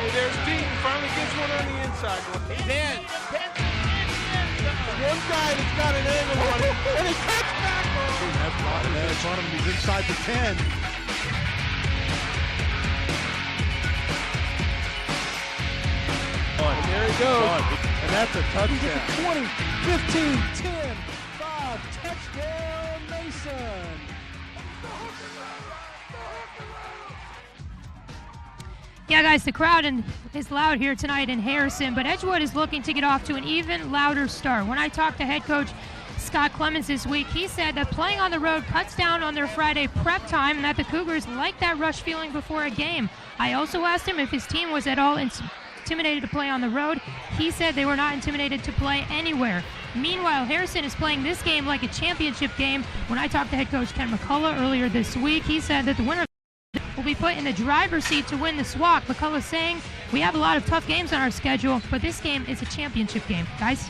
Hey, there's Deaton. Finally gets one on the inside. Dan. One guy that's got an angle on him, and he cuts back. That's on him. He's inside the 10. And there he goes. And that's a touchdown. 20, 15, 10, 5, touchdown Mason. Yeah, guys, the crowd is loud here tonight in Harrison, but Edgewood is looking to get off to an even louder start. When I talked to head coach Scott Clemens this week, he said that playing on the road cuts down on their Friday prep time and that the Cougars like that rush feeling before a game. I also asked him if his team was at all intimidated to play on the road. He said they were not intimidated to play anywhere. Meanwhile, Harrison is playing this game like a championship game. When I talked to head coach Ken McCullough earlier this week, he said that the winner will be put in the driver's seat to win the SWAC. McCullough saying, we have a lot of tough games on our schedule, but this game is a championship game. Guys?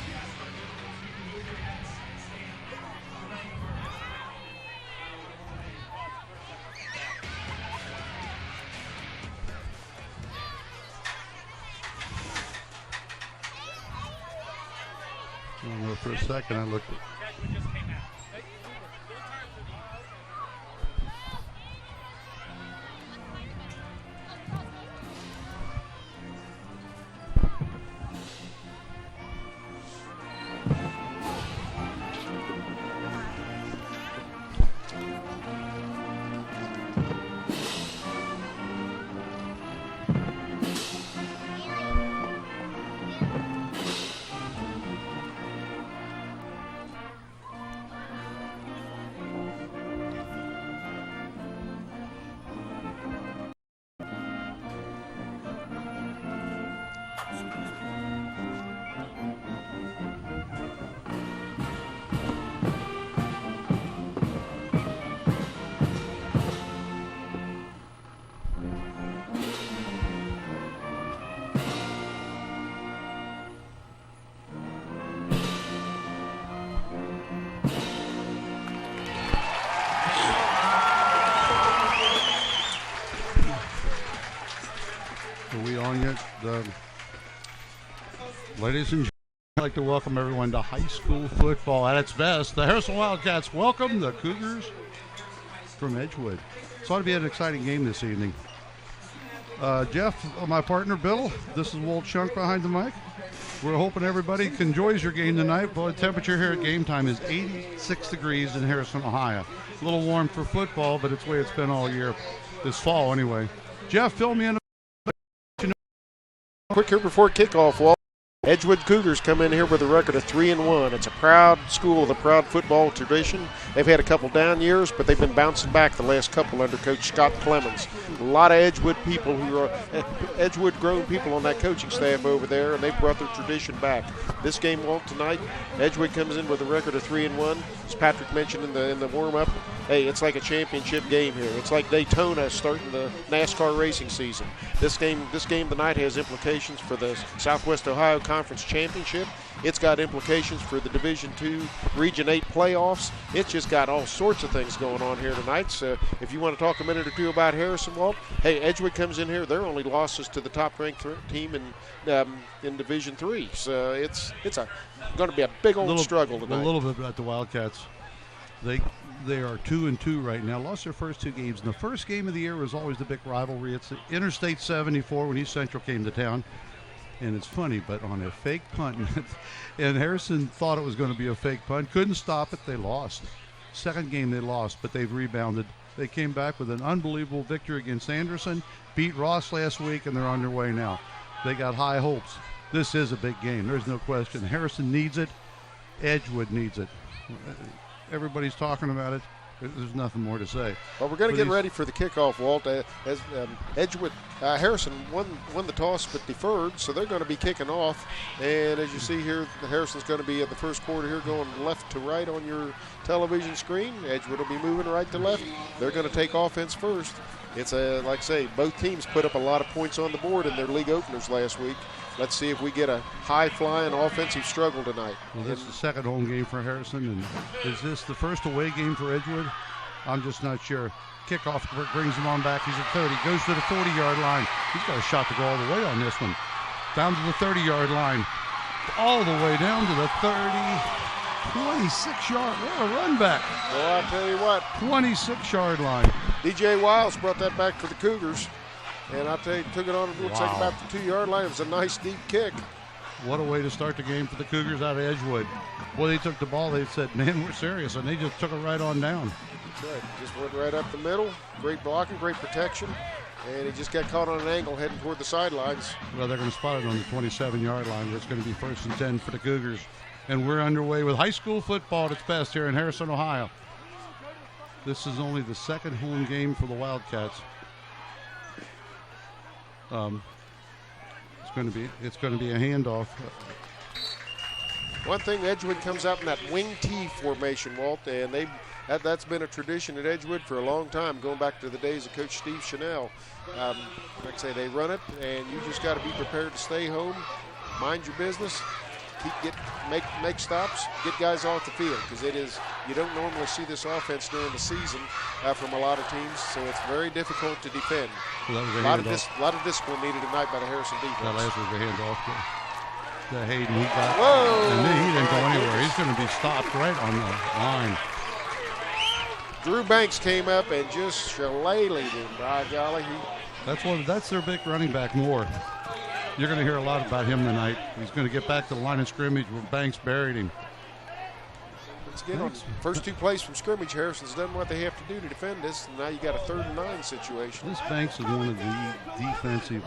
I don't know, for a second I looked at ladies and gentlemen, I'd like to welcome everyone to high school football at its best. The Harrison Wildcats welcome the Cougars from Edgewood. It's ought to be an exciting game this evening. Jeff, my partner, Bill, this is Walt Shunk behind the mic. We're hoping everybody enjoys your game tonight. Well, the temperature here at game time is 86 degrees in Harrison, Ohio. A little warm for football, but it's the way it's been all year, this fall anyway. Jeff, fill me in. Quick here before kickoff, Walt. Edgewood Cougars come in here with a record of 3-1. It's a proud school with a proud football tradition. They've had a couple down years, but they've been bouncing back the last couple under Coach Scott Clemens. A lot of Edgewood people who are Edgewood grown people on that coaching staff over there, and they've brought their tradition back. This game, Walt, tonight, Edgewood comes in with a record of 3-1. As Patrick mentioned in the warm-up, hey, it's like a championship game here. It's like Daytona starting the NASCAR racing season. This game tonight has implications for the Southwest Ohio Conference Championship. It's got implications for the Division II Region 8 playoffs. It's just got all sorts of things going on here tonight. So if you want to talk a minute or two about Harrison, Walt, hey, Edgewood comes in here. Their only losses to the top-ranked team in Division III. So it's going to be a big old struggle tonight. A little bit about the Wildcats. They are 2-2 right now. Lost their first two games. And the first game of the year was always the big rivalry. It's Interstate 74 when East Central came to town. And it's funny, but on a fake punt, and Harrison thought it was going to be a fake punt, couldn't stop it, they lost. Second game they lost, but they've rebounded. They came back with an unbelievable victory against Anderson, beat Ross last week, and they're on their way now. They got high hopes. This is a big game, there's no question. Harrison needs it, Edgewood needs it. Everybody's talking about it. There's nothing more to say. Well, we're going to get ready for the kickoff, Walt. As Edgewood, Harrison won the toss but deferred, so they're going to be kicking off. And as you see here, Harrison's going to be at the first quarter here going left to right on your television screen. Edgewood will be moving right to left. They're going to take offense first. It's like I say, both teams put up a lot of points on the board in their league openers last week. Let's see if we get a high-flying offensive struggle tonight. Well, this is the second home game for Harrison, and is this the first away game for Edgewood? I'm just not sure. Kickoff brings him on back. He's at 30. Goes to the 40-yard line. He's got a shot to go all the way on this one. Down to the 30-yard line. All the way down to the 30. 26-yard. What a run back. Well, I'll tell you what. 26-yard line. DJ Wiles brought that back for the Cougars. And I'll tell you, took it on, it looks like about the 2-yard line. It was a nice deep kick. What a way to start the game for the Cougars out of Edgewood. Boy, they took the ball. They said, man, we're serious. And they just took it right on down. That's right. Just went right up the middle. Great blocking, great protection. And he just got caught on an angle heading toward the sidelines. Well, they're going to spot it on the 27-yard line where it's going to be 1st and 10 for the Cougars. And we're underway with high school football at its best here in Harrison, Ohio. This is only the second home game for the Wildcats. It's going to be a handoff. One thing, Edgewood comes out in that wing T formation, Walt, and that's been a tradition at Edgewood for a long time, going back to the days of Coach Steve Chanel. Like I say, they run it, and you just got to be prepared to stay home, mind your business, make stops, get guys off the field, because you don't normally see this offense during the season from a lot of teams, so it's very difficult to defend. So that was a lot of discipline needed tonight by the Harrison defense. That last was a handoff to Hayden. He got, whoa! And then he didn't go anywhere. He's going to be stopped right on the line. Drew Banks came up and just shillelagh'd him. By golly, That's their big running back, Moore. You're going to hear a lot about him tonight. He's going to get back to the line of scrimmage where Banks buried him. Let's get on first 2 plays from scrimmage. Harrison's done what they have to do to defend this, and now you got a 3rd and 9 situation. This Banks is one of the defensive.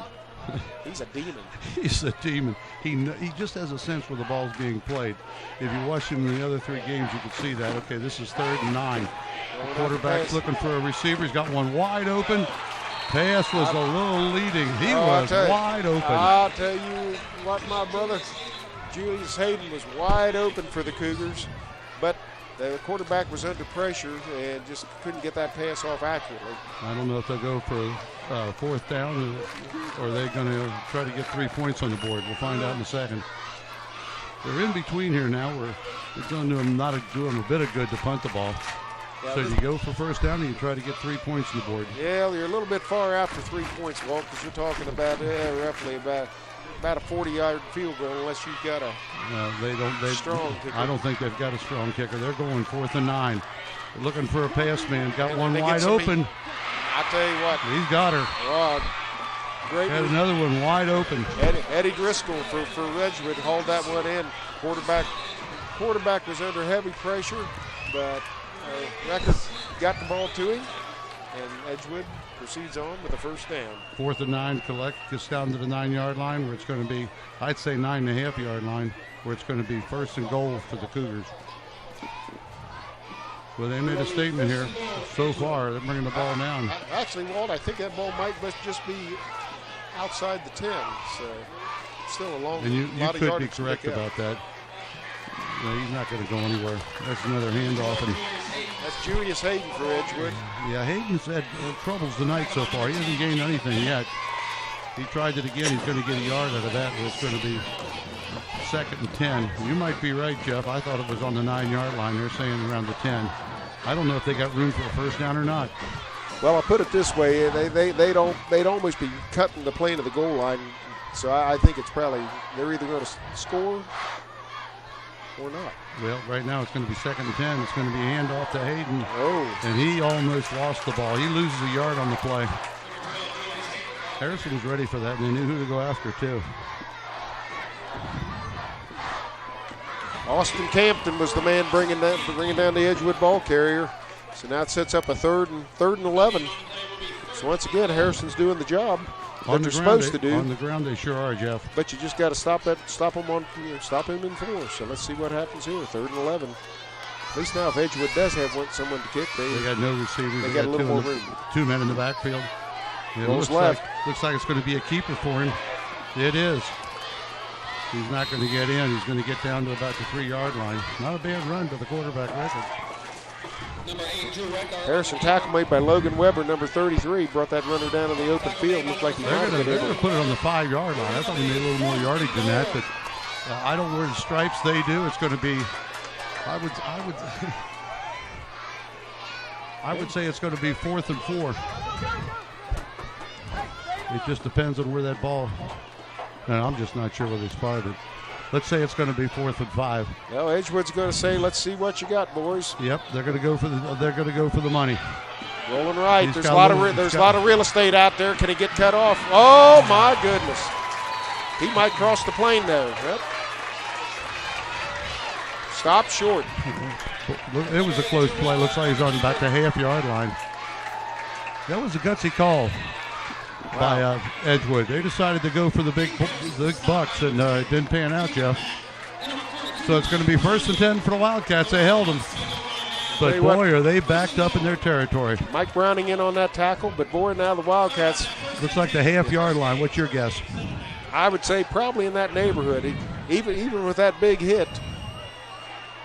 He's a demon. He's a demon. He just has a sense where the ball's being played. If you watch him in the other 3 games, you can see that. Okay, this is 3rd and 9. The quarterback's looking for a receiver. He's got one wide open. Pass was a little leading. He was wide open. I'll tell you what, my brother, Julius Hayden was wide open for the Cougars, but the quarterback was under pressure and just couldn't get that pass off accurately. I don't know if they'll go for 4th down or are they going to try to get 3 points on the board. We'll find out in a second. They're in between here now. We're going to do them a bit of good to punt the ball. Yeah, so you go for 1st down and you try to get 3 points on the board. Yeah, you're a little bit far out for 3 points, Walt, because you're talking about roughly about a 40-yard field goal unless you've got a strong kicker. I don't think they've got a strong kicker. They're going 4th and 9. They're looking for a pass man. Got one wide open. I tell you what. He's got her. Great. Had another one wide open. Eddie Driscoll for Edgewood hauled that one in. Quarterback was under heavy pressure, but Record got the ball to him, and Edgewood proceeds on with a 1st down. 4th and 9, gets down to the 9-yard line where it's going to be, I'd say 9.5-yard line, where it's going to be 1st and goal for the Cougars. Well, they made a statement here. So far, they're bringing the ball down. Actually, Walt, I think that ball might just be outside the 10. So still a long and you lot of could yardage be correct about that. No, he's not going to go anywhere. That's another handoff. And that's Julius Hayden for Edgewood. Yeah, Hayden's had troubles tonight so far. He hasn't gained anything yet. He tried it again. He's going to get a yard out of that. It's going to be 2nd and 10. You might be right, Jeff. I thought it was on the 9-yard line. They're saying around the 10. I don't know if they got room for a 1st down or not. Well, I'll put it this way. They'd almost be cutting the plane of the goal line. So I think it's probably they're either going to score or not. Well, right now it's going to be 2nd and 10. It's going to be a handoff to Hayden. Oh. And he almost lost the ball. He loses a yard on the play. Harrison was ready for that, and they knew who to go after, too. Austin Campton was the man bringing down the Edgewood ball carrier. So now it sets up a 3rd and 11. So once again, Harrison's doing the job that they're supposed to do. On the ground, they sure are, Jeff. But you just got to stop him in 4. So let's see what happens here. 3rd and 11. At least now, if Edgewood does have someone to kick, they got no receivers. They got a little more room. 2 men in the backfield. It looks like it's going to be a keeper for him. It is. He's not going to get in. He's going to get down to about the 3-yard line. Not a bad run to the quarterback record. Harrison tackle made by Logan Weber, number 33, brought that runner down in the open field. Looked like they're going to put it on the 5-yard line. I thought we made a little more yardage than that, but I don't wear the stripes. They do. It's going to be. I would say it's going to be 4th and 4. It just depends on where that ball. No, I'm just not sure where they fired it. Let's say it's going to be 4th and 5. Well, Edgewood's going to say, "Let's see what you got, boys." Yep, they're going to go for the. They're going to go for the money. Rolling right. He's There's got a lot a of little- there's he's a lot of real estate out there. Can he get cut off? Oh my goodness! He might cross the plane though. Yep. Stop short. It was a close play. Looks like he's on about the half-yard line. That was a gutsy call by Edgewood. They decided to go for the big bucks, and it didn't pan out, Jeff. So it's going to be 1st and 10 for the Wildcats. They held them. But, Tell you boy, what, are they backed up in their territory. Mike Browning in on that tackle, but boy, now the Wildcats, Looks like the half-yard line. What's your guess? I would say probably in that neighborhood. Even with that big hit.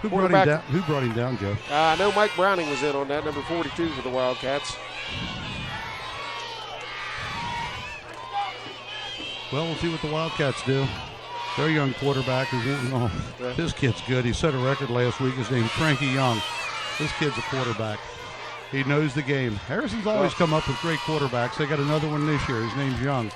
Who brought him down? Who brought him down, Jeff? I know Mike Browning was in on that, number 42 for the Wildcats. Well, we'll see what the Wildcats do. Their young quarterback is this kid's good. He set a record last week. His name's Frankie Young. This kid's a quarterback. He knows the game. Harrison's always come up with great quarterbacks. They got another one this year. His name's Young.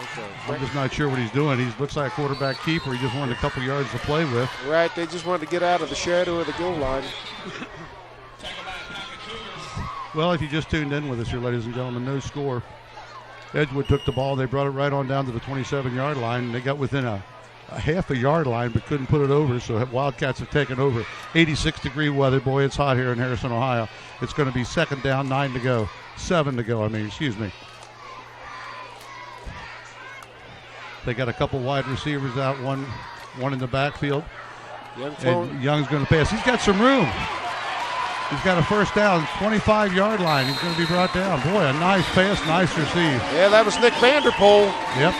Okay. I'm just not sure what he's doing. He looks like a quarterback keeper. He just wanted a couple yards to play with. Right, they just wanted to get out of the shadow of the goal line. Well, if you just tuned in with us here, ladies and gentlemen, no score. Edgewood took the ball. They brought it right on down to the 27-yard line. They got within a half a yard line but couldn't put it over, so Wildcats have taken over. 86-degree weather. Boy, it's hot here in Harrison, Ohio. It's going to be 2nd down, 7 to go, excuse me. They got a couple wide receivers out, one in the backfield. And Young's going to pass. He's got some room. He's got a 1st down, 25-yard line. He's going to be brought down. Boy, a nice pass, nice receive. Yeah, that was Nick Vanderpool. Yep.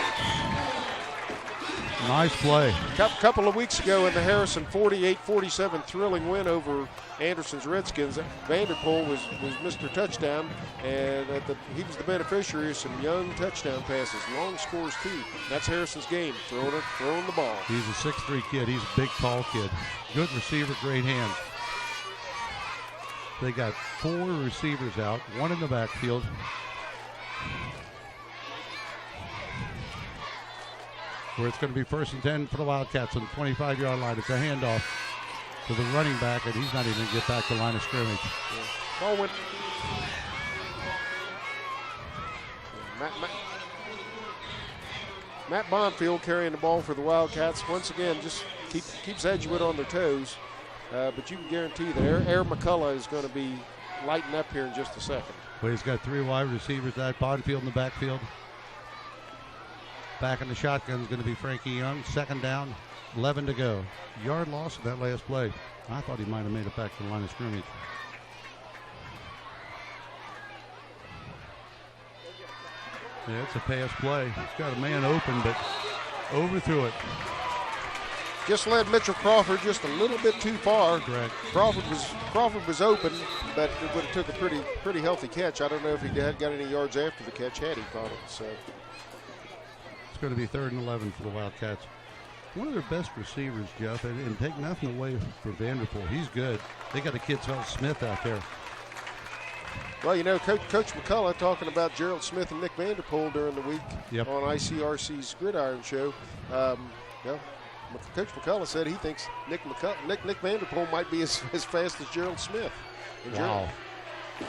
Nice play. A couple of weeks ago in the Harrison 48-47 thrilling win over Anderson's Redskins, Vanderpool was Mr. Touchdown, and he was the beneficiary of some young touchdown passes. Long scores, too. That's Harrison's game, throwing the ball. He's a 6'3" kid. He's a big, tall kid. Good receiver, great hands. They got 4 receivers out, 1 in the backfield. Where it's going to be 1st and 10 for the Wildcats on the 25-yard line. It's a handoff to the running back, and he's not even going to get back to the line of scrimmage. Yeah. Ball went. Matt Bonfield carrying the ball for the Wildcats. Once again, just keeps Edgewood on their toes. But you can guarantee that Aaron McCullough is going to be lighting up here in just a second. Well, he's got 3 wide receivers. That Bonfield in the backfield. Back in the shotgun is going to be Frankie Young. 2nd down, 11 to go. Yard loss in that last play. I thought he might have made it back to the line of scrimmage. Yeah, it's a pass play. He's got a man open, but overthrew it. Just led Mitchell Crawford just a little bit too far. Correct. Crawford was open, but it would have took a pretty healthy catch. I don't know if he had got any yards after the catch had he caught it. So it's going to be 3rd and 11 for the Wildcats. One of their best receivers, Jeff, and take nothing away from Vanderpool. He's good. They got a kid called Smith out there. Well, you know, Coach McCullough talking about Gerald Smith and Nick Vanderpool during the week on ICRC's Gridiron Show. Coach McCullough said he thinks Nick Vanderpool might be as fast as Gerald Smith. Wow.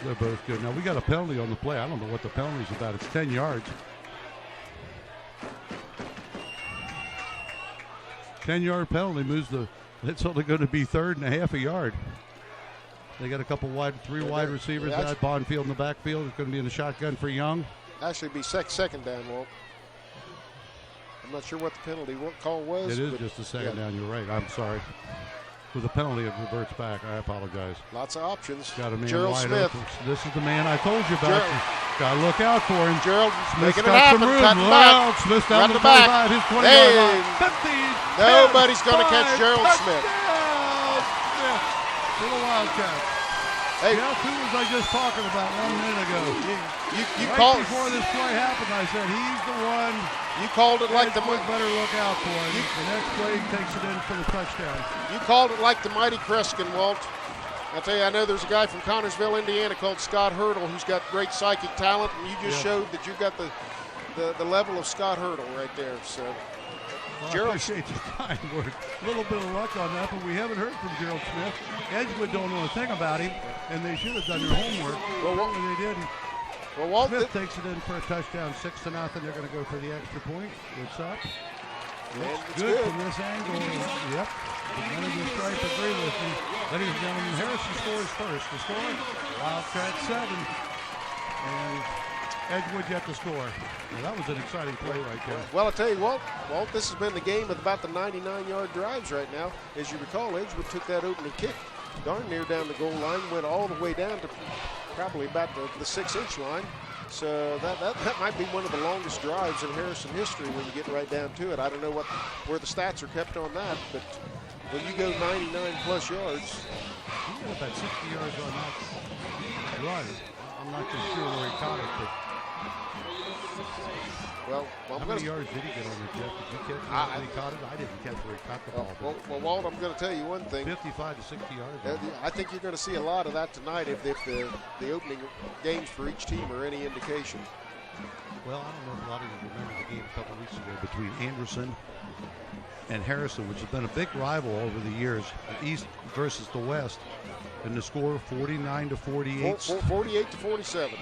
They're both good. Now, we got a penalty on the play. I don't know what the penalty's about. It's 10 yards. 10-yard penalty moves it's only going to be 3rd and a half a yard. They got a couple three wide receivers out. Bonfield in the backfield. It's going to be in the shotgun for Young. Actually, be 2nd down, Walt. I'm not sure what the penalty call was. It is just a 2nd down. You're right. I'm sorry. With the penalty, it reverts back. I apologize. Lots of options. Got a man Gerald wide Smith. open. This is the man I told you about. Got to look out for him. Gerald Smith's making it got happen. some room. Cutting Look back. out. Smith's down to the back. 25. His 20-yard line. 15. Nobody's going to catch Gerald Smith. Smith for the Wildcats. Hey, Jeff, who was I just talking about 1 minute ago? You right called before this play happened. I said he's the one. You called it like the better look out for him. The next play he takes it in for the touchdown. You called it like the mighty Kreskin, Walt. I tell you, I know there's a guy from Connersville, Indiana called Scott Hurdle who's got great psychic talent, and you just showed that you've got the level of Scott Hurdle right there. So, Well, Gerald, I appreciate your kind word. A little bit of luck on that, but we haven't heard from Gerald Smith. Edgewood don't know a thing about him, and they should have done their homework. Well, and they didn't. well, Walt, Smith takes it in for a touchdown, 6-0. They're going to go for the extra point. It's up. Looks it's good good from this angle. Yep. The men of the stripe agree with me. Ladies and gentlemen, Harrison scores first. The score, Wildcat 7. And Edgewood yet to score. Well, that was an exciting play right there. well, I tell you what, Walt, this has been the game with about the 99-yard drives right now. As you recall, Edgewood took that opening kick darn near down the goal line, went all the way down to probably about the 6-inch line. So that might be one of the longest drives in Harrison history when you get right down to it. I don't know where the stats are kept on that, but when you go 99-plus yards. He got about 60 yards on that run. I'm not too sure where he caught it, but Well, how many yards did he get on it, Jeff? Did you catch where he caught it? I didn't catch where he caught the ball. Well, Walt, I'm going to tell you one thing. 55 to 60 yards. I think you're going to see a lot of that tonight if the opening games for each team are any indication. Well, I don't know if a lot of you remember the game a couple weeks ago between Anderson and Harrison, which has been a big rival over the years, the East versus the West. And the score 49 to 48. 48 to 47.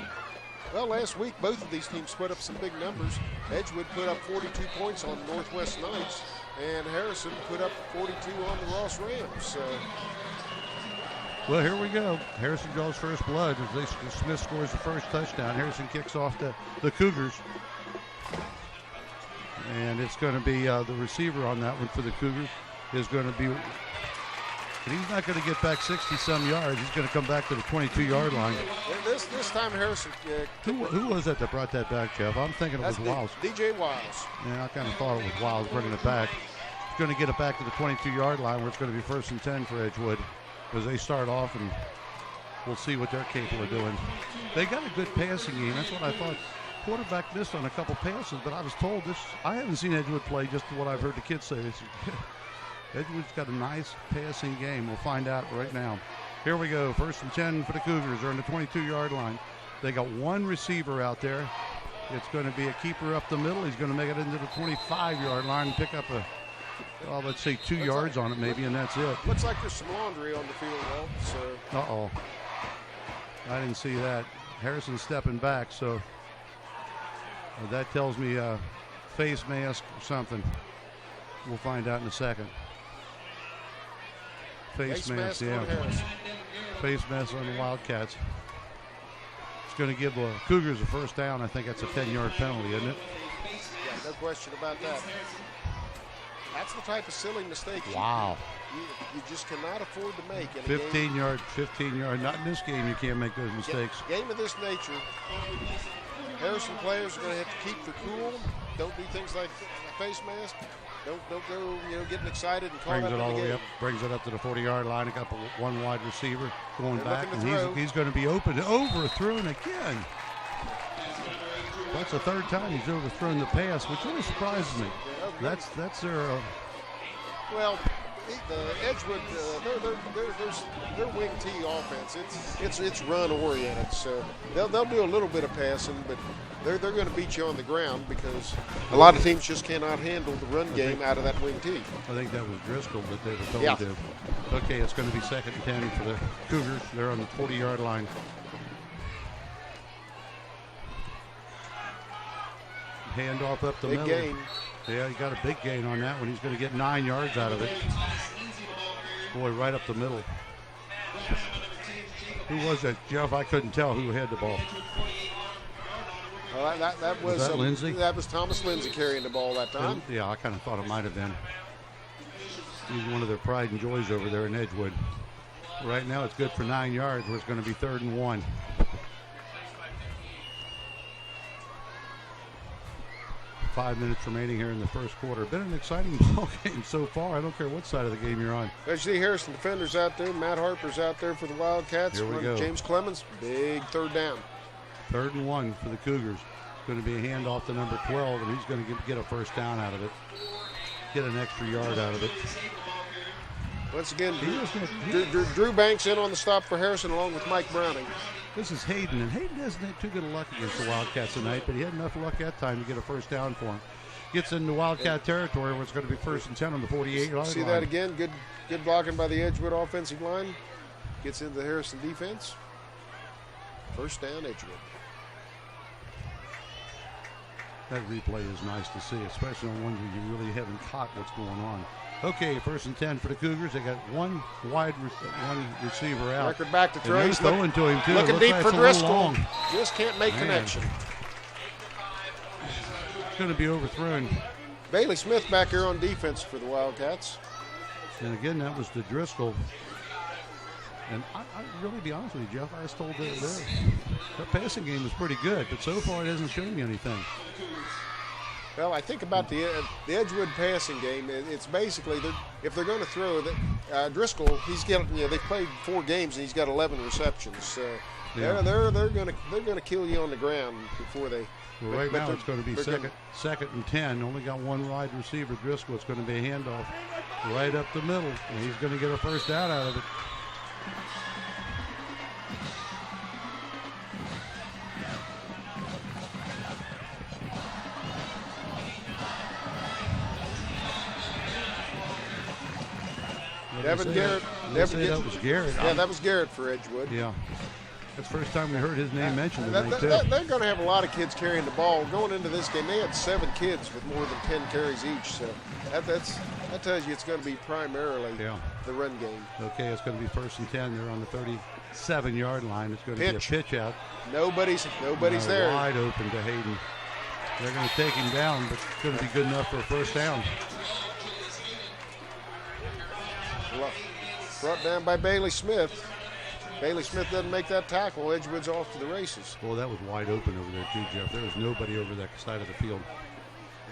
Well, last week, both of these teams put up some big numbers. Edgewood put up 42 points on Northwest Knights, and Harrison put up 42 on the Ross Rams. So. Well, here we go. Harrison draws first blood as Smith scores the first touchdown. Harrison kicks off the Cougars. And it's going to be the receiver on that one for the Cougars is going to be, and he's not going to get back 60-some yards. He's going to come back to the 22-yard line. This time Harrison. Who was that brought that back, Jeff? I'm thinking it was Wiles. DJ Wiles. Yeah, I kind of thought it was Wiles bringing it back. He's going to get it back to the 22-yard line where it's going to be 1st and 10 for Edgewood as they start off, and we'll see what they're capable of doing. They got a good passing game. That's what I thought. Quarterback missed on a couple passes, but I was told this. I haven't seen Edgewood play, just what I've heard the kids say. Edgewood's got a nice passing game. We'll find out right now. Here we go. 1st and 10 for the Cougars. They're on the 22-yard line. They got one receiver out there. It's going to be a keeper up the middle. He's going to make it into the 25-yard line and pick up let's say 2 yards on it maybe, and that's it. Looks like there's some laundry on the field, Walt. So. Uh-oh. I didn't see that. Harrison's stepping back, so that tells me face mask or something. We'll find out in a second. Face mask, yeah. Face mask on the Wildcats. It's going to give the Cougars a first down. I think that's a 10-yard penalty, isn't it? Yeah, no question about that. That's the type of silly mistake you just cannot afford to make. 15 yard. Not in this game. You can't make those mistakes. Game of this nature, Harrison players are going to have to keep their cool. Don't do things like a face mask. Don't go, getting excited and caught up in the game. Brings it up to the 40-yard line. Got one wide receiver going back, and he's going to be open. Overthrown again. That's the third time he's overthrown the pass, which really surprises me. That's their. Well, the Edgewood, their wing T offense. It's run oriented, so they'll do a little bit of passing, but they're going to beat you on the ground because a lot of teams just cannot handle the run game out of that wing T. I think that was Driscoll that they were told to. Okay, it's going to be 2nd and 10 for the Cougars. They're on the 40-yard line. Handoff up the middle. Big gain. Yeah, he got a big gain on that one. He's going to get 9 yards out of it. Boy, right up the middle. Who was that, Jeff? I couldn't tell who had the ball. Well, that was that Lindsay? That was Thomas Lindsay carrying the ball that time. Yeah, I kind of thought it might have been. He's one of their pride and joys over there in Edgewood. Right now it's good for 9 yards, where it's going to be 3rd and 1. Five minutes remaining here in the first quarter. Been an exciting ball game so far. I don't care what side of the game you're on. As you see Harrison defenders out there, Matt Harper's out there for the Wildcats. Here we go. James Clemens, big 3rd down. 3rd and 1 for the Cougars. Going to be a handoff to number 12, and he's going to get a first down out of it. Get an extra yard out of it. Once again, He Drew Banks in on the stop for Harrison along with Mike Browning. This is Hayden, and Hayden hasn't had too good a luck against the Wildcats tonight, but he had enough luck that time to get a first down for him. Gets into Wildcat territory where it's going to be 1st and 10 on the 48-yard line. See that again? Good blocking by the Edgewood offensive line. Gets into the Harrison defense. First down, Edgewood. That replay is nice to see, especially on one where you really haven't caught what's going on. Okay, 1st and 10 for the Cougars. They got one receiver out. Record back to throw. He's throwing to him, too. Looking deep like for it's a little Driscoll. long. Just can't make connection. It's going to be overthrown. Bailey Smith back here on defense for the Wildcats. And again, that was the Driscoll. And I really, be honest with you, Jeff, I was told that their passing game was pretty good, but so far it hasn't shown me anything. Well, I think about the Edgewood passing game. It's basically if they're going to throw, Driscoll, he's getting, they've played 4 games and he's got 11 receptions. So they're going to kill you on the ground before they. Well, right now it's going to be second and 10. Only got one wide receiver, Driscoll. It's going to be a handoff right up the middle, and he's going to get a first down out of it. Devin Garrett. That was Garrett. Yeah, that was Garrett for Edgewood. Yeah. That's the first time we heard his name mentioned tonight, too. They're going to have a lot of kids carrying the ball. Going into this game, they had 7 kids with more than 10 carries each. So that tells you it's going to be primarily the run game. Okay, it's going to be 1st and 10. They're on the 37-yard line. It's going to be a pitch out. Nobody's there. Wide open to Hayden. They're going to take him down, but it's going to be good enough for a first down. Brought down by Bailey Smith. Bailey Smith doesn't make that tackle. Edgewood's off to the races. Well, that was wide open over there, too, Jeff. There was nobody over that side of the field.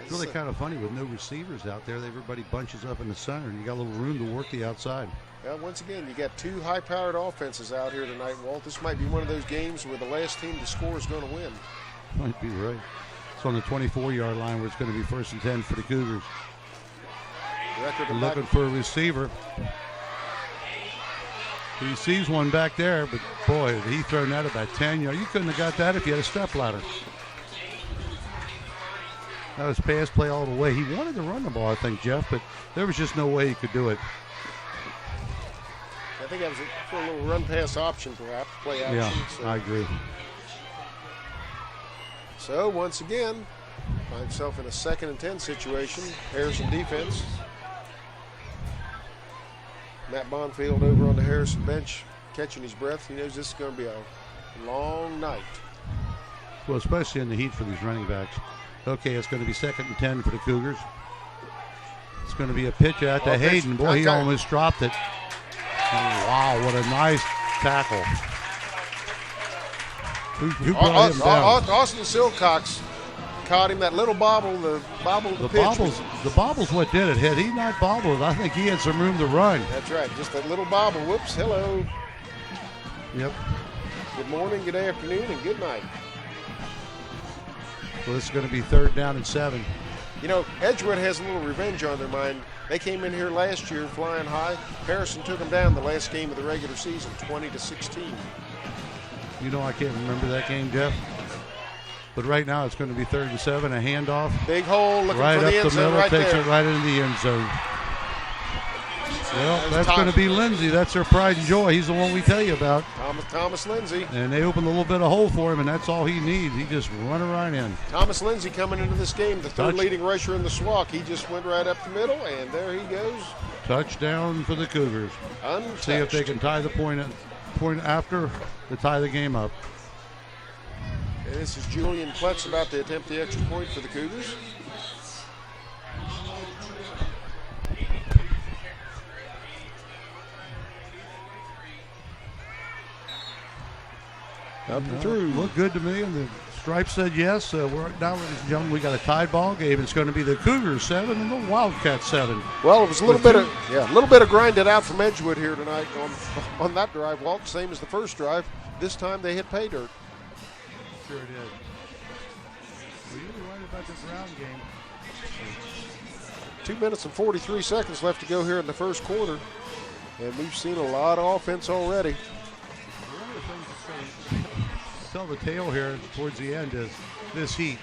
It's really kind of funny with no receivers out there. Everybody bunches up in the center, and you got a little room to work the outside. Well, once again, you got 2 high-powered offenses out here tonight, Walt. This might be one of those games where the last team to score is going to win. Might be right. It's on the 24-yard line where it's going to be 1st and 10 for the Cougars. Looking for a receiver. He sees one back there, but boy, he thrown that about 10 yards. You couldn't have got that if you had a step ladder. That was pass play all the way. He wanted to run the ball, I think, Jeff, but there was just no way he could do it. I think that was for a little run-pass option, perhaps, play action. Yeah, so. I agree. So, once again, find himself in a 2nd and 10 situation. Harrison defense. Matt Bonfield over on the Harrison bench, catching his breath. He knows this is going to be a long night. Well, especially in the heat for these running backs. Okay, it's going to be 2nd and 10 for the Cougars. It's going to be a pitch out to Hayden. Boy, he almost dropped it. Oh, wow, what a nice tackle. Who brought him down? Austin Silcox caught him. That little bobble, the pitch. The bobble's what did it. Had he not bobbled, I think he had some room to run. That's right, just that little bobble. Whoops, hello. Yep. Good morning, good afternoon, and good night. So this is going to be 3rd down and 7. You know, Edgewood has a little revenge on their mind. They came in here last year flying high. Harrison took them down the last game of the regular season, 20-16. You know, I can't remember that game, Jeff. But right now it's going to be 3rd and 7, a handoff. Big hole, looking right for the end zone right there. Takes it right into the end zone. Well, that's going to be Lindsay. That's their pride and joy. He's the one we tell you about. Thomas Lindsay. And they opened a little bit of hole for him, and that's all he needs. He just run it right in. Thomas Lindsay coming into this game, the 3rd leading rusher in the SWAC. He just went right up the middle, and there he goes. Touchdown for the Cougars. Untouched. See if they can tie the point after to tie the game up. And this is Julian Pletz about to attempt the extra point for the Cougars. Up and through. Looked good to me, and the Stripes said yes. We're now, ladies and gentlemen, we got a tied ball game. It's going to be the Cougars 7 and the Wildcats 7. Well, it was a little bit of grinded out from Edgewood here tonight on that drive, Walt. Same as the first drive. This time they hit pay dirt. Sure it is. Well, you're right about the ground game. 2 minutes and 43 seconds left to go here in the first quarter. And we've seen a lot of offense already. One of the things that's tell the tale here towards the end is this heat.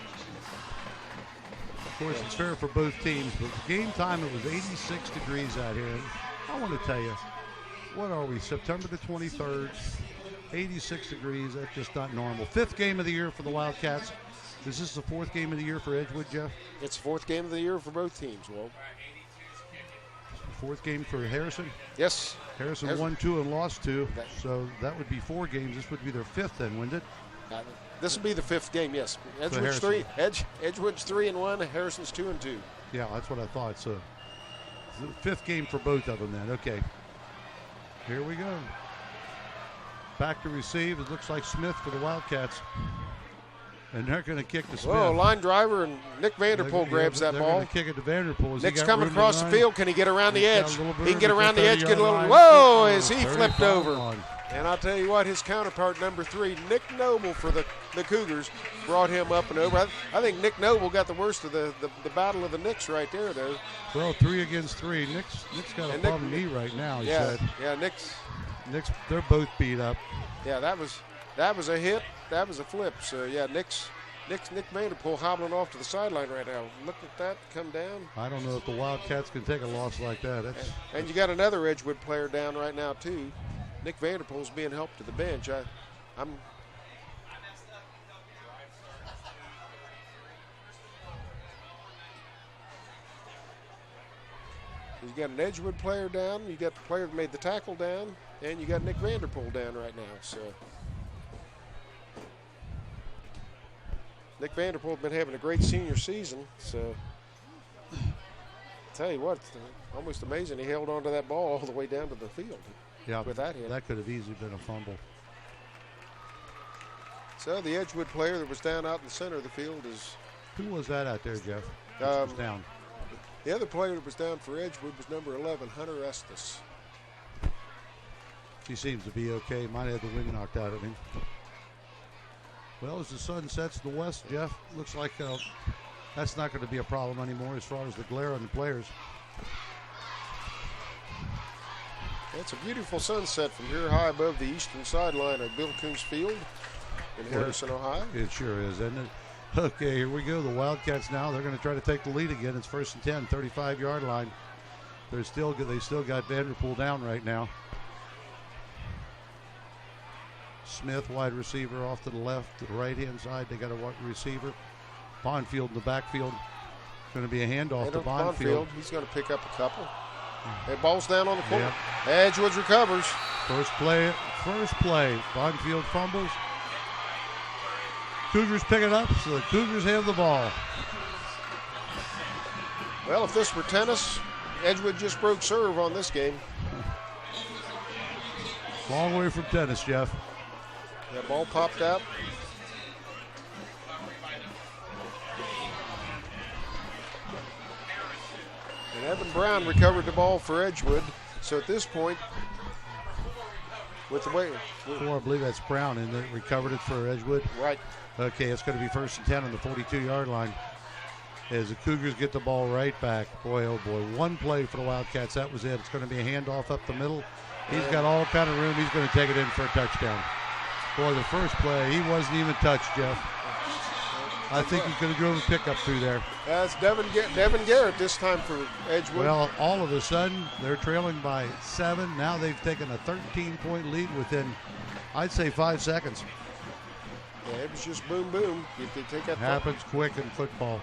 Of course, it's fair for both teams, but game time, it was 86 degrees out here. And I want to tell you, what are we, September the 23rd, 86 degrees, that's just not normal. 5th game of the year for the Wildcats. Is this the 4th game of the year for Edgewood, Jeff? It's the 4th game of the year for both teams, Walt. 4th game for Harrison? Yes. Harrison won 2 and lost 2, so that would be 4 games. This would be their 5th then, wouldn't it? This will be the 5th game, yes. Edgewood's 3-1, Harrison's 2-2. Yeah, that's what I thought. So, the 5th game for both of them then. Okay. Here we go. Back to receive. It looks like Smith for the Wildcats. And they're going to kick to Smith. Whoa, line driver, and Nick Vanderpool grabs that ball. They're going to kick it to Vanderpool. Nick's coming across the field. Can he get around the edge? He can get around the edge, get a little. line. Whoa, as he flipped over. On. And I'll tell you what, his counterpart, number 3, Nick Noble for the Cougars, brought him up and over. I think Nick Noble got the worst of the battle of the Knicks right there, though. Well, 3 against 3. Nick's got a bum knee right now, he said. Yeah, Nick's, they're both beat up. Yeah, that was a hit. That was a flip. So, yeah, Nick Vanderpool hobbling off to the sideline right now. Look at that come down. I don't know if the Wildcats can take a loss like that. And you got another Edgewood player down right now, too. Nick Vanderpool's being helped to the bench. He's got an Edgewood player down. You got the player that made the tackle down, and you got Nick Vanderpool down right now. So Nick Vanderpool's been having a great senior season. So tell you what, it's almost amazing he held on to that ball all the way down to the field. Yeah, with that hit. That could have easily been a fumble. So the Edgewood player that was down out in the center of the field is. Who was that out there, Jeff? Was down. The other player that was down for Edgewood was number 11, Hunter Estes. He seems to be okay. Might have the wind knocked out of him. Well, as the sun sets in the west, Jeff, looks like that's not going to be a problem anymore as far as the glare on the players. It's a beautiful sunset from here high above the eastern sideline of Bill Coombs Field in Harrison, Ohio. It sure is, isn't it? Okay, here we go. The Wildcats now, they're going to try to take the lead again. It's 1st and 10, 35-yard line. They still got Vanderpool down right now. Smith, wide receiver, off to the left, to the right-hand side. They got a wide receiver. Bonfield in the backfield. Going to be a handoff to Bonfield. He's going to pick up a couple. And ball's down on the court. Yep. Edgewood recovers. First play. Bonfield fumbles. Cougars pick it up, so the Cougars have the ball. Well, if this were tennis, Edgewood just broke serve on this game. Long way from tennis, Jeff. That ball popped out. And Evan Brown recovered the ball for Edgewood. So at this point, with the way. I believe that's Brown, and they recovered it for Edgewood. Right. Okay, it's going to be 1st and 10 on the 42-yard line as the Cougars get the ball right back. Boy, oh boy, one play for the Wildcats. That was it. It's going to be a handoff up the middle. He's got all kind of room. He's going to take it in for a touchdown. Boy, the first play, he wasn't even touched, Jeff. I think he could have drove a pickup through there. That's Devin Garrett this time for Edgewood. Well, all of a sudden, they're trailing by 7. Now they've taken a 13-point lead within, I'd say, 5 seconds. Yeah, it was just boom, boom. You could take that. Happens quick in football.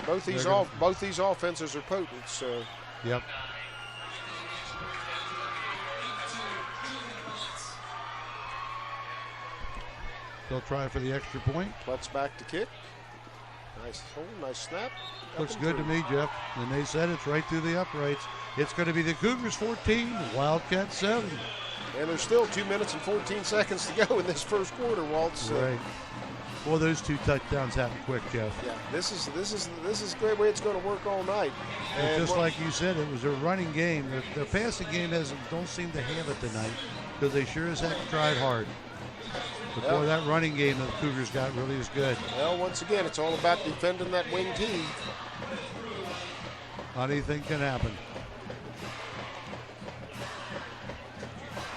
Both these offenses are potent. So. Yep. They'll try for the extra point. Klutz back to kick. Nice hold, nice snap. Looks good to me, Jeff. And they said it's right through the uprights. It's going to be the Cougars 14, Wildcats 7. And there's still 2 minutes and 14 seconds to go in this first quarter, Walt. So. Right. Well, those 2 touchdowns happen quick, Jeff. Yeah, this is the great way it's going to work all night. And just like you said, it was a running game. The passing game don't seem to have it tonight because they sure as heck tried hard. But boy, that running game that the Cougars got really is good. Well, once again, it's all about defending that wing T. Anything can happen.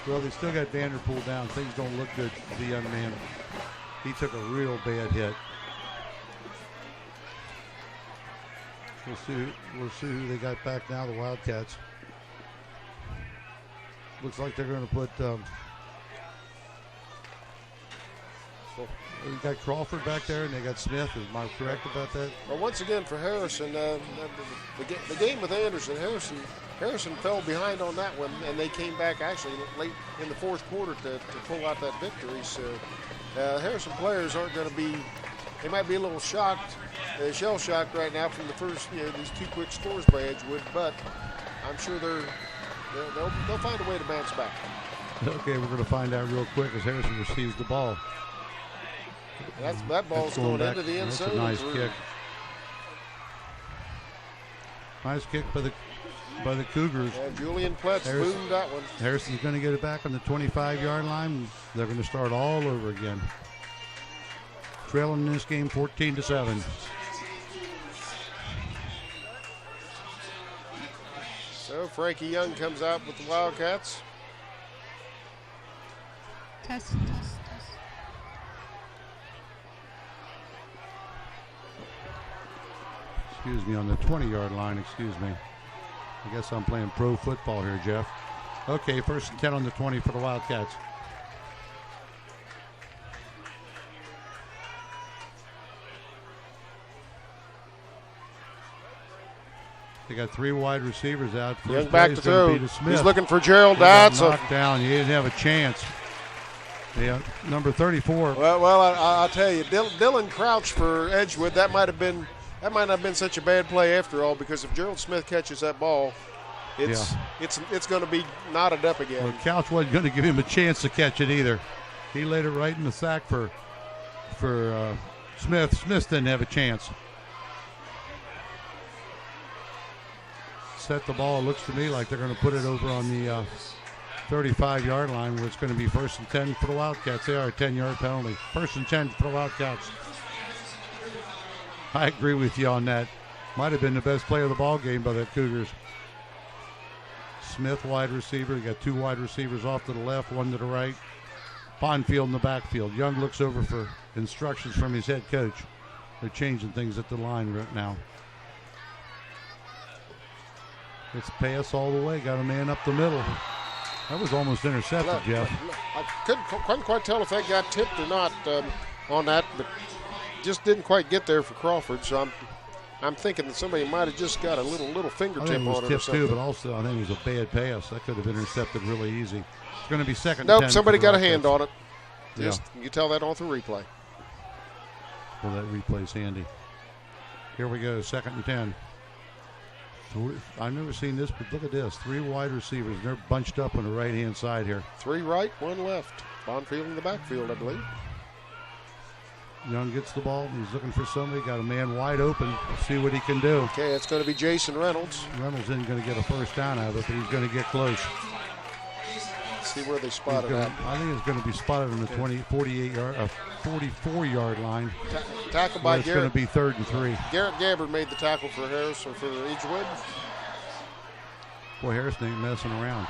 Well, they still got Vanderpool down. Things don't look good for the young man. He took a real bad hit. We'll see who they got back now, the Wildcats. Looks like they're going to put they got Crawford back there, and they got Smith. Am I correct about that? Well, once again for Harrison, the game with Anderson, Harrison fell behind on that one, and they came back actually late in the fourth quarter to pull out that victory. So Harrison players aren't going to be, they might be a little shocked, shell-shocked right now from the first, these two quick scores by Edgewood, but I'm sure they'll find a way to bounce back. Okay, we're going to find out real quick as Harrison receives the ball. That ball's going into the end zone. That's a nice kick. Nice kick by the Cougars. Julian Pletz boomed that one. Harrison's going to get it back on the 25-yard line. They're going to start all over again. Trailing in this game 14-7. So Frankie Young comes out with the Wildcats. Test. Excuse me, on the 20-yard line, excuse me. I guess I'm playing pro football here, Jeff. Okay, 1st and 10 on the 20 for the Wildcats. They got 3 wide receivers out. Young back to throw. He's looking for Gerald Dodds. Dodds. Knocked down. He didn't have a chance. Yeah, number 34. Well, I'll tell you, Dylan Crouch for Edgewood. That might not have been such a bad play after all, because if Gerald Smith catches that ball, it's going to be knotted up again. Well, Couch wasn't going to give him a chance to catch it either. He laid it right in the sack for Smith. Smith didn't have a chance. Set the ball. It looks to me like they're going to put it over on the 35-yard line, where it's going to be 1st and 10 for the Wildcats. They are a 10-yard penalty. 1st and 10 for the Wildcats. I agree with you on that. Might have been the best play of the ball game by the Cougars. Smith, wide receiver. You got 2 wide receivers off to the left, 1 to the right. Bonfield in the backfield. Young looks over for instructions from his head coach. They're changing things at the line right now. It's pass all the way. Got a man up the middle. That was almost intercepted, Jeff. I couldn't quite tell if that got tipped or not on that, but just didn't quite get there for Crawford. So I'm thinking that somebody might have just got a little fingertip on it. I think it was or tipped something. too, but also I think it was a bad pass. That could have been intercepted really easy. It's going to be 2nd and 10. Nope, somebody got a hand on it. Yeah. You can tell that on the replay. Well, that replay's handy. Here we go, 2nd and 10. I've never seen this, but look at this. 3 wide receivers. And they're bunched up on the right-hand side here. 3 right, 1 left. Bonfield in the backfield, I believe. Young gets the ball. He's looking for somebody. Got a man wide open. See what he can do. Okay, it's going to be Jason Reynolds. Reynolds isn't going to get a first down out of it, but he's going to get close. Let's see where they spotted that. I think it's going to be spotted on the 44-yard line. Tackle by Garrett. It's going to be 3rd and 3. Garrett Gabbard made the tackle for Harris or for Edgewood. Boy, Harrison ain't messing around.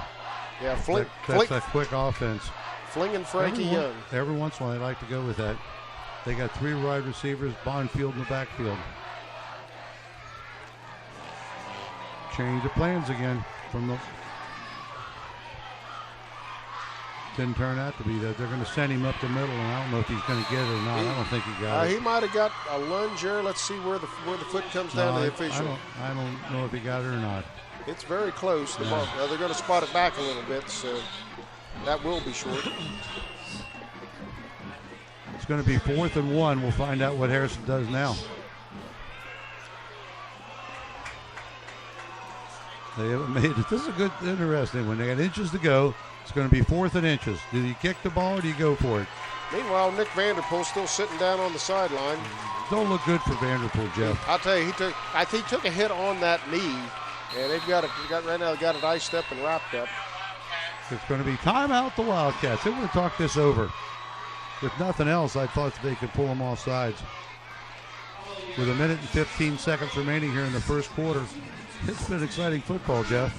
Yeah, that's a quick offense. Flinging Frankie Young. Every once in a while, they like to go with that. They got 3 wide receivers, Bonfield in the backfield. Change of plans again from the. Didn't turn out to be that. They're going to send him up the middle, and I don't know if he's going to get it or not. I don't think he got it. He might have got a lunge there. Let's see where the foot comes down to the official. I don't know if he got it or not. It's very close. They're going to spot it back a little bit, so that will be short. It's going to be 4th and 1. We'll find out what Harrison does now. They haven't made it. This is a good, interesting one. They got inches to go. It's going to be 4th and inches. Do you kick the ball or do you go for it? Meanwhile, Nick Vanderpool still sitting down on the sideline. Don't look good for Vanderpool, Jeff. I'll tell you, I think he took a hit on that knee, and they've got it iced up and wrapped up. It's going to be timeout the Wildcats. They want to talk this over. If nothing else, I thought they could pull them off sides. With 1 minute and 15 seconds remaining here in the first quarter, it's been exciting football, Jeff.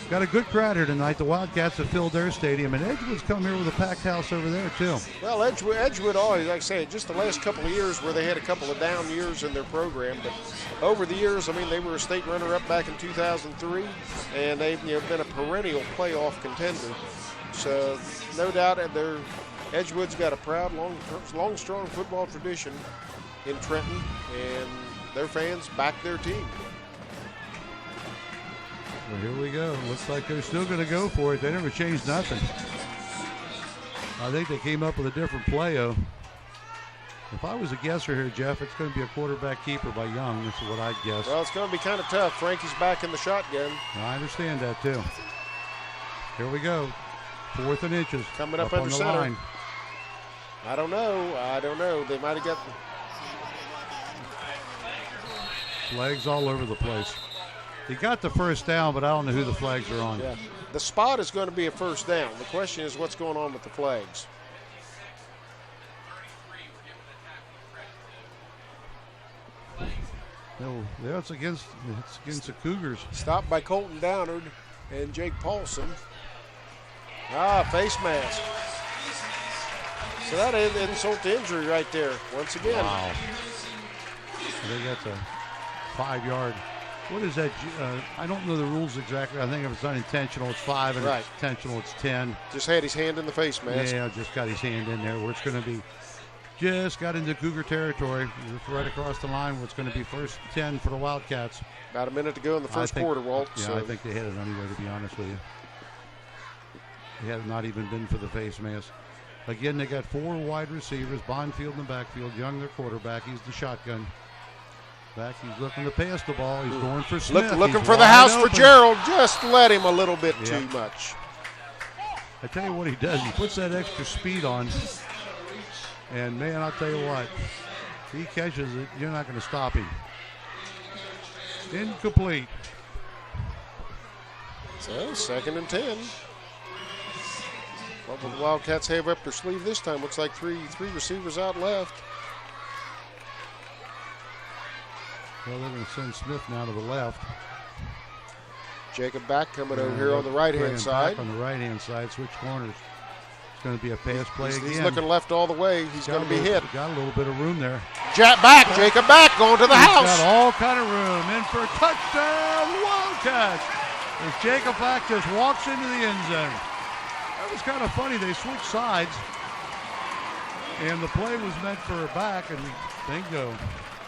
Got a good crowd here tonight. The Wildcats have filled their stadium, and Edgewood's come here with a packed house over there, too. Well, Edgewood always, like I say, just the last couple of years where they had a couple of down years in their program. But over the years, I mean, they were a state runner-up back in 2003, and they've been a perennial playoff contender. So no doubt Edgewood's got a proud, long, strong football tradition in Trenton, and their fans back their team. Well, here we go. Looks like they're still going to go for it. They never changed nothing. I think they came up with a different play-o. If I was a guesser here, Jeff, it's going to be a quarterback keeper by Young. That's what I'd guess. Well, it's going to be kind of tough. Frankie's back in the shotgun. I understand that, too. Here we go. 4th and inches. Coming up under on the center. line. I don't know. They might have got flags all over the place. He got the first down, but I don't know who the flags are on. Yeah. The spot is going to be a first down. The question is what's going on with the flags. No, it's against the Cougars. Stopped by Colton Downard and Jake Paulson. Face mask. So that insult to injury right there once again. Wow. I think that's a 5-yard. What is that? I don't know the rules exactly. I think if it's unintentional, it's 5, and if it's intentional, it's 10. Just had his hand in the face mask. Yeah, just got his hand in there where it's going to be. Just got into Cougar territory. Just right across the line where it's going to be 1st 10 for the Wildcats. About a minute to go in the first quarter, Walt. Yeah, I think they had it anyway, to be honest with you. They had not even been for the face mask. Again, they got 4 wide receivers. Bonfield in the backfield. Young, their quarterback. He's the shotgun. Back, he's looking to pass the ball. He's going for Smith. Looking for the house for Gerald. Just let him a little bit too much. I tell you what he does. He puts that extra speed on. And, man, I'll tell you what. If he catches it, you're not going to stop him. Incomplete. So, 2nd and 10. What will the Wildcats have up their sleeve this time? Looks like three receivers out left. Well, they're going to send Smith now to the left. Jacob back coming over here on the right-hand side. Back on the right-hand side, switch corners. It's going to be a pass play again. He's looking left all the way. He's going to be hit. Got a little bit of room there. Jacob back, going to the house. Got all kind of room. In for a touchdown, Wildcats. As Jacob Black just walks into the end zone. That was kind of funny. They switched sides. And the play was meant for a back, and bingo.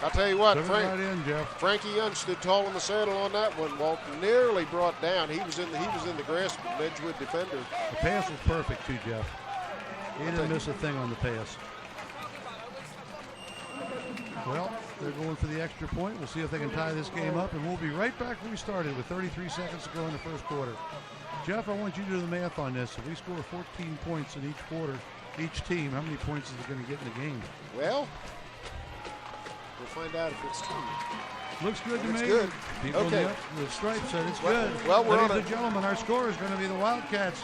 I'll tell you what, right in, Jeff. Frankie Young stood tall in the saddle on that one. Walt nearly brought down. He was in the grasp of an Edgewood defender. The pass was perfect too, Jeff. He didn't miss a thing on the pass. Well, they're going for the extra point. We'll see if they can tie this game up, and we'll be right back where we started with 33 seconds to go in the first quarter. Jeff, I want you to do the math on this. If we score 14 points in each quarter, each team, how many points is it going to get in the game? Well, we'll find out if it's true. Looks good to me. Good. People okay. The stripe said it's good. Well, ladies and gentlemen, our score is going to be the Wildcats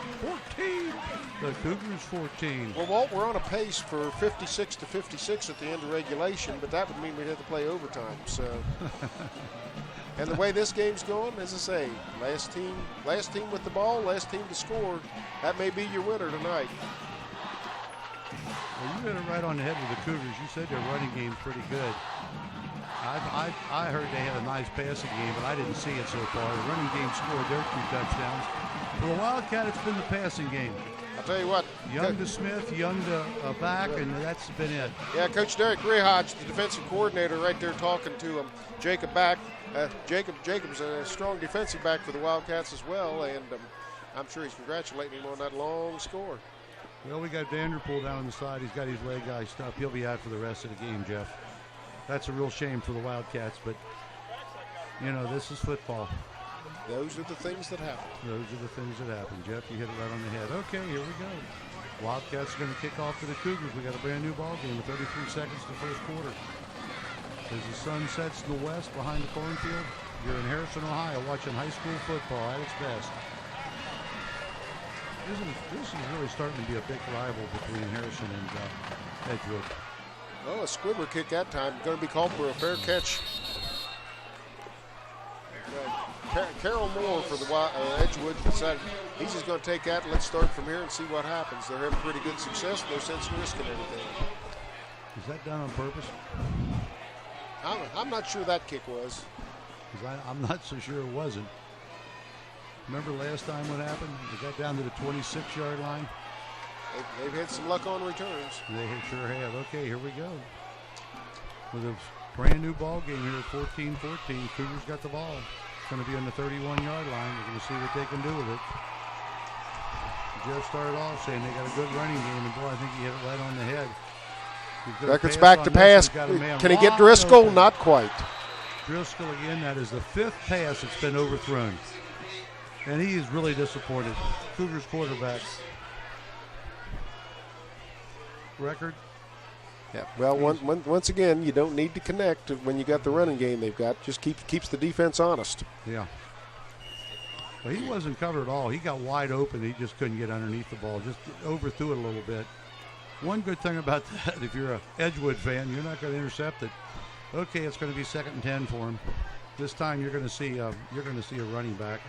14, the Cougars 14. Well, Walt, we're on a pace for 56 to 56 at the end of regulation, but that would mean we'd have to play overtime. So, and the way this game's going, as I say, last team with the ball, last team to score. That may be your winner tonight. Well, you hit it right on the head with the Cougars. You said their running game's pretty good. I heard they had a nice passing game, but I didn't see it so far. The running game scored their 2 touchdowns. For the Wildcat, it's been the passing game. I'll tell you what. Young to Smith, Young to back, and that's been it. Yeah, Coach Derek Rehodge, the defensive coordinator, right there talking to him. Jacob back. Jacob's a strong defensive back for the Wildcats as well, and I'm sure he's congratulating him on that long score. Well, we got Vanderpool down on the side. He's got his leg iced up. He'll be out for the rest of the game, Jeff. That's a real shame for the Wildcats, but, you know, this is football. Those are the things that happen. Those are the things that happen. Jeff, you hit it right on the head. Okay, here we go. Wildcats are going to kick off to the Cougars. We got a brand new ball game with 33 seconds to the first quarter. As the sun sets in the west behind the cornfield, you're in Harrison, Ohio, watching high school football at its best. This is really starting to be a big rival between Harrison and Edgewood. Oh, a squibber kick that time. Going to be called for a fair catch. Carol Moore for the Edgewood decided he's just going to take that and let's start from here and see what happens. They're having pretty good success. No sense in risking anything. Is that done on purpose? I'm not sure that kick was. Because I'm not so sure it wasn't. Remember last time what happened? They got down to the 26-yard line. They've had some luck on returns. They sure have. Okay, here we go. With a brand new ball game here at 14-14. Cougars got the ball. It's going to be on the 31-yard line. We're going to see what they can do with it. Jeff started off saying they got a good running game, and boy, I think he hit it right on the head. Record's back to pass. Can he get Driscoll? Not quite. Driscoll again. That is the 5th pass that's been overthrown. And he is really disappointed. Cougars quarterback. Record. Yeah. Well, once again, you don't need to connect when you got the running game they've got. Just keeps the defense honest. Yeah. Well, he wasn't covered at all. He got wide open. He just couldn't get underneath the ball. Just overthrew it a little bit. One good thing about that, if you're a Edgewood fan, you're not going to intercept it. Okay, it's going to be 2nd and 10 for him. This time you're going to see a running back.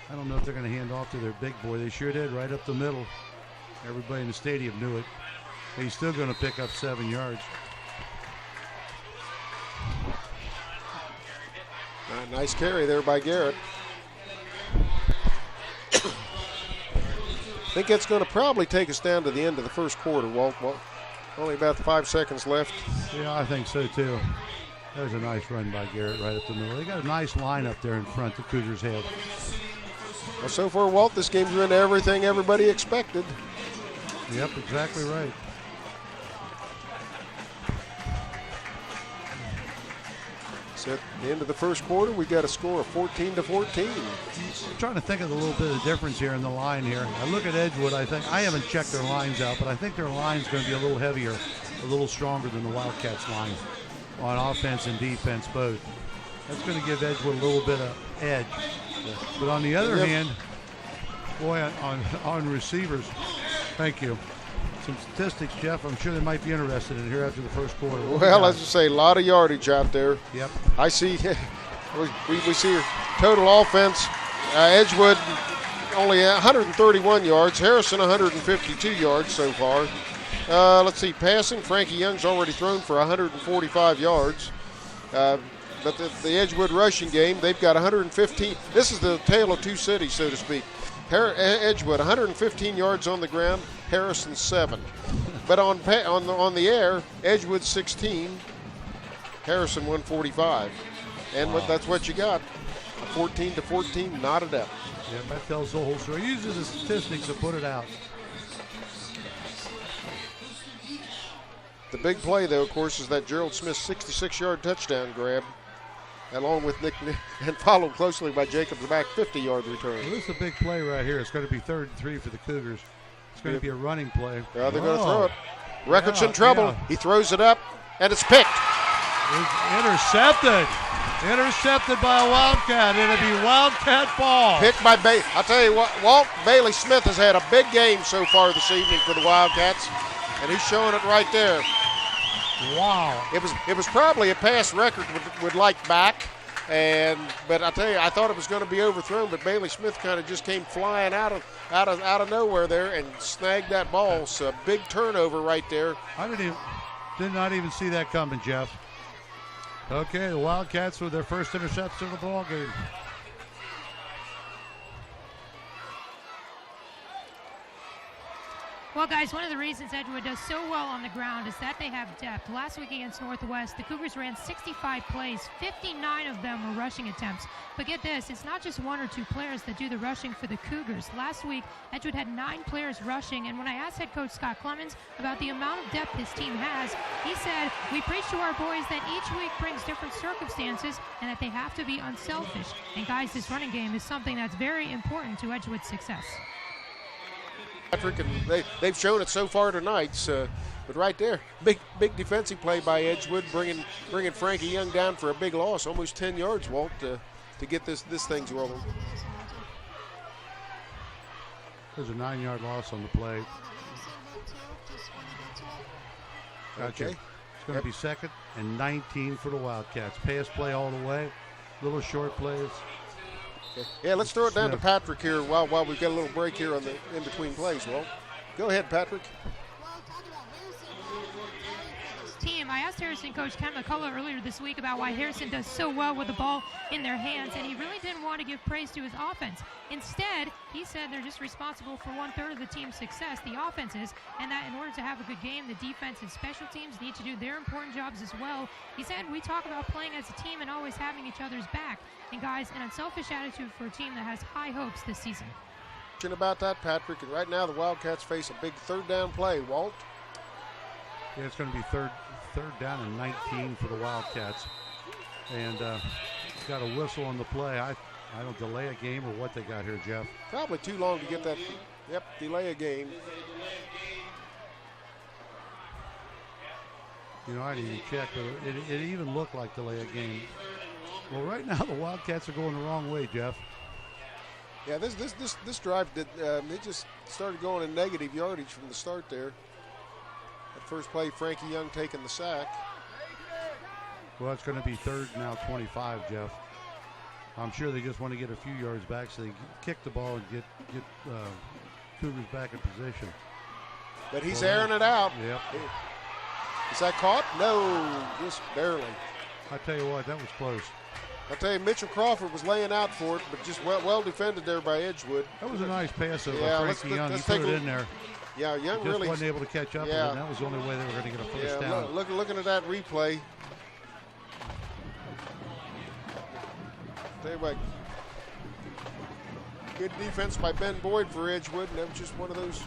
I don't know if they're going to hand off to their big boy. They sure did, right up the middle. Everybody in the stadium knew it. He's still going to pick up 7 yards. Nice carry there by Garrett. I think it's going to probably take us down to the end of the first quarter, Walt. Only about 5 seconds left. Yeah, I think so, too. There's a nice run by Garrett right up the middle. They got a nice line up there in front the Cougars have. Well, so far, Walt, this game's been everything everybody expected. Yep, exactly right. So at the end of the first quarter, we got a score of 14-14. I'm trying to think of a little bit of difference here in the line here. I look at Edgewood, I haven't checked their lines out, but I think their line's going to be a little heavier, a little stronger than the Wildcats line on offense and defense both. That's going to give Edgewood a little bit of edge. But on the other hand, boy, on receivers, thank you. Some statistics, Jeff, I'm sure they might be interested in here after the first quarter. Well, as I say, a lot of yardage out there. Yep. I see, we see total offense. Edgewood only 131 yards. Harrison 152 yards so far. Let's see, passing. Frankie Young's already thrown for 145 yards. But the Edgewood rushing game, they've got 115. This is the tale of two cities, so to speak. Edgewood 115 yards on the ground, Harrison 7. But on the air, Edgewood 16, Harrison 145. And wow. That's what you got. 14-14, knotted up. Yeah, that tells the whole story. He uses the statistics to put it out. The big play, though, of course, is that Gerald Smith 66-yard touchdown grab, along with Nick, and followed closely by Jacob's back 50-yard return. Well, this is a big play right here. It's going to be 3rd and 3 for the Cougars. It's going to be a running play. Yeah, they're going to throw it. Record's in trouble. Yeah. He throws it up, and it's picked. It's intercepted. Intercepted by a Wildcat. It'll be Wildcat ball. Picked by Bailey. I'll tell you what, Walt Bailey Smith has had a big game so far this evening for the Wildcats, and he's showing it right there. Wow. It was probably a pass record would like back, but I tell you, I thought it was going to be overthrown, but Bailey Smith kind of just came flying out of nowhere there and snagged that ball. So a big turnover right there. I did not even see that coming, Jeff. Okay, the Wildcats with their first interception of the ball game. Well, guys, one of the reasons Edgewood does so well on the ground is that they have depth. Last week against Northwest, the Cougars ran 65 plays. 59 of them were rushing attempts. But get this, it's not just 1 or 2 players that do the rushing for the Cougars. Last week, Edgewood had 9 players rushing, and when I asked head coach Scott Clemens about the amount of depth his team has, he said, we preach to our boys that each week brings different circumstances and that they have to be unselfish. And guys, this running game is something that's very important to Edgewood's success. And they've shown it so far tonight. But right there, big defensive play by Edgewood, bringing Frankie Young down for a big loss, almost 10 yards, Walt, to get this thing rolling. There's a 9-yard loss on the play. Gotcha. Okay. It's going to be 2nd and 19 for the Wildcats. Pass play all the way. Little short plays. Okay. Yeah, let's throw it down to Patrick here while we've got a little break here on the in between plays. Well, go ahead, Patrick. Team. I asked Harrison coach Ken McCullough earlier this week about why Harrison does so well with the ball in their hands, and he really didn't want to give praise to his offense. Instead, he said they're just responsible for 1/3 of the team's success, the offenses, and that in order to have a good game, the defense and special teams need to do their important jobs as well. He said, we talk about playing as a team and always having each other's back. And guys, an unselfish attitude for a team that has high hopes this season. About that, Patrick, and right now the Wildcats face a big third down play. Walt? Yeah, it's going to be third down and 19 for the Wildcats. And got a whistle on the play. I don't delay a game or what they got here, Jeff. Probably too long to get that. Yep, delay a game. You know, I didn't even check, but it even looked like delay a game. Well, right now the Wildcats are going the wrong way, Jeff. Yeah, this drive did. They just started going in negative yardage from the start there. That first play, Frankie Young taking the sack. Well, it's going to be third now 25, Jeff. I'm sure they just want to get a few yards back so they can kick the ball and get Cougars back in position. But he's airing it out. Yep. Is that caught? No, just barely. I tell you what, that was close. I'll tell you, Mitchell Crawford was laying out for it, but just well defended there by Edgewood. That was a nice pass by Frankie Young. Let's he put it in there. Yeah, Young just really wasn't able to catch up with it, and that was the only way they were going to get a first down. Looking at that replay. Tell you what, good defense by Ben Boyd for Edgewood, and that was just one of those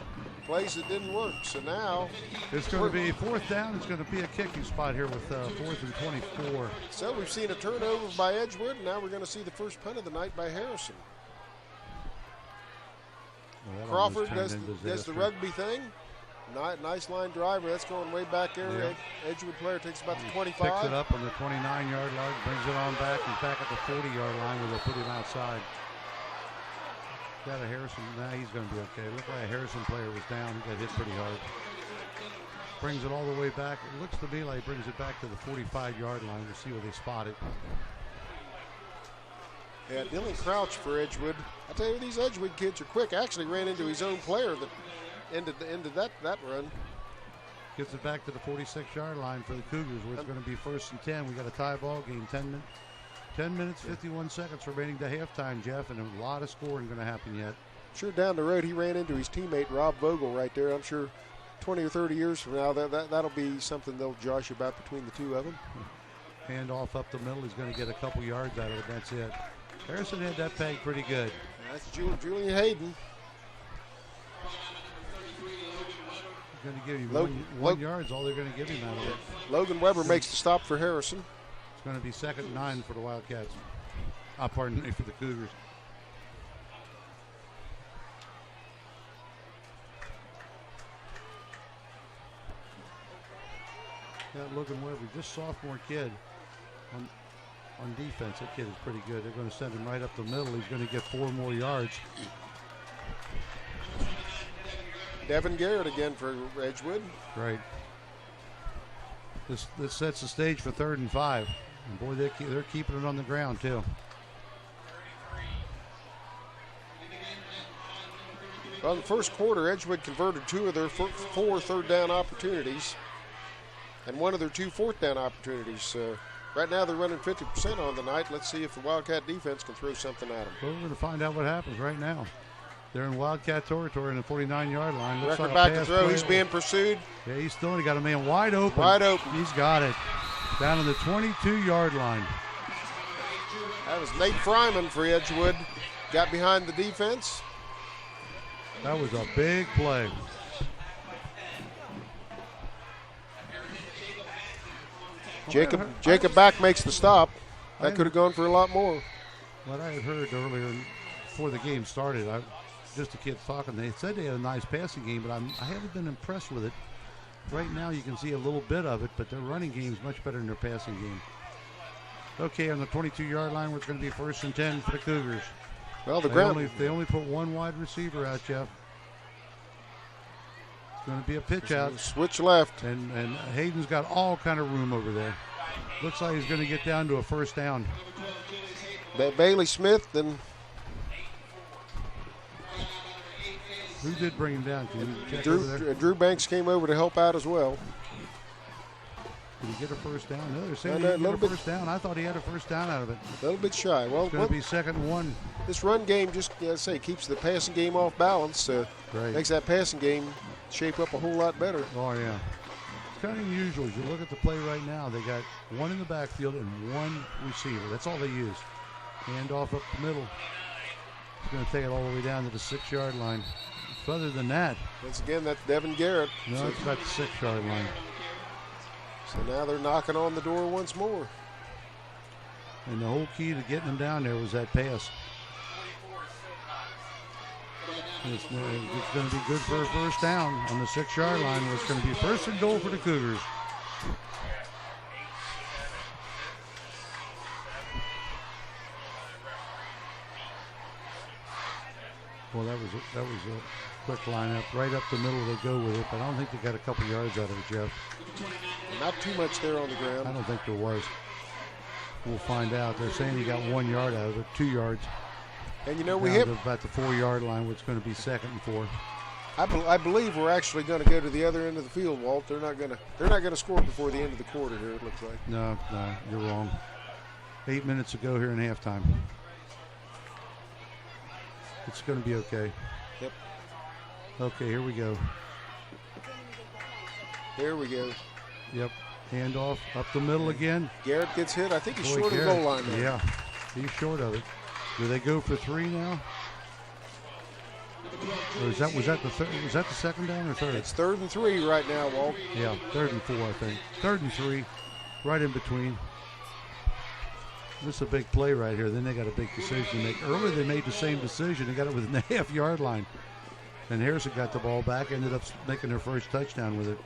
plays that didn't work. So now it's going to be fourth down. It's going to be a kicking spot here with 4th and 24. So we've seen a turnover by Edgewood, and now we're going to see the first punt of the night by Harrison. Well, Crawford does the rugby thing. Nice line driver. That's going way back there. Yeah. Edgewood player takes about the 25. Picks it up on the 29-yard line, brings it on back. He's back at the 40-yard line where they'll put him outside. Got a Harrison. Now he's going to be okay. Looked like a Harrison player was down. He got hit pretty hard. Brings it all the way back. It looks to me like he brings it back to the 45-yard line. We'll see where they spot it. Yeah, Dylan Crouch for Edgewood. I tell you, these Edgewood kids are quick. Actually ran into his own player that ended that run. Gets it back to the 46-yard line for the Cougars, where it's going to be 1st and 10. We got a tie ball game. 10 minutes, 51 seconds remaining to halftime, Jeff, and a lot of scoring going to happen yet. Sure, down the road, he ran into his teammate, Rob Vogel, right there. I'm sure 20 or 30 years from now, that'll be something they'll josh about between the two of them. Hand off up the middle. He's going to get a couple yards out of it. That's it. Harrison had that pegged pretty good. That's Julian Hayden. He's going to give you one yard's all they're going to give him out of it. Logan Weber makes the stop for Harrison. It's going to be 2nd and 9 for the Wildcats. Pardon me, for the Cougars. That Logan Weber, just sophomore kid on defense. That kid is pretty good. They're going to send him right up the middle. He's going to get 4 more yards. Devin Garrett again for Edgewood. Right. This sets the stage for 3rd and 5. And boy, they're keeping it on the ground too. Well, in the first quarter, Edgewood converted 2 of their 4 third down opportunities and 1 of their 2 fourth down opportunities. Right now, they're running 50% on the night. Let's see if the Wildcat defense can throw something at them. Well, we're going to find out what happens right now. They're in Wildcat territory in the 49-yard line. Looks Record like back to throw. He's being pursued. Yeah, he's still got a man wide open. Wide open. He's got it. Down on the 22-yard line. That was Nate Fryman for Edgewood. Got behind the defense. That was a big play. Jacob Back makes the stop. That could have gone for a lot more. What I had heard earlier before the game started, just the kids talking, they said they had a nice passing game, but I haven't been impressed with it. Right now you can see a little bit of it, but their running game is much better than their passing game. Okay, on the 22-yard line, where it's going to be 1st and 10 for the Cougars. Well, they only put 1 wide receiver out, Jeff. It's going to be a pitch out. Switch left. And Hayden's got all kind of room over there. Looks like he's going to get down to a 1st down. Bailey Smith and Who did bring him down? Can you check over there? Drew Banks came over to help out as well. Did he get a first down? No, they're saying No, he didn't get a first down. I thought he had a first down out of it. A little bit shy. Well, It's going to be 2nd and 1. This run game just, keeps the passing game off balance. Right. Makes that passing game shape up a whole lot better. Oh, yeah. It's kind of unusual. As you look at the play right now, they got one in the backfield and one receiver. That's all they use. Hand off up the middle. He's going to take it all the way down to the 6-yard line. Other than that. Once again, that's Devin Garrett. No, it's about the 6-yard line. So now they're knocking on the door once more. And the whole key to getting them down there was that pass. It's going to be good for a first down on the 6-yard line. It's going to be 1st and goal for the Cougars. Well, that was a quick lineup. Right up the middle they go with it, but I don't think they got a couple yards out of it, Jeff. Not too much there on the ground. I don't think there was. We'll find out. They're saying he got 1 yard out of it, 2 yards. And we hit about the 4-yard line, which is going to be 2nd and 4. I believe we're actually going to go to the other end of the field, Walt. They're not going to score before the end of the quarter here. It looks like. No, you're wrong. 8 minutes to go here in halftime. It's going to be okay. Yep. Okay, here we go. Here we go. Yep. Handoff up the middle again. Garrett gets hit. I think he's short of the goal line now. Yeah, he's short of it. Do they go for 3 now? Or was that the third? Was that the 2nd down or 3rd? It's 3rd and 3 right now, Walt. Yeah, 3rd and 4, I think. 3rd and 3, right in between. This is a big play right here. Then they got a big decision to make. Earlier they made the same decision. They got it within the half-yard line. And Harrison got the ball back, ended up making their first touchdown with it.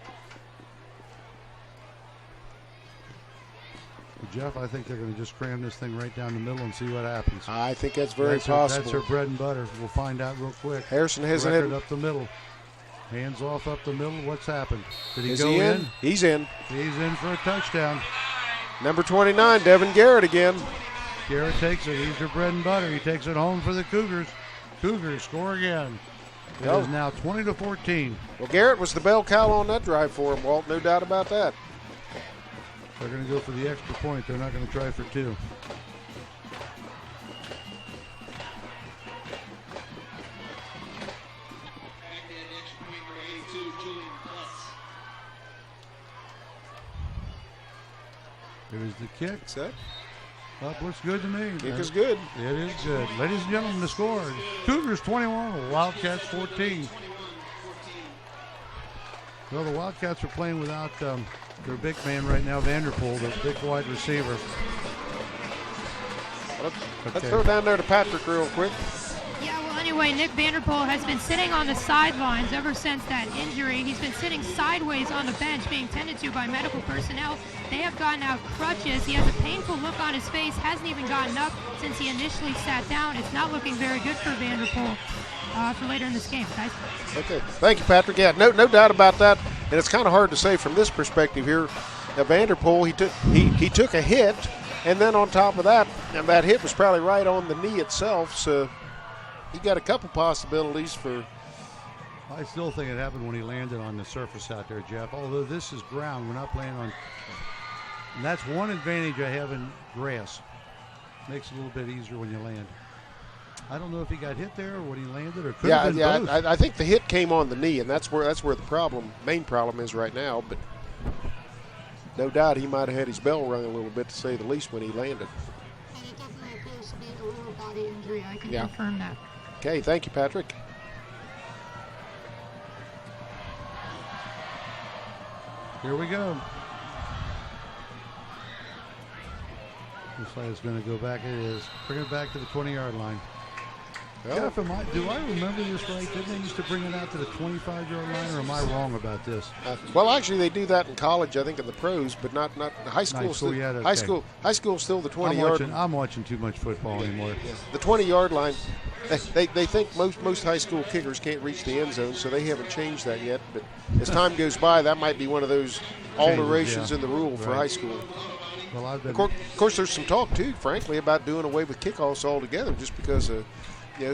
Jeff, I think they're going to just cram this thing right down the middle and see what happens. I think that's very possible. That's her bread and butter. We'll find out real quick. Harrison hasn't had up the middle. Hands off up the middle. What's happened? Did he Is go he in? He's in. He's in for a touchdown. Number 29, Devin Garrett again. Garrett takes it. He's your bread and butter. He takes it home for the Cougars. Cougars score again. It is now 20-14. Well, Garrett was the bell cow on that drive for him, Walt. No doubt about that. They're going to go for the extra point. They're not going to try for 2. Here's the kick. Set. Up looks good to me. Kick is good. It is good. Ladies and gentlemen, the score. Cougars 21, Wildcats 14. Well, the Wildcats are playing without their big man right now, Vanderpool, the big wide receiver. Let's throw down there to Patrick real quick. Yeah, well, anyway, Nick Vanderpool has been sitting on the sidelines ever since that injury. He's been sitting sideways on the bench being tended to by medical personnel. They have gotten out crutches. He has a painful look on his face, hasn't even gotten up since he initially sat down. It's not looking very good for Vanderpool for later in this game, guys. Okay, thank you, Patrick. Yeah, no doubt about that. And it's kind of hard to say from this perspective here. Now, Vanderpool, he took a hit, and then on top of that, and that hit was probably right on the knee itself. So he got a couple possibilities for. I still think it happened when he landed on the surface out there, Jeff. Although this is ground, we're not playing on. And that's one advantage I have in grass. Makes it a little bit easier when you land. I don't know if he got hit there or when he landed, or could have been both. I think the hit came on the knee, and that's where the main problem is right now. But no doubt he might have had his bell rung a little bit, to say the least, when he landed. And it definitely appears to be a lower body injury. I can confirm that. Okay, thank you, Patrick. Here we go. Looks like it's going to go back. It is. Bring it back to the 20-yard line. Well, Jeff, do I remember this right? Didn't they used to bring it out to the 25-yard line, or am I wrong about this? Well, actually, they do that in college, I think, in the pros, but not high school. High school, yeah, okay. High school still the 20-yard. I'm watching too much football anymore. Yeah. The 20-yard line. They think most high school kickers can't reach the end zone, so they haven't changed that yet. But as time goes by, that might be one of those alterations in the rule for high school. Well, of course, there's some talk too, frankly, about doing away with kickoffs altogether, just because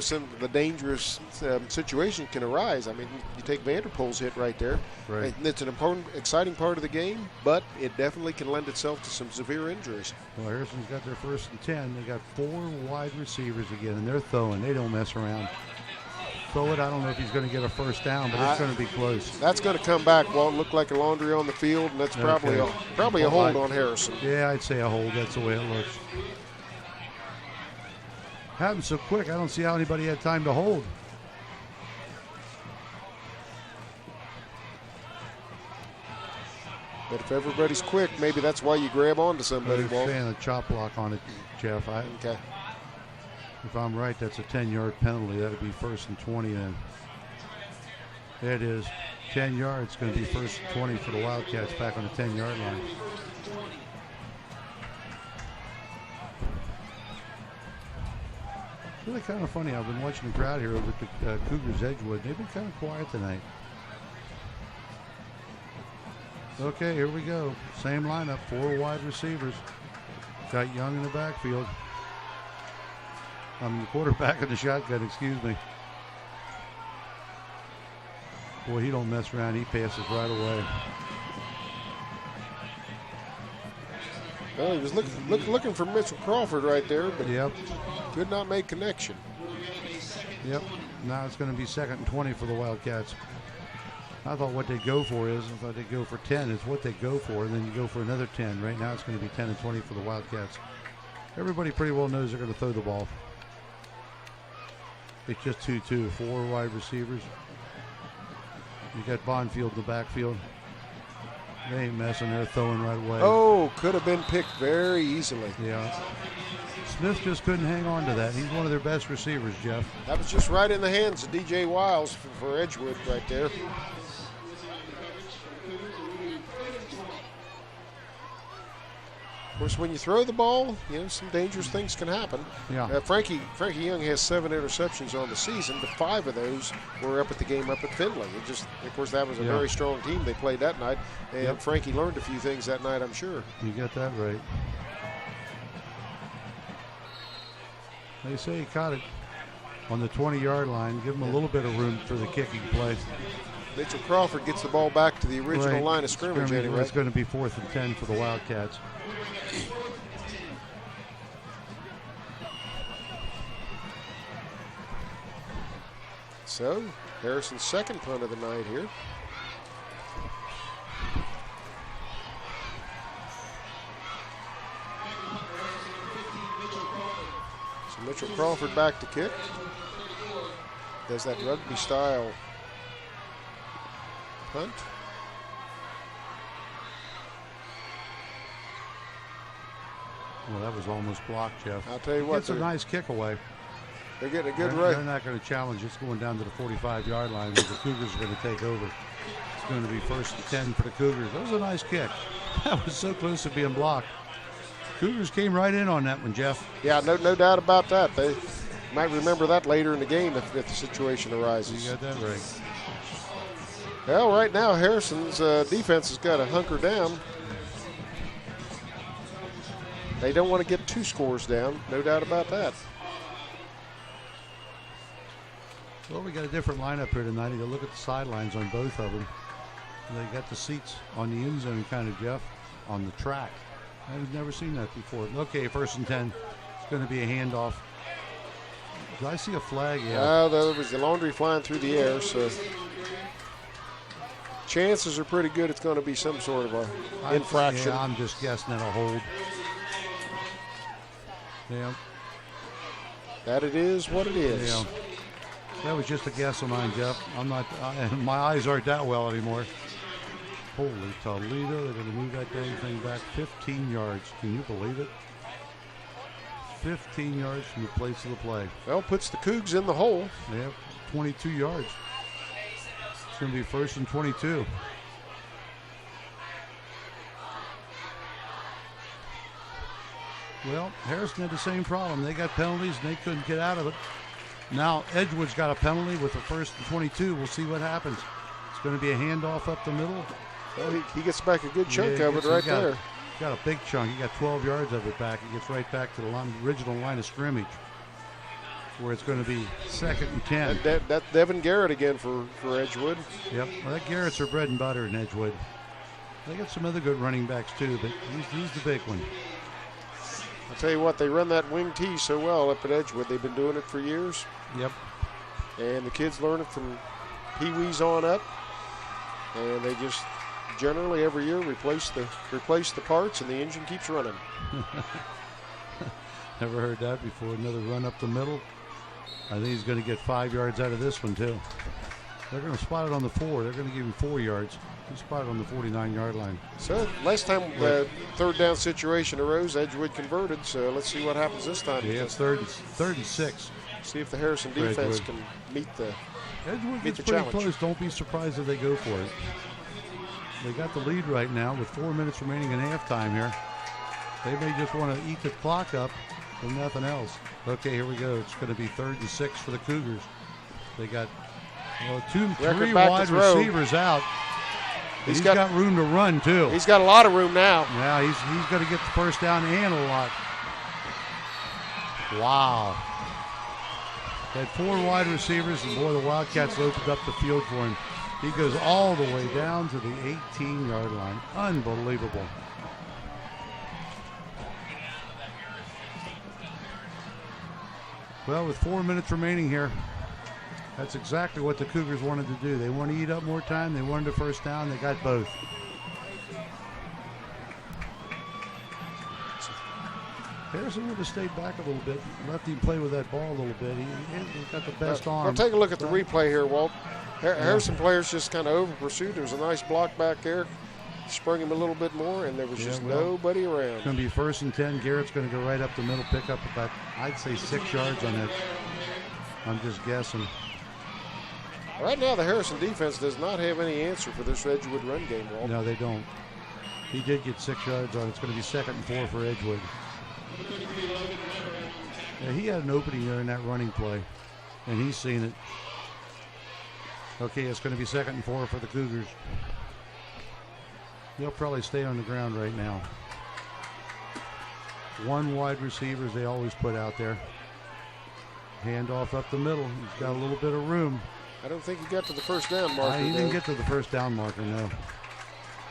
some of the dangerous situation can arise. I mean, you take Vanderpool's hit right there. Right. And it's an important, exciting part of the game, but it definitely can lend itself to some severe injuries. Well, Harrison's got their 1st and 10. They got 4 wide receivers again, and they're throwing. They don't mess around. Throw it. I don't know if he's going to get a first down, but it's going to be close. That's going to come back. Won't look like a laundry on the field, and that's probably a hold on Harrison. Yeah, I'd say a hold. That's the way it looks. Happened so quick, I don't see how anybody had time to hold. But if everybody's quick, maybe that's why you grab onto somebody. I'm a fan of chop block on it, Jeff. Okay. If I'm right, that's a 10-yard penalty. That would be 1st and 20 then. There it is. 10 yards. Going to be 1st and 20 for the Wildcats back on the 10-yard line. It's really kind of funny. I've been watching the crowd here over at the Cougars Edgewood. They've been kind of quiet tonight. Okay, here we go. Same lineup, 4 wide receivers. Got Young in the backfield. I'm the quarterback in the shotgun, excuse me. Boy, he don't mess around. He passes right away. Well, he was looking for Mitchell Crawford right there, but Yep. could not make connection. Yep. Now it's going to be 2nd and 20 for the Wildcats. I thought what they go for is, if they go for 10, is what they go for, and then you go for another 10. Right now it's going to be 10 and 20 for the Wildcats. Everybody pretty well knows they're going to throw the ball. It's just 2-2, 4 wide receivers. You got Bonfield in the backfield. They ain't messing, they're throwing right away. Oh, could have been picked very easily. Yeah. Smith just couldn't hang on to that. He's one of their best receivers, Jeff. That was just right in the hands of DJ Wiles for Edgewood right there. Of course, when you throw the ball, some dangerous things can happen. Yeah. Frankie Young has 7 interceptions on the season, but 5 of those were up at the game up at Findlay. Of course, that was a very strong team they played that night, and Frankie learned a few things that night, I'm sure. You got that right. They say he caught it on the 20-yard line. Give him a little bit of room for the kicking play. Mitchell Crawford gets the ball back to the original line of scrimmage anyway. It's going to be 4th and 10 for the Wildcats. So, Harrison's 2nd punt of the night here. So Mitchell Crawford back to kick. Does that rugby style punt. Well, that was almost blocked, Jeff. I'll tell you what. It's a nice kick away. They're getting a good They're rate. not going to challenge. It's going down to the 45-yard line where the Cougars are going to take over. It's going to be 1st and 10 for the Cougars. That was a nice kick. That was so close to being blocked. Cougars came right in on that one, Jeff. Yeah, no doubt about that. They might remember that later in the game if the situation arises. You got that right. Well, right now, Harrison's defense has got to hunker down. They don't want to get 2 scores down, no doubt about that. Well, we got a different lineup here tonight. You look at the sidelines on both of them. They got the seats on the end zone kind of, Jeff, on the track. I've never seen that before. Okay, 1st and 10. It's going to be a handoff. Did I see a flag? Yeah. There was the laundry flying through the air, so chances are pretty good it's going to be some sort of a infraction. Yeah, I'm just guessing at a hold. Yeah. That it is what it is. Yeah. That was just a guess of mine, Jeff. I'm not. My eyes aren't that well anymore. Holy Toledo! They're going to move that dang thing back 15 yards. Can you believe it? 15 yards from the place of the play. Well, puts the Cougs in the hole. Yep, 22 yards. It's going to be 1st and 22. Well, Harrison had the same problem. They got penalties and they couldn't get out of it. Now Edgewood's got a penalty with the 1st and 22. We'll see what happens. It's going to be a handoff up the middle. Well, he gets back a good chunk of it right there. Got a big chunk. He got 12 yards of it back. He gets right back to the original line of scrimmage. where it's going to be 2nd and 10. That's Devin Garrett again for Edgewood. Yep, well, that Garrett's their bread and butter in Edgewood. They got some other good running backs too, but he's the big one. I'll tell you what, they run that wing tee so well up at Edgewood. They've been doing it for years. Yep. And the kids learn it from pee-wees on up. And they just generally every year replace the parts, and the engine keeps running. Never heard that before. Another run up the middle. I think he's going to get 5 yards out of this one too. They're going to spot it on the 4. They're going to give him 4 yards. He spotted on the 49-yard line. So last time the third down situation arose, Edgewood converted. So let's see what happens this time. Yeah, it's third and 6. See if the Harrison defense can meet the Edgewood meet gets the pretty challenge. close. Don't be surprised if they go for it. They got the lead right now with 4 minutes remaining in halftime here. They may just want to eat the clock up and nothing else. Okay, here we go. It's going to be 3rd and 6 for the Cougars. They got three wide receivers out. He's got room to run too. He's got a lot of room now. Yeah, he's going to get the first down and a lot. Wow. They had 4 wide receivers, and boy, the Wildcats opened up the field for him. He goes all the way down to the 18-yard line. Unbelievable. Well, with 4 minutes remaining here, that's exactly what the Cougars wanted to do. They want to eat up more time. They wanted a first down. They got both. Harrison would have stayed back a little bit, left him play with that ball a little bit. He's got the best arm. Well, take a look at the replay here, Walt. Harrison players just kind of over-pursued. There was a nice block back there. Sprung him a little bit more, and there was just nobody around. It's going to be 1st and 10. Garrett's going to go right up the middle, pick up about, I'd say, 6 yards on that. I'm just guessing. Right now, the Harrison defense does not have any answer for this Edgewood run game, Walt. No, they don't. He did get 6 yards on it. It's going to be 2nd and 4 for Edgewood. Yeah, he had an opening there in that running play, and he's seen it. Okay, it's going to be 2nd and 4 for the Cougars. They'll probably stay on the ground right now. 1 wide receiver they always put out there. Handoff up the middle. He's got a little bit of room. I don't think he got to the first down marker. He didn't get to the first down marker, no.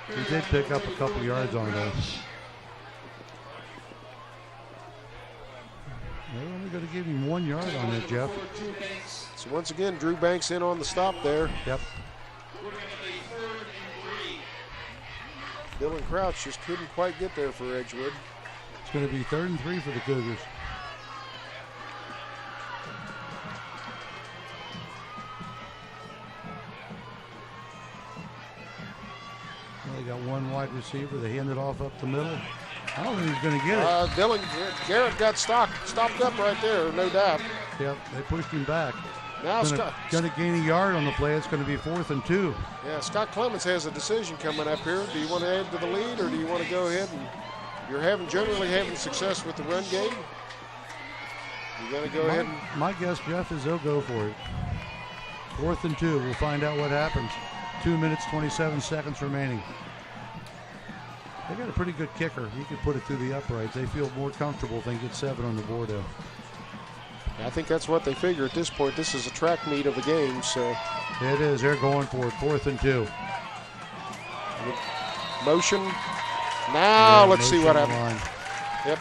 He did pick up a couple yards on that. They're only going to give him 1 yard on that, Jeff. So once again, Drew Banks in on the stop there. Yep. Dylan Crouch just couldn't quite get there for Edgewood. It's going to be 3rd and 3 for the Cougars. Well, they got 1 wide receiver. They hand it off up the middle. I don't think he's going to get it. Garrett got stopped up right there, no doubt. Yep, they pushed him back. Now going to gain a yard on the play. It's going to be 4th and 2. Yeah, Scott Clements has a decision coming up here. Do you want to add to the lead, or do you want to go ahead and you're generally having success with the run game? You're going to go ahead and... My guess, Jeff, is they'll go for it. 4th and 2. We'll find out what happens. 2 minutes, 27 seconds remaining. They got a pretty good kicker. He could put it through the uprights. They feel more comfortable if they get 7 on the board. I think that's what they figure at this point. This is a track meet of the game, so. It is. They're going for it. 4th and 2. Motion. Now let's see what happens. Line. Yep.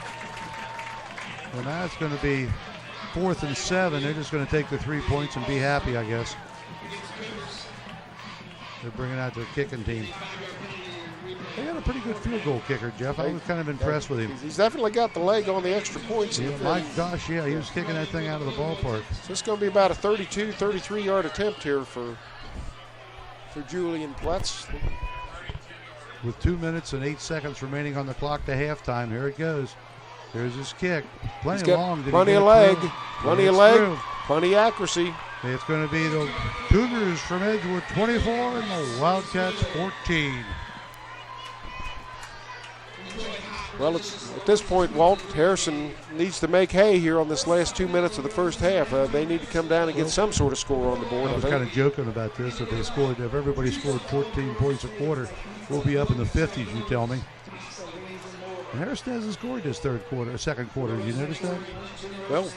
Well, now it's going to be 4th and 7. They're just going to take the 3 points and be happy, I guess. They're bringing out their kicking team. They got a pretty good field goal kicker, Jeff. I was kind of impressed with him. He's definitely got the leg on the extra points. Yeah, my gosh, yeah, he was kicking that thing out of the ballpark. So it's going to be about a 32, 33-yard attempt here for Julian Pletz. With 2 minutes and 8 seconds remaining on the clock to halftime, here it goes. There's his kick. Plenty long. Plenty of leg. Plenty of leg. Plenty of accuracy. It's going to be the Cougars from Edgewood 24 and the Wildcats 14. Well, at this point, Walt, Harrison needs to make hay here on this last 2 minutes of the first half. They need to come down and get some sort of score on the board. I was kind of joking about this. If everybody scored 14 points a quarter, we'll be up in the 50s, you tell me. Harrison hasn't scored this second quarter. Did you notice that? Well,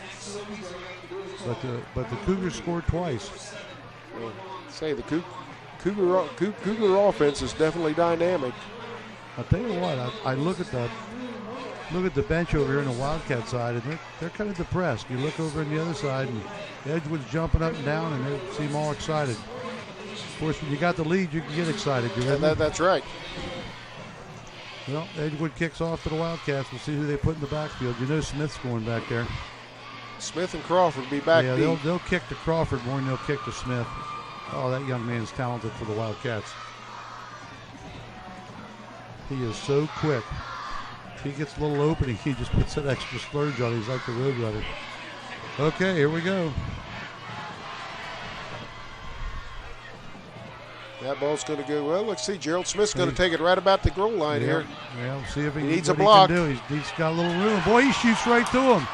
but the Cougars scored twice. Well, say the Cougar offense is definitely dynamic. I'll tell you what. I look at the bench over here on the Wildcat side, and they're kind of depressed. You look over on the other side, and Edgewood's jumping up and down, and they seem all excited. Of course, when you got the lead, you can get excited. That's right. Well, Edgewood kicks off to the Wildcats. We'll see who they put in the backfield. You know Smith's going back there. Smith and Crawford will be back. Yeah, they'll kick to Crawford more than they'll kick to Smith. Oh, that young man's talented for the Wildcats. He is so quick. If he gets a little opening, he just puts that extra splurge on. He's like the road runner. Okay, here we go. That ball's going to go, well, let's see. Gerald Smith's going to take it right about the goal line here. Yeah, we'll see if he needs a block. block. He's got a little room. Boy, he shoots right to him.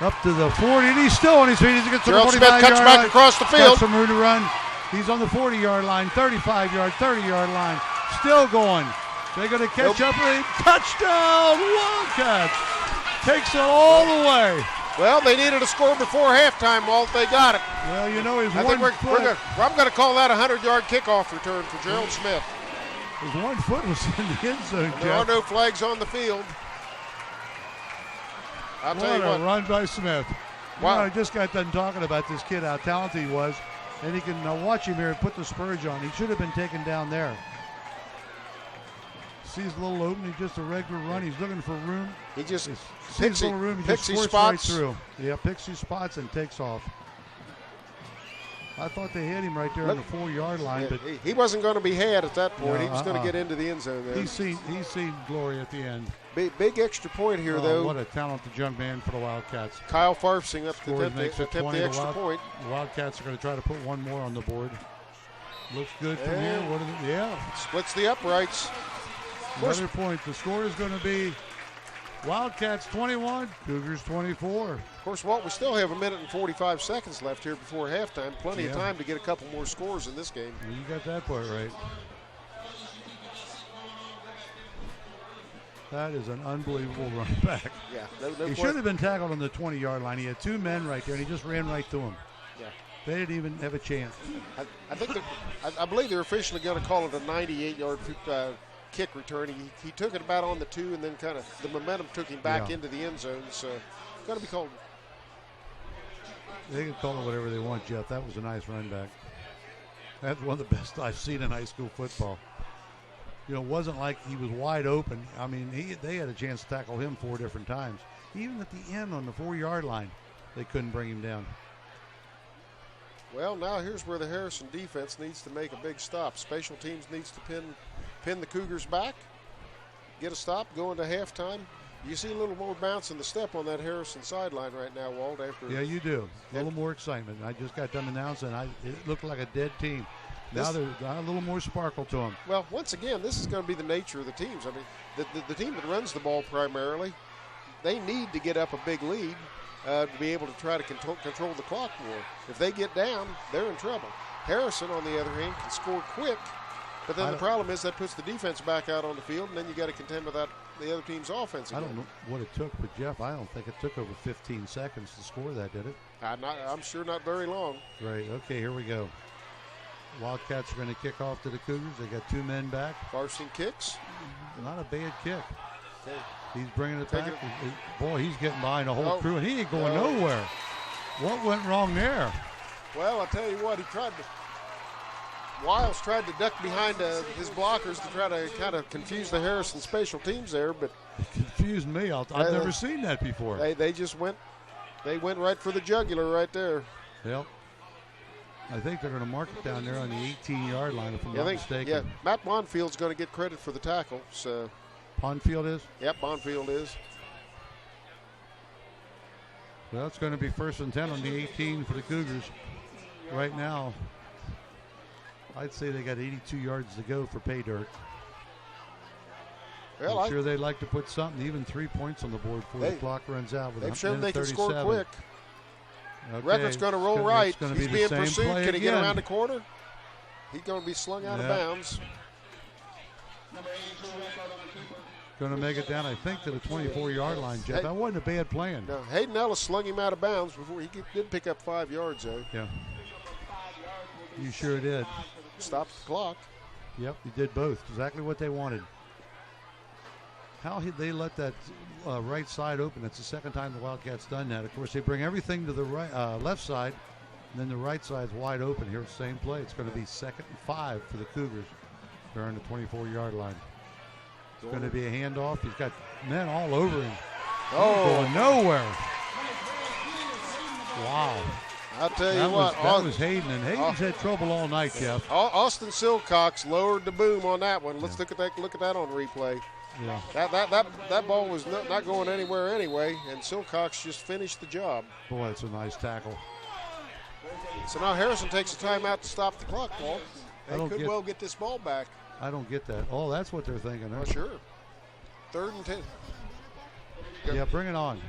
Up to the 40, and he's still on his feet. He's to Gerald the Smith cuts back line. across the field. Got some room to run. He's on the 40-yard line, 35-yard, 30-yard line. Still going. They're going to catch up. Touchdown, Wildcats. Takes it all the way. Well, they needed a score before halftime, Walt. They got it. Well, you know, I'm going to call that a 100-yard kickoff return for Gerald Smith. His 1 foot was in the end zone, There are no flags on the field. I'll tell you what. What a run by Smith. Wow. You know, I just got done talking about this kid, how talented he was. And he can watch him here and put the spurge on. He should have been taken down there. Sees a little opening, just a regular run. He's looking for room. He just sees a little room. He just squirts right through. Yeah, picks his spots and takes off. I thought they hit him right there on the 4-yard line, yeah, but he wasn't going to be had at that point. No, he was going to get into the end zone there. He's seen glory at the end. Big extra point here, though. What a talented young man for the Wildcats. Kyle Farfsing up to makes attempt the extra point. The Wildcats are going to try to put one more on the board. Looks good from here. Splits the uprights. Another point. The score is going to be Wildcats 21, Cougars 24. Of course, Walt, we still have 1 minute and 45 seconds left here before halftime. Plenty of time to get a couple more scores in this game. You got that part right. That is an unbelievable run back. Yeah, he should have been tackled on the 20-yard line. He had 2 men right there, and he just ran right to him. Yeah, they didn't even have a chance. I believe they're officially going to call it a 98-yard kick return. He took it about on the 2, and then kind of the momentum took him back into the end zone. So, got to be called. They can call it whatever they want, Jeff. That was a nice run back. That's one of the best I've seen in high school football. You know, it wasn't like he was wide open. I mean, they had a chance to tackle him 4 different times. Even at the end on the 4-yard line, they couldn't bring him down. Well, now here's where the Harrison defense needs to make a big stop. Special teams needs to pin the Cougars back, get a stop, go into halftime. You see a little more bounce in the step on that Harrison sideline right now, Walt. Yeah, you do. A little more excitement. I just got done announcing. It looked like a dead team. Now there's got a little more sparkle to them. Well, once again, this is going to be the nature of the teams. I mean, the team that runs the ball primarily, they need to get up a big lead to be able to try to control the clock more. If they get down, they're in trouble. Harrison, on the other hand, can score quick, but then the problem is that puts the defense back out on the field, and then you got to contend with the other team's offense again. I don't know what it took, but Jeff, I don't think it took over 15 seconds to score that, did it? I'm sure not very long. Right. Okay, here we go. Wildcats are going to kick off to the Cougars. They got 2 men back. Farfsing kicks. Not a bad kick. Okay. He's bringing it back. Boy, he's getting behind the whole crew, and he ain't going nowhere. What went wrong there? Well, I'll tell you what, Wiles tried to duck behind his blockers to try to kind of confuse the Harrison special teams there, but it confused me. I've never seen that before. They just went right for the jugular right there. Yep. I think they're going to mark it down there on the 18-yard line, if I'm not mistaken. Yeah, Matt Bonfield's going to get credit for the tackle. So. Bonfield is? Yep, Bonfield is. Well, it's going to be 1st and 10 on the 18 for the Cougars. Right now, I'd say they got 82 yards to go for pay dirt. Well, I'm sure they'd like to put something, even 3 points on the board before the clock runs out. They've shown they can score quick. Okay. Record's going to roll right. He's being pursued. Can he get around the corner? He's going to be slung out of bounds. Going to make it down, I think, to the 24-yard line, Jeff. That wasn't a bad plan. No, Hayden Ellis slung him out of bounds before he did pick up 5 yards, though. Yeah. You sure did. Stopped the clock. Yep, he did both. Exactly what they wanted. How they let that right side open? That's the second time the Wildcats done that. Of course, they bring everything to the right, left side, and then the right side's wide open. Here, same play. It's going to be 2nd and 5 for the Cougars. They're on the 24-yard line. It's going to be a handoff. He's got men all over him. Oh, going nowhere. Wow. I'll tell you what. That was Hayden, and Hayden's had trouble all night, Jeff. Austin Silcox lowered the boom on that one. Let's look at that on replay. Yeah. That ball was not going anywhere anyway, and Silcox just finished the job. Boy, it's a nice tackle. So now Harrison takes a timeout to stop the clock, Paul. They could well get this ball back. I don't get that. Oh, that's what they're thinking. Huh? Oh, sure. 3rd and 10. Yeah, bring it on.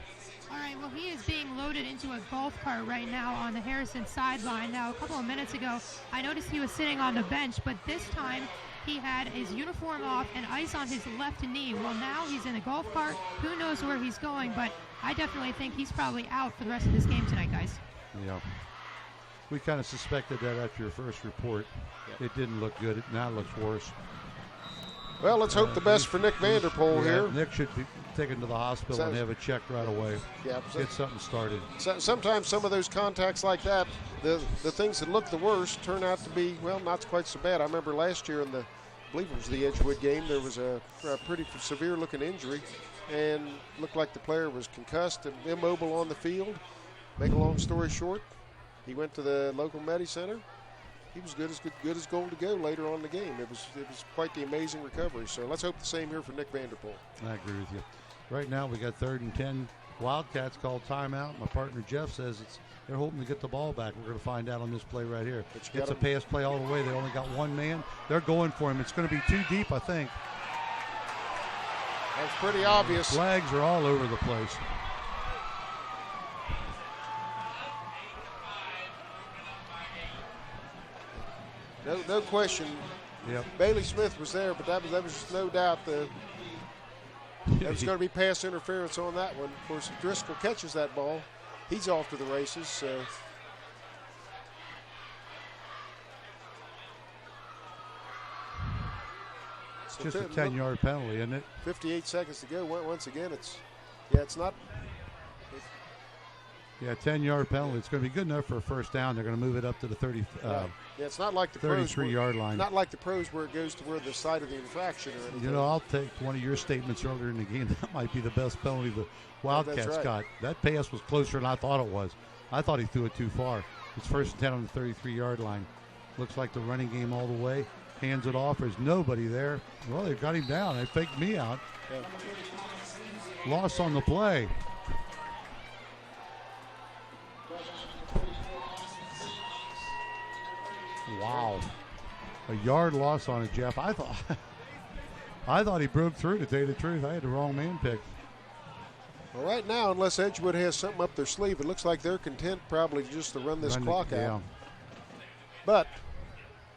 All right, well, he is being loaded into a golf cart right now on the Harrison sideline. Now, a couple of minutes ago, I noticed he was sitting on the bench, but this time he had his uniform off and ice on his left knee. Well, now he's in a golf cart. Who knows where he's going, but I definitely think he's probably out for the rest of this game tonight, guys. Yeah. We kind of suspected that after your first report. It didn't look good. Now it looks worse. Well, let's hope the best for Nick Vanderpool here. Nick should be taken to the hospital and have it checked right away. Yeah, get something started. Sometimes some of those contacts like that, the things that look the worst turn out to be, well, not quite so bad. I remember last year in I believe it was the Edgewood game, there was a pretty severe-looking injury, and looked like the player was concussed and immobile on the field. Make a long story short, he went to the local Medi Center. He was good as gold to go later on in the game. It was quite the amazing recovery. So let's hope the same here for Nick Vanderpool. I agree with you. Right now we got 3rd and 10. Wildcats called timeout. My partner Jeff says they're hoping to get the ball back. We're going to find out on this play right here. It's a pass play all the way. They only got one man. They're going for him. It's going to be too deep, I think. That's pretty obvious. Flags are all over the place. No question. Yep. Bailey Smith was there, but that was just no doubt that was going to be pass interference on that one. Of course, if Driscoll catches that ball, he's off to the races. So. Just a 10-yard penalty, isn't it? 58 seconds to go. Once again, it's not. Yeah, 10-yard penalty. It's going to be good enough for a first down. They're going to move it up to the 30. It's not like the 33-yard line. Not like the pros where it goes to where the site of the infraction or anything. You know, I'll take one of your statements earlier in the game. That might be the best penalty the Wildcats got. That pass was closer than I thought it was. I thought he threw it too far. It's 1st and 10 on the 33-yard line. Looks like the running game all the way. Hands it off. There's nobody there. Well, they've got him down. They faked me out. Yeah. Loss on the play. Wow. A yard loss on it, Jeff. I thought he broke through, to tell you the truth. I had the wrong man picked. Well, right now, unless Edgewood has something up their sleeve, it looks like they're content probably just to run this clock out. But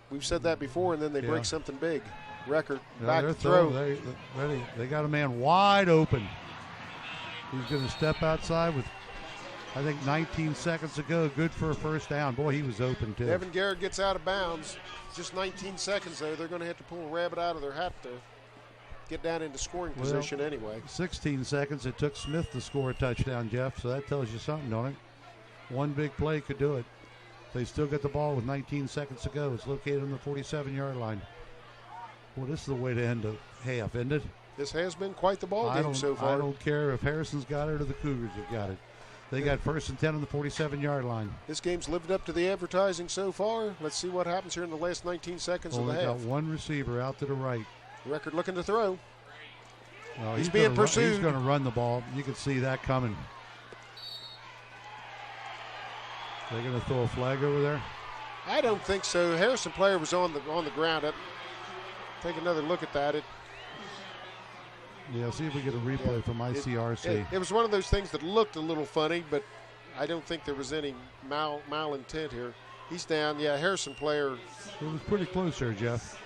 we've said that before, and then they break something big. Record, back to throw. They got a man wide open. He's going to step outside with, I think, 19 seconds to go. Good for a first down. Boy, he was open, too. Evan Garrett gets out of bounds. Just 19 seconds there. They're going to have to pull a rabbit out of their hat to get down into scoring position anyway. 16 seconds. It took Smith to score a touchdown, Jeff, so that tells you something, don't it? One big play could do it. They still get the ball with 19 seconds to go. It's located on the 47-yard line. Well, this is the way to end a half, isn't it? This has been quite the ball game so far. I don't care if Harrison's got it or the Cougars have got it. They got 1st and 10 on the 47-yard line. This game's lived up to the advertising so far. Let's see what happens here in the last 19 seconds of the half. They got one receiver out to the right. Record looking to throw. He's being pursued. He's going to run the ball. You can see that coming. They're going to throw a flag over there? I don't think so. Harrison player was on the ground. Take another look at that. Yeah, see if we get a replay from ICRC. It was one of those things that looked a little funny, but I don't think there was any malintent here. He's down. Yeah, Harrison player. It was pretty close there, Jeff.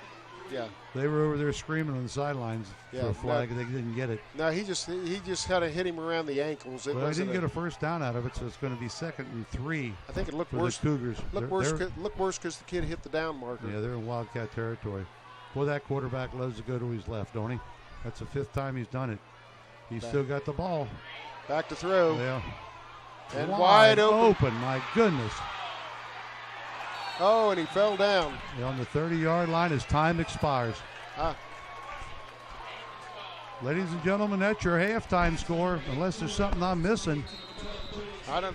Yeah. They were over there screaming on the sidelines Yeah, for a flag, and they didn't get it. No, he just kind of hit him around the ankles. Well, they didn't get a first down out of it, so it's going to be 2nd and 3. I think it looked for worse. the Cougars. Looked worse because the kid hit the down marker. Yeah, they're in Wildcat territory. Well, that quarterback loves to go to his left, don't he? That's the 5th time he's done it. He's still got the ball. Back to throw. Yeah. And wide open. My goodness. Oh, and he fell down. On the 30-yard line as time expires. Ladies and gentlemen, that's your halftime score, unless there's something I'm missing.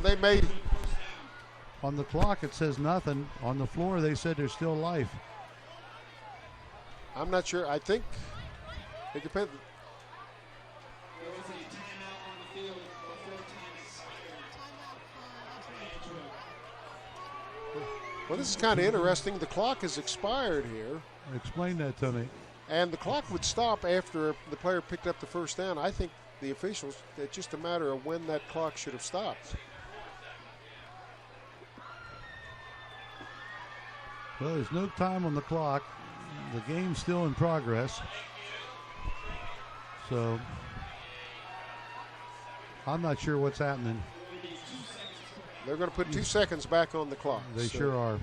They made. On the clock, it says nothing. On the floor, they said there's still life. I'm not sure. I think it depends. Well, this is kind of interesting. The clock has expired here. Explain that to me. And the clock would stop after the player picked up the first down. I think the officials, it's just a matter of when that clock should have stopped. Well, there's no time on the clock. The game's still in progress. So, I'm not sure what's happening. They're going to put 2 seconds back on the clock. They sure are.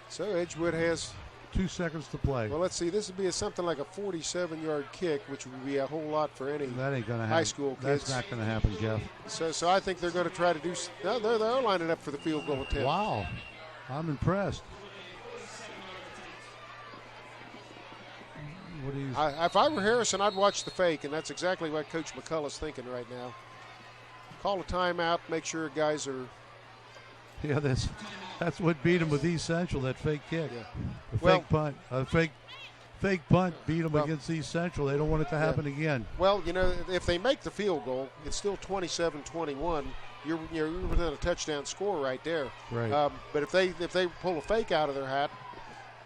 So Edgewood has 2 seconds to play. Well, let's see. This would be something like a 47-yard kick, which would be a whole lot for any high school kids. That's not going to happen, Jeff. So I think they're going to try to do. No, they're lining up for the field goal attempt. Wow, I'm impressed. What do you? If I were Harrison, I'd watch the fake, and that's exactly what Coach McCullough's thinking right now. Call a timeout, make sure guys are. Yeah, that's what beat him with East Central, that fake kick. Yeah. Fake punt. Fake punt beat them against East Central. They don't want it to happen again. Well, if they make the field goal, it's still 27-21. You're within a touchdown score right there. Right. But if they pull a fake out of their hat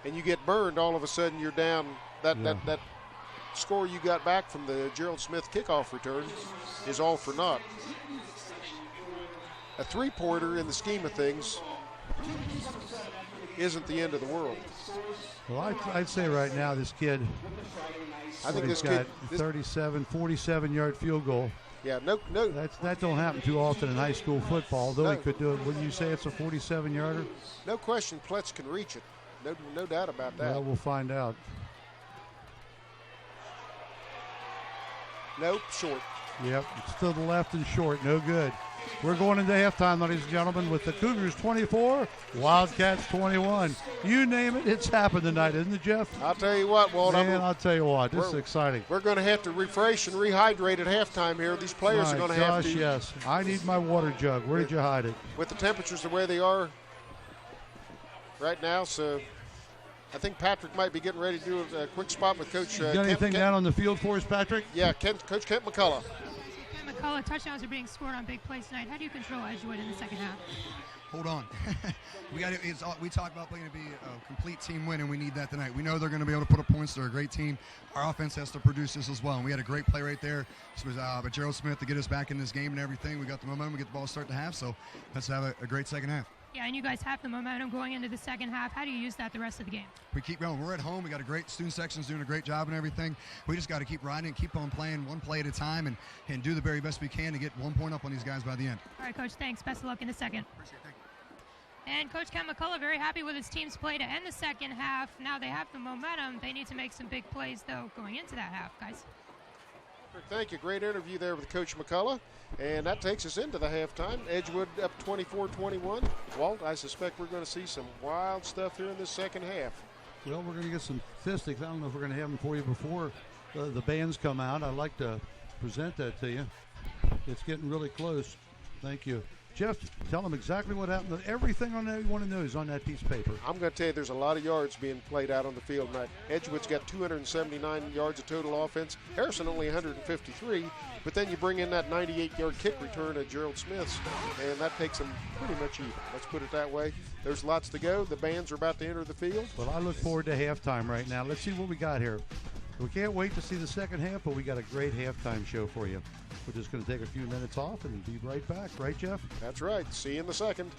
and you get burned, all of a sudden you're down. That score you got back from the Gerald Smith kickoff return is all for naught. A 3-pointer in the scheme of things isn't the end of the world. Well, I'd say right now this kid, I think he's got 47-yard field goal. Yeah, no. That don't happen too often in high school football, though. He could do it. Wouldn't you say it's a 47-yarder? No question, Pletz can reach it. No doubt about that. Well, we'll find out. Nope, short. Yep, it's to the left and short. No good. We're going into halftime, ladies and gentlemen, with the Cougars 24, Wildcats 21. You name it, it's happened tonight, isn't it, Jeff? I'll tell you what, Walt. I'll tell you what, this is exciting. We're going to have to refresh and rehydrate at halftime here. These players are going to have to. Yes. I need my water jug. Where did you hide it? With the temperatures the way they are right now, so I think Patrick might be getting ready to do a quick spot with Coach Got anything down on the field for us, Patrick? Yeah, Coach Kent McCullough. McCullough, touchdowns are being scored on big plays tonight. How do you control Edgewood in the second half? Hold on. We talk about playing to be a complete team win, and we need that tonight. We know they're going to be able to put up points. They're a great team. Our offense has to produce this as well, and we had a great play right there. But Gerald Smith to get us back in this game and everything. We got the momentum. We get the ball to start the half, so let's have a great second half. Yeah, and you guys have the momentum going into the second half. How do you use that the rest of the game? We keep going. We're at home. We got a great student sections doing a great job and everything. We just got to keep riding and keep on playing one play at a time and do the very best we can to get 1 point up on these guys by the end. All right, Coach, thanks. Best of luck in the second. Appreciate it. Thank you. And Coach Ken McCullough very happy with his team's play to end the second half. Now they have the momentum. They need to make some big plays, though, going into that half, guys. Thank you. Great interview there with Coach McCullough. And that takes us into the halftime. Edgewood up 24-21. Walt, I suspect we're going to see some wild stuff here in this second half. Well, we're going to get some statistics. I don't know if we're going to have them for you before the bands come out. I'd like to present that to you. It's getting really close. Thank you. Jeff, tell them exactly what happened. Everything on that you want to know is on that piece of paper. I'm going to tell you there's a lot of yards being played out on the field tonight. Edgewood's got 279 yards of total offense. Harrison only 153. But then you bring in that 98-yard kick return at Gerald Smith's, and that takes them pretty much even. Let's put it that way. There's lots to go. The bands are about to enter the field. Well, I look forward to halftime right now. Let's see what we got here. We can't wait to see the second half, but we got a great halftime show for you. We're just going to take a few minutes off and be right back. Right, Jeff? That's right. See you in the second.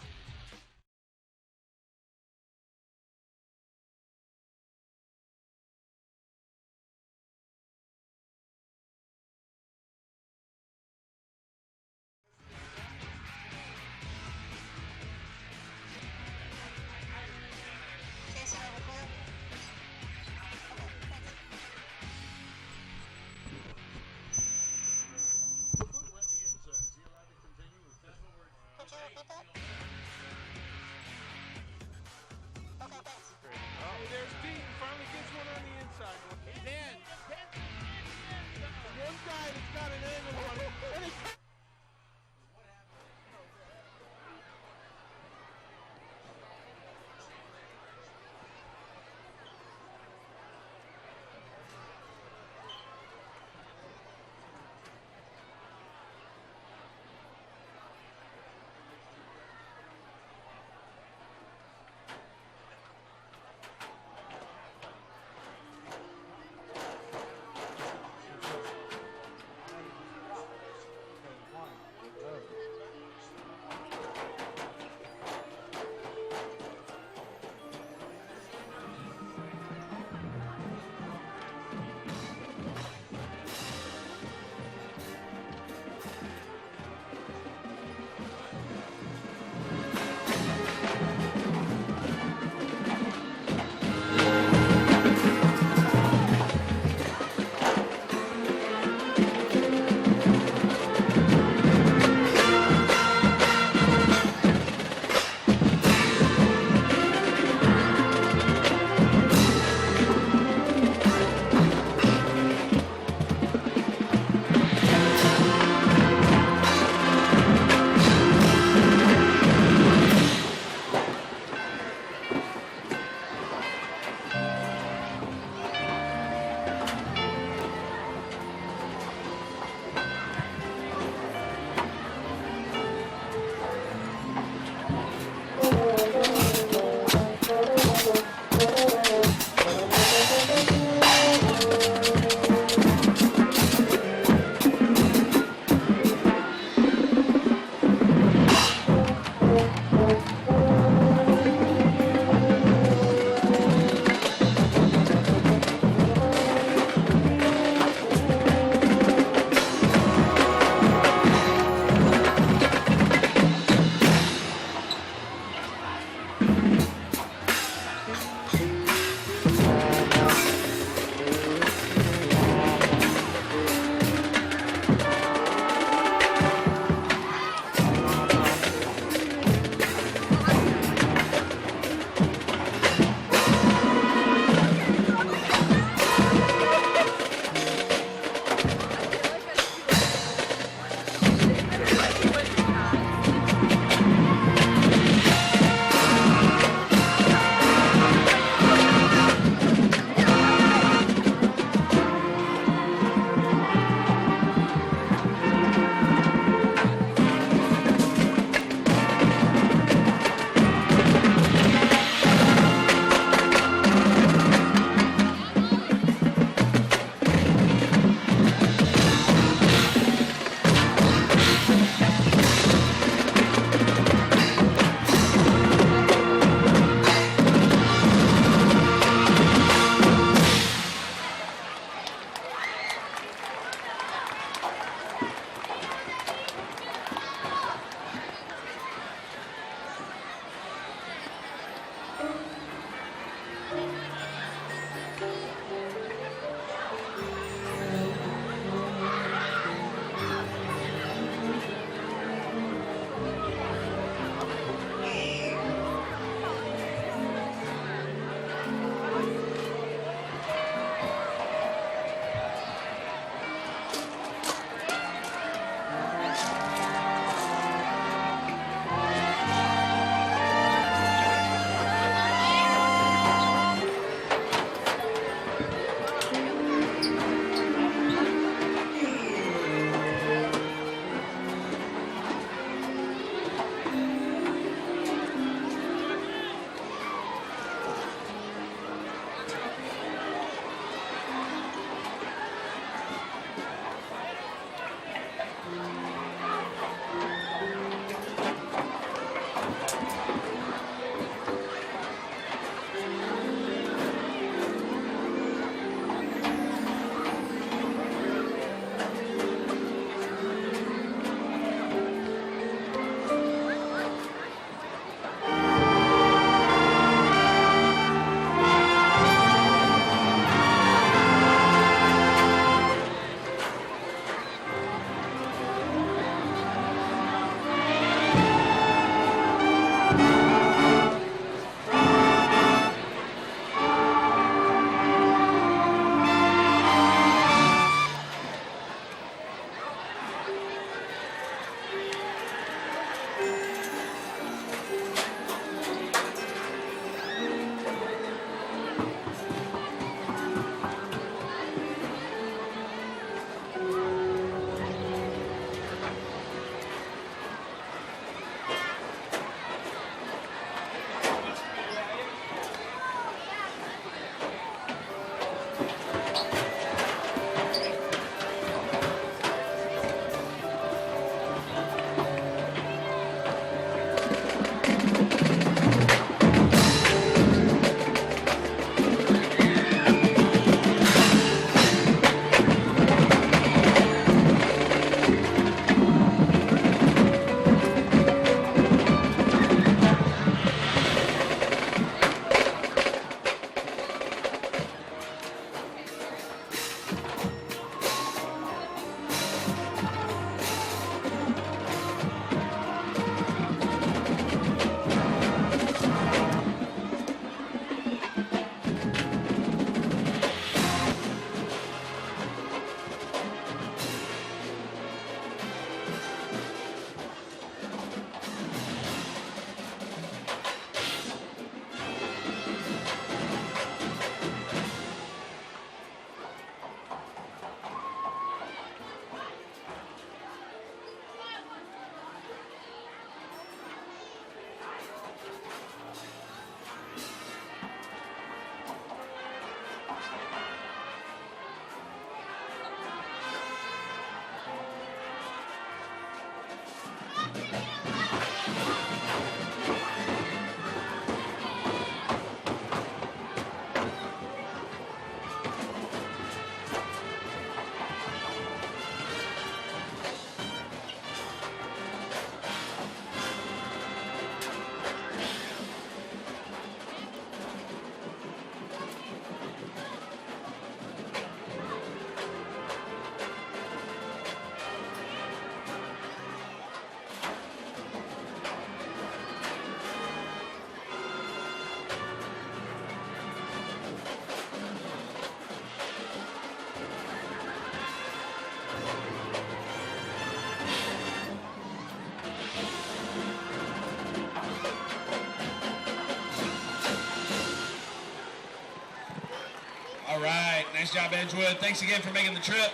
All right, nice job, Edgewood. Thanks again for making the trip.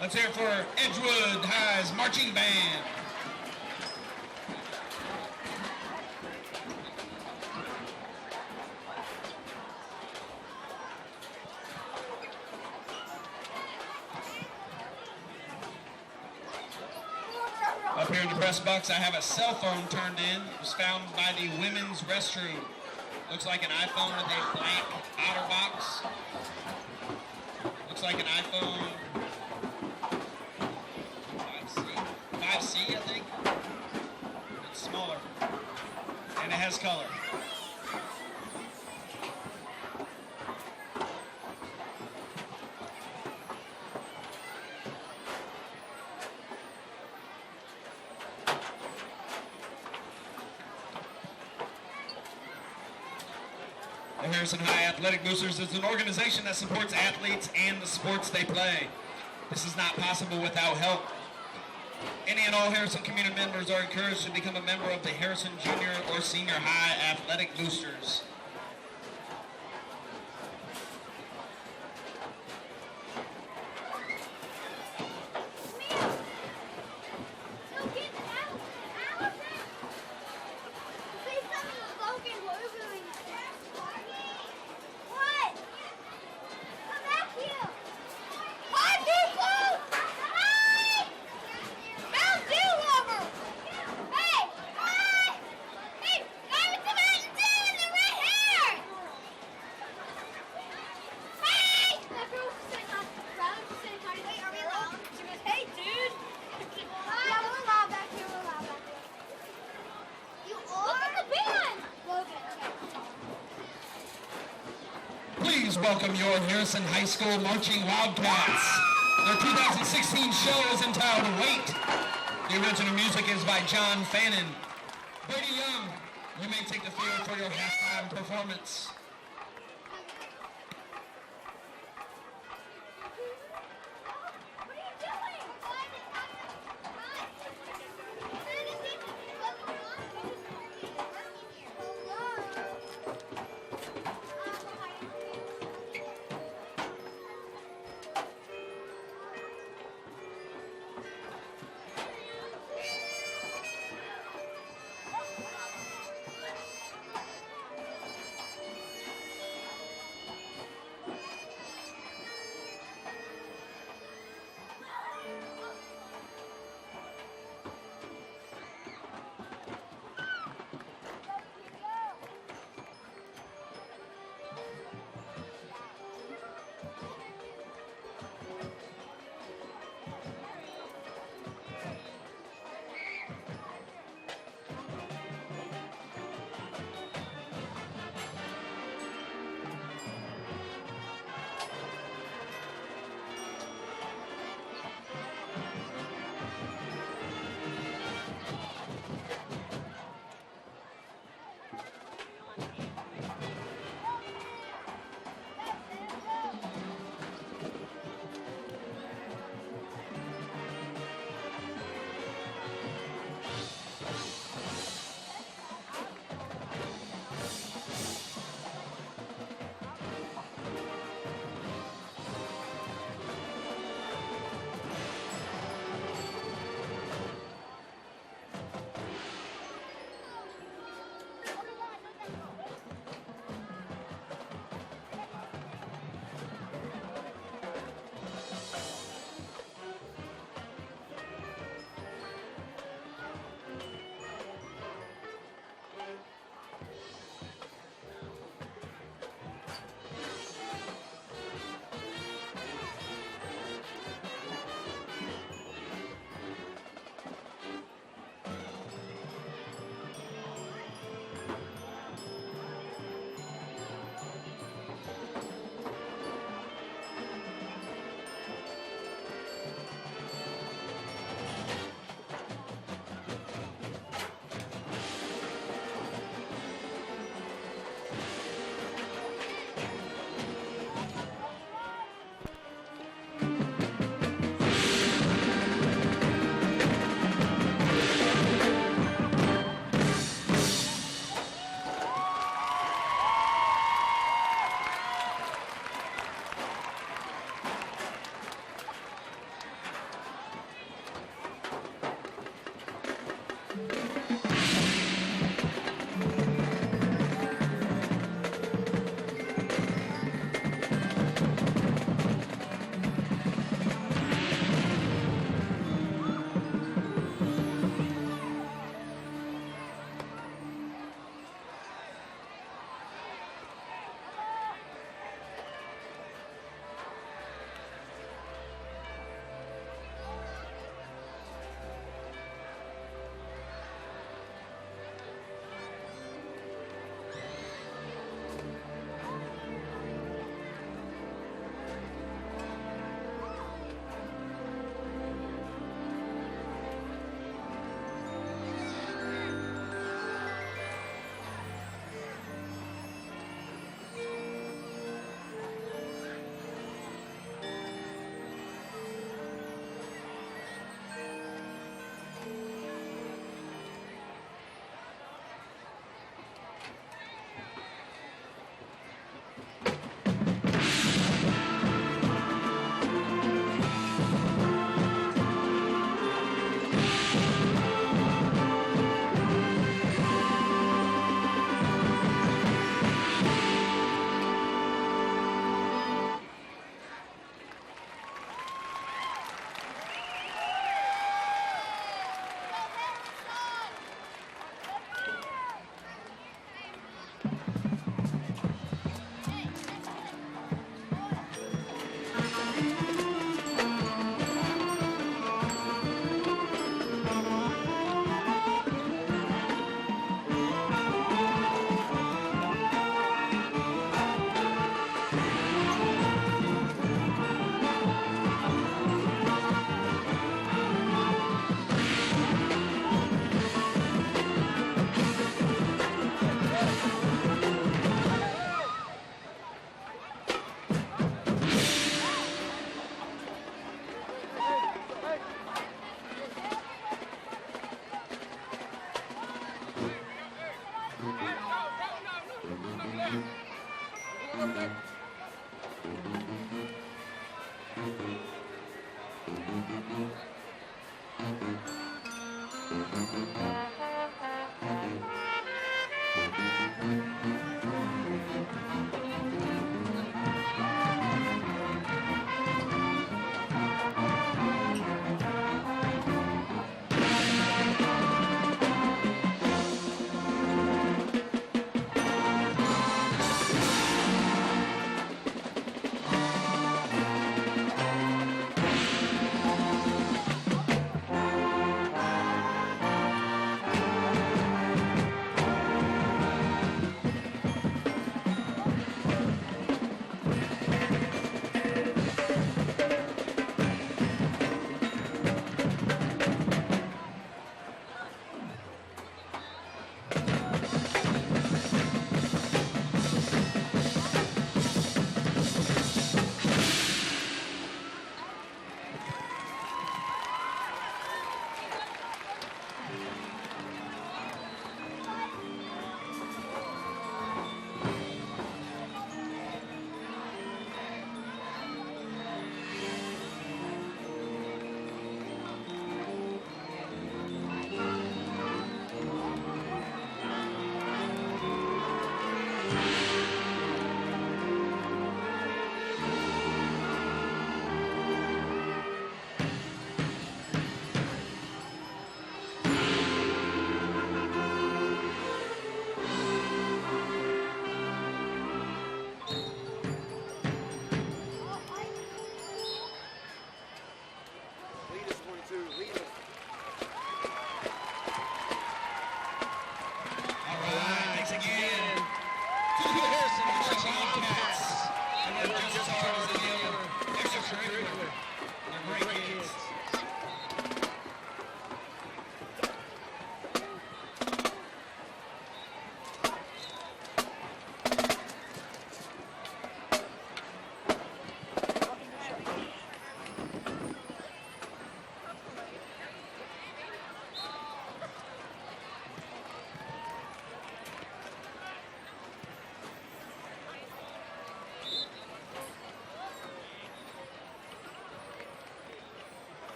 Let's hear it for Edgewood High's marching band. Up here in the press box, I have a cell phone turned in. It was found by the women's restroom. Looks like an iPhone with a blank outer box. Looks like an iPhone 5C, I think. It's smaller. And it has color. The Harrison High Athletic Boosters is an organization that supports athletes and the sports they play. This is not possible without help. Any and all Harrison community members are encouraged to become a member of the Harrison Junior or Senior High Athletic Boosters. Please welcome your Harrison High School Marching Wildcats. Their 2016 show is entitled Wait. The original music is by John Fannin. Brady Young, you may take the field for your halftime performance.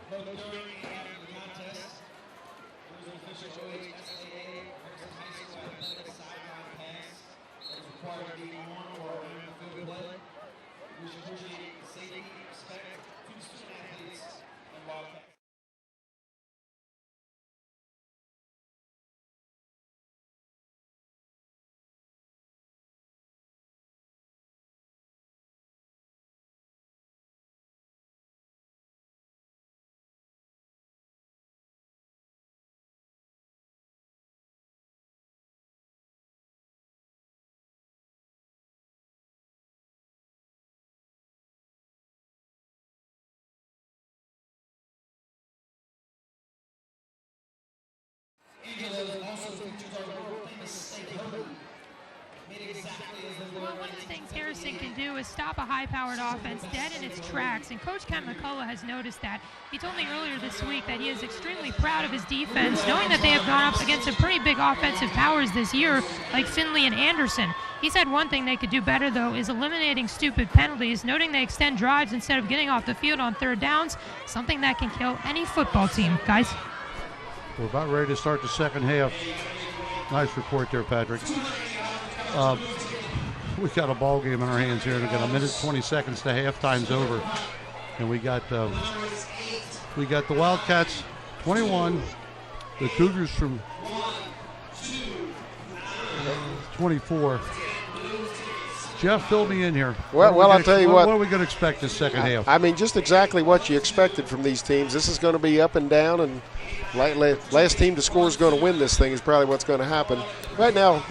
Both during and after the contest, there was an official OHSAA versus high school athletic sideline pass that was required to be on or around the field play. We should appreciate the safety, respect to the student athletes and Wildcats. Well, one of the things Harrison can do is stop a high-powered offense dead in its tracks, and Coach Ken McCullough has noticed that. He told me earlier this week that he is extremely proud of his defense, knowing that they have gone up against some pretty big offensive powers this year, like Finley and Anderson. He said one thing they could do better, though, is eliminating stupid penalties, noting they extend drives instead of getting off the field on third downs, something that can kill any football team. Guys? We're about ready to start the second half. Nice report there, Patrick. We've got a ball game in our hands here, and we've got a minute 20 seconds to halftime's over. And we got the Wildcats 21, the Cougars from 24. Jeff, fill me in here. Well, I'll tell you what. What are we going to expect this second half? I mean, just exactly what you expected from these teams. This is going to be up and down, and last team to score is going to win this thing is probably what's going to happen. Right now,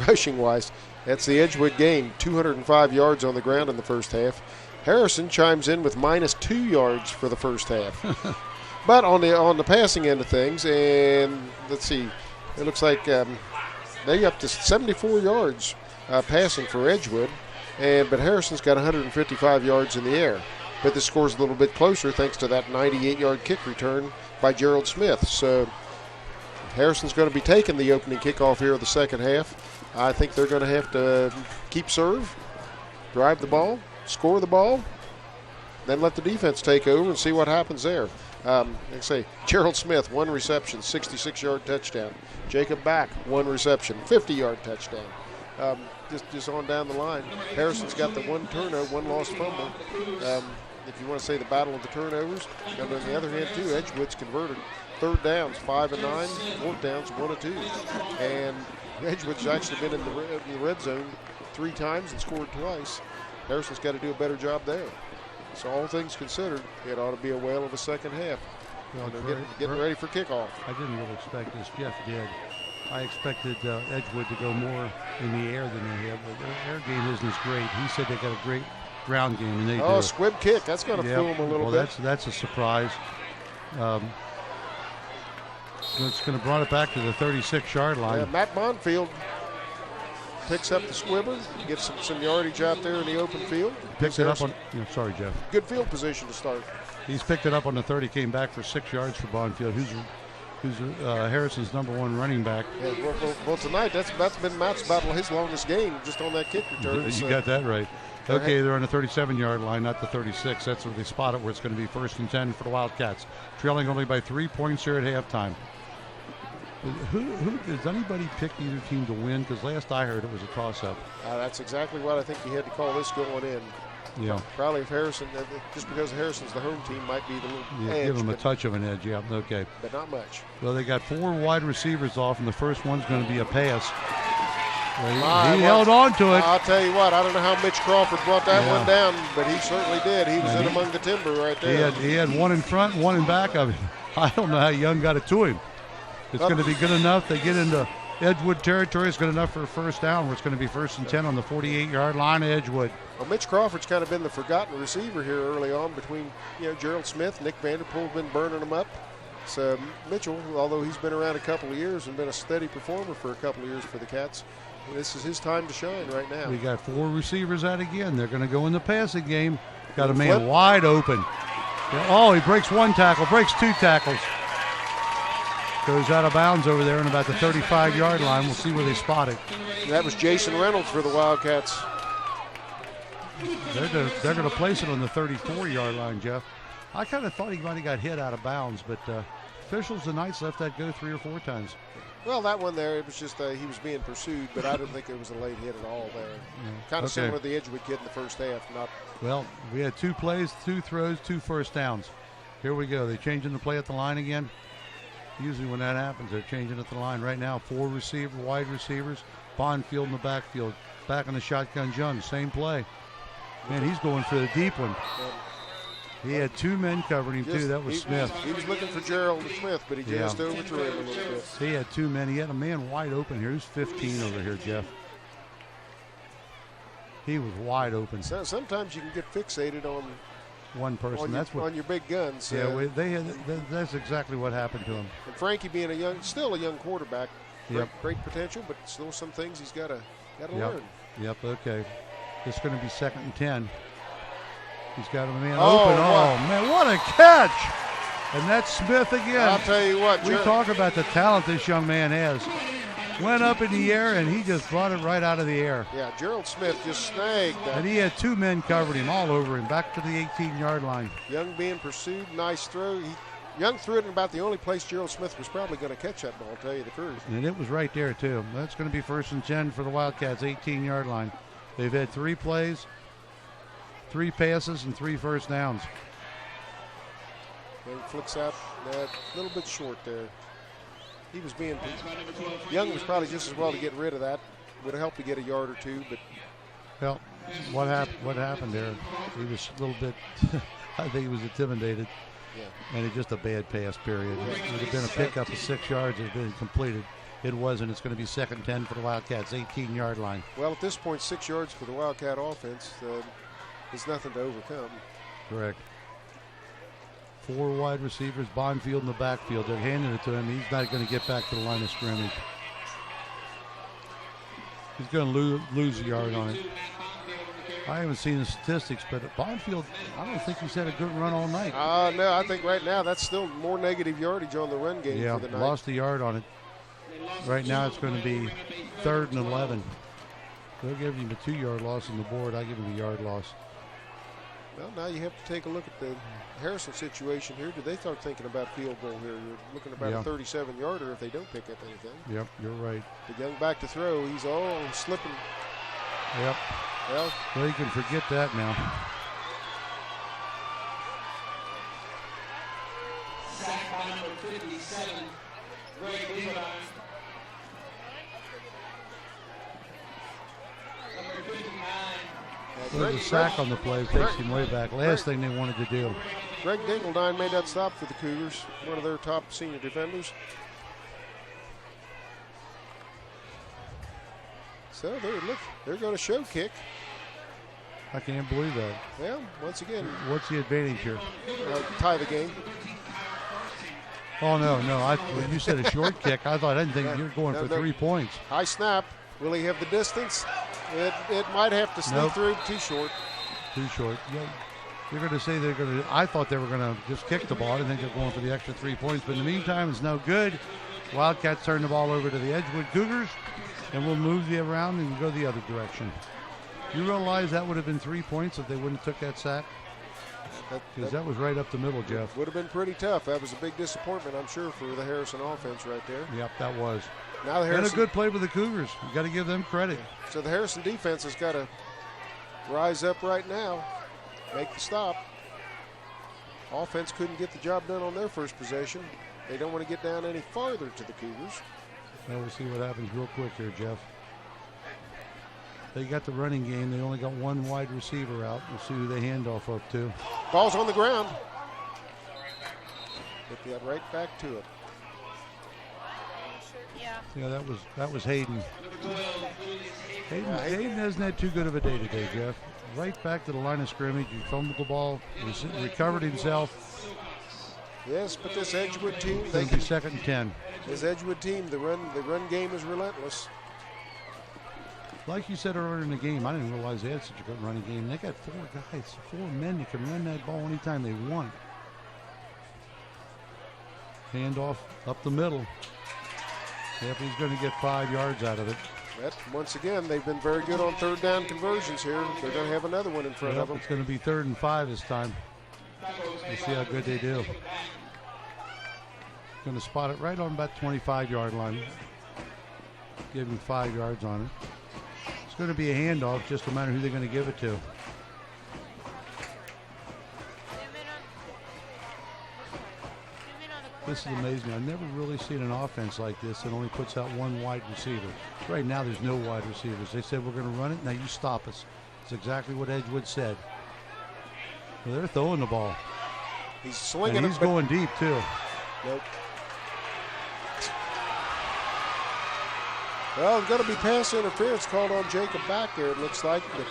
rushing-wise, that's the Edgewood game, 205 yards on the ground in the first half. Harrison chimes in with -2 yards for the first half. But on the passing end of things, and let's see, it looks like they up to 74 yards passing for Edgewood, but Harrison's got 155 yards in the air. But the score's a little bit closer thanks to that 98-yard kick return by Gerald Smith. So Harrison's going to be taking the opening kickoff here of the second half. I think they're going to have to keep serve, drive the ball, score the ball, then let the defense take over and see what happens there. Like I say, Gerald Smith, 1 reception, 66-yard touchdown. Jacob Back, 1 reception, 50-yard touchdown. Just on down the line. Harrison's got the 1 turnover, 1 lost fumble. If you want to say the battle of the turnovers. And on the other hand, too, Edgewood's converted 3rd downs, 5 and 9, 4th downs, 1 and 2. And Edgewood's actually been in the red zone 3 times and scored twice. Harrison's got to do a better job there. So all things considered, it ought to be a whale of a second half. Well, they're getting ready for kickoff. I didn't really expect this. Jeff did. I expected Edgewood to go more in the air than they have, but their air game isn't as great. He said they got a great ground game, and they do. Oh, squib kick. That's going to fool them a little bit. That's a surprise. It's going to bring it back to the 36-yard line. Yeah, Matt Bonfield picks up the squibber, gets some yardage out there in the open field. Picks it up on. Sorry, Jeff. Good field position to start. He's picked it up on the 30, came back for 6 yards for Bonfield, who's Harrison's #1 running back. Yeah, well, tonight that's been Matt's about his longest game, just on that kick return. You got that right. Okay, they're on the 37-yard line, not the 36. That's where they spot it, where it's going to be 1st and 10 for the Wildcats, trailing only by 3 points here at halftime. Does anybody pick either team to win? Because last I heard it was a toss-up. That's exactly what I think you had to call this going in. Yeah. Probably if Harrison, just because Harrison's the home team, might be the little edge. Give them a touch of an edge, yeah, okay. But not much. Well, they got 4 wide receivers off, and the first one's going to be a pass. He held on to it. I'll tell you what, I don't know how Mitch Crawford brought that one down, but he certainly did. He was in among the timber right there. He had 1 in front, 1 in back of him. I don't know how Young got it to him. It's going to be good enough. They get into Edgewood territory. It's good enough for a 1st down, where it's going to be 1st and 10 on the 48-yard line of Edgewood. Well, Mitch Crawford's kind of been the forgotten receiver here early on between Gerald Smith, Nick Vanderpool's been burning them up. So Mitchell, although he's been around a couple of years and been a steady performer for a couple of years for the Cats, this is his time to shine right now. We got 4 receivers out again. They're going to go in the passing game. Got a man wide open. Oh, he breaks 1 tackle, breaks 2 tackles. Goes out of bounds over there in about the 35-yard line. We'll see where they spot it. That was Jason Reynolds for the Wildcats. They're going to place it on the 34-yard line, Jeff. I kind of thought he might have got hit out of bounds, but officials the Knights left that go 3 or 4 times. Well, that one there, it was just he was being pursued, but I didn't think it was a late hit at all there. Yeah. Kind of similar to the Edgewood kid in the first half. Well, we had 2 plays, 2 throws, 2 first downs. Here we go. They're changing the play at the line again. Usually when that happens, they're changing at the line. Right now, 4 wide receivers. Bonfield in the backfield. Back on the shotgun, Young. Same play. Man, he's going for the deep one. He had 2 men covering him, too. That was Smith. He was looking for Gerald Smith, but he just overthrew him a little bit. He had 2 men. He had a man wide open here. Who's 15 over here, Jeff? He was wide open. So, sometimes you can get fixated on one person. On your big guns. Yeah, that's exactly what happened to him. And Frankie being still a young quarterback, great potential, but still some things he's got to learn. Yep. Okay. It's going to be 2nd and 10. He's got a man open. Oh man, what a catch! And that's Smith again. I'll tell you what. We talk about the talent this young man has. Went up in the air, and he just brought it right out of the air. Yeah, Gerald Smith just snagged that. And he had 2 men covered him all over him, back to the 18-yard line. Young being pursued, nice throw. Young threw it in about the only place Gerald Smith was probably going to catch that ball, I'll tell you the truth. And it was right there, too. That's going to be 1st and 10 for the Wildcats, 18-yard line. They've had 3 plays, 3 passes, and 3 first downs. And flicks out a little bit short there. He was being, Young was probably just as well to get rid of that. Would have helped to get a yard or two, but. Well, what happened there? He was a little bit, I think he was intimidated. Yeah. And it's just a bad pass, period. It would have been a pickup of 6 yards. It had been completed. It wasn't. It's going to be 2nd and 10 for the Wildcats, 18-yard line. Well, at this point, 6 yards for the Wildcat offense is nothing to overcome. Correct. 4 wide receivers, Bonfield in the backfield. They're handing it to him. He's not going to get back to the line of scrimmage. He's going to lose a yard on it. I haven't seen the statistics, but Bonfield, I don't think he's had a good run all night. No, I think right now that's still more negative yardage on the run game for the night. Lost a yard on it. Right now it's going to be 3rd and 11. They'll give him a 2-yard loss on the board. I give him a yard loss. Well, now you have to take a look at the Harrison situation here. Do they start thinking about field goal here? You're looking about a 37-yarder if they don't pick up anything. Yep, you're right. The Young back to throw. He's all slipping. Yep. Well, you can forget that now. Sack by number 57, Greg Levi. Number 59. There's a sack on the play, takes him way back. Last thing they wanted to do. Greg Dingledine made that stop for the Cougars, one of their top senior defenders. So they're going to show kick. I can't believe that. Well, once again. What's the advantage here? Tie the game. Oh, no. When you said a short kick, I didn't think you were going for 3 points. High snap. Will he have the distance? It might have to sneak through. Too short. Too short. Yeah. You're going to say they're going to. I thought they were going to just kick the ball. I didn't think they're going for the extra 3 points. But in the meantime, it's no good. Wildcats turn the ball over to the Edgewood Cougars, and we'll move you around and go the other direction. You realize that would have been 3 points if they wouldn't have took that sack? Because that was right up the middle, Jeff. Would have been pretty tough. That was a big disappointment, I'm sure, for the Harrison offense right there. Yep, that was. Now the Harrison, and a good play with the Cougars. You got to give them credit. So the Harrison defense has got to rise up right now, make the stop. Offense couldn't get the job done on their first possession. They don't want to get down any farther to the Cougars. Well, we'll see what happens real quick here, Jeff. They got the running game. They only got 1 wide receiver out. We'll see who they hand off up to. Ball's on the ground. Get that right back to it. Yeah, that was Hayden. Hayden hasn't had too good of a day today, Jeff. Right back to the line of scrimmage. He fumbled the ball, recovered himself. Yes, but this Edgewood team, they can be 2nd and 10. This Edgewood team, the run game is relentless. Like you said earlier in the game, I didn't realize they had such a good running game. They got 4 guys, 4 men that can run that ball anytime they want. Handoff up the middle. Yep, he's going to get 5 yards out of it. Once again, they've been very good on 3rd down conversions here. They're going to have another one in front of them. It's going to be 3rd and 5 this time. We'll see how good they do. Going to spot it right on about 25-yard line. Give him 5 yards on it. It's going to be a handoff, just no matter who they're going to give it to. This is amazing. I've never really seen an offense like this that only puts out 1 wide receiver. Right now, there's no wide receivers. They said, we're going to run it. Now you stop us. It's exactly what Edgewood said. Well, they're throwing the ball. He's slinging and he's going deep, too. Nope. Well, there's going to be pass interference called on Jacob back there, it looks like. But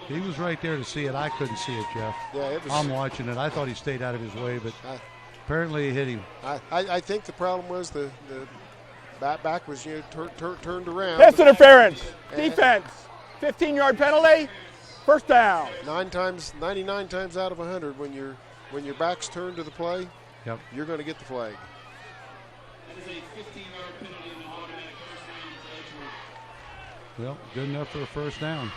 he was right there to see it. I couldn't see it, Jeff. Yeah, it was. I'm watching it. I thought he stayed out of his way, but apparently it hit him. I think the problem was the back was turned around. Pass interference. Defense. 15-yard penalty. First down. 99 times out of 100, when your back's turned to the play, yep, you're going to get the flag. That is a 15-yard penalty and an automatic first down for Edgewood. Well, good enough for a first down.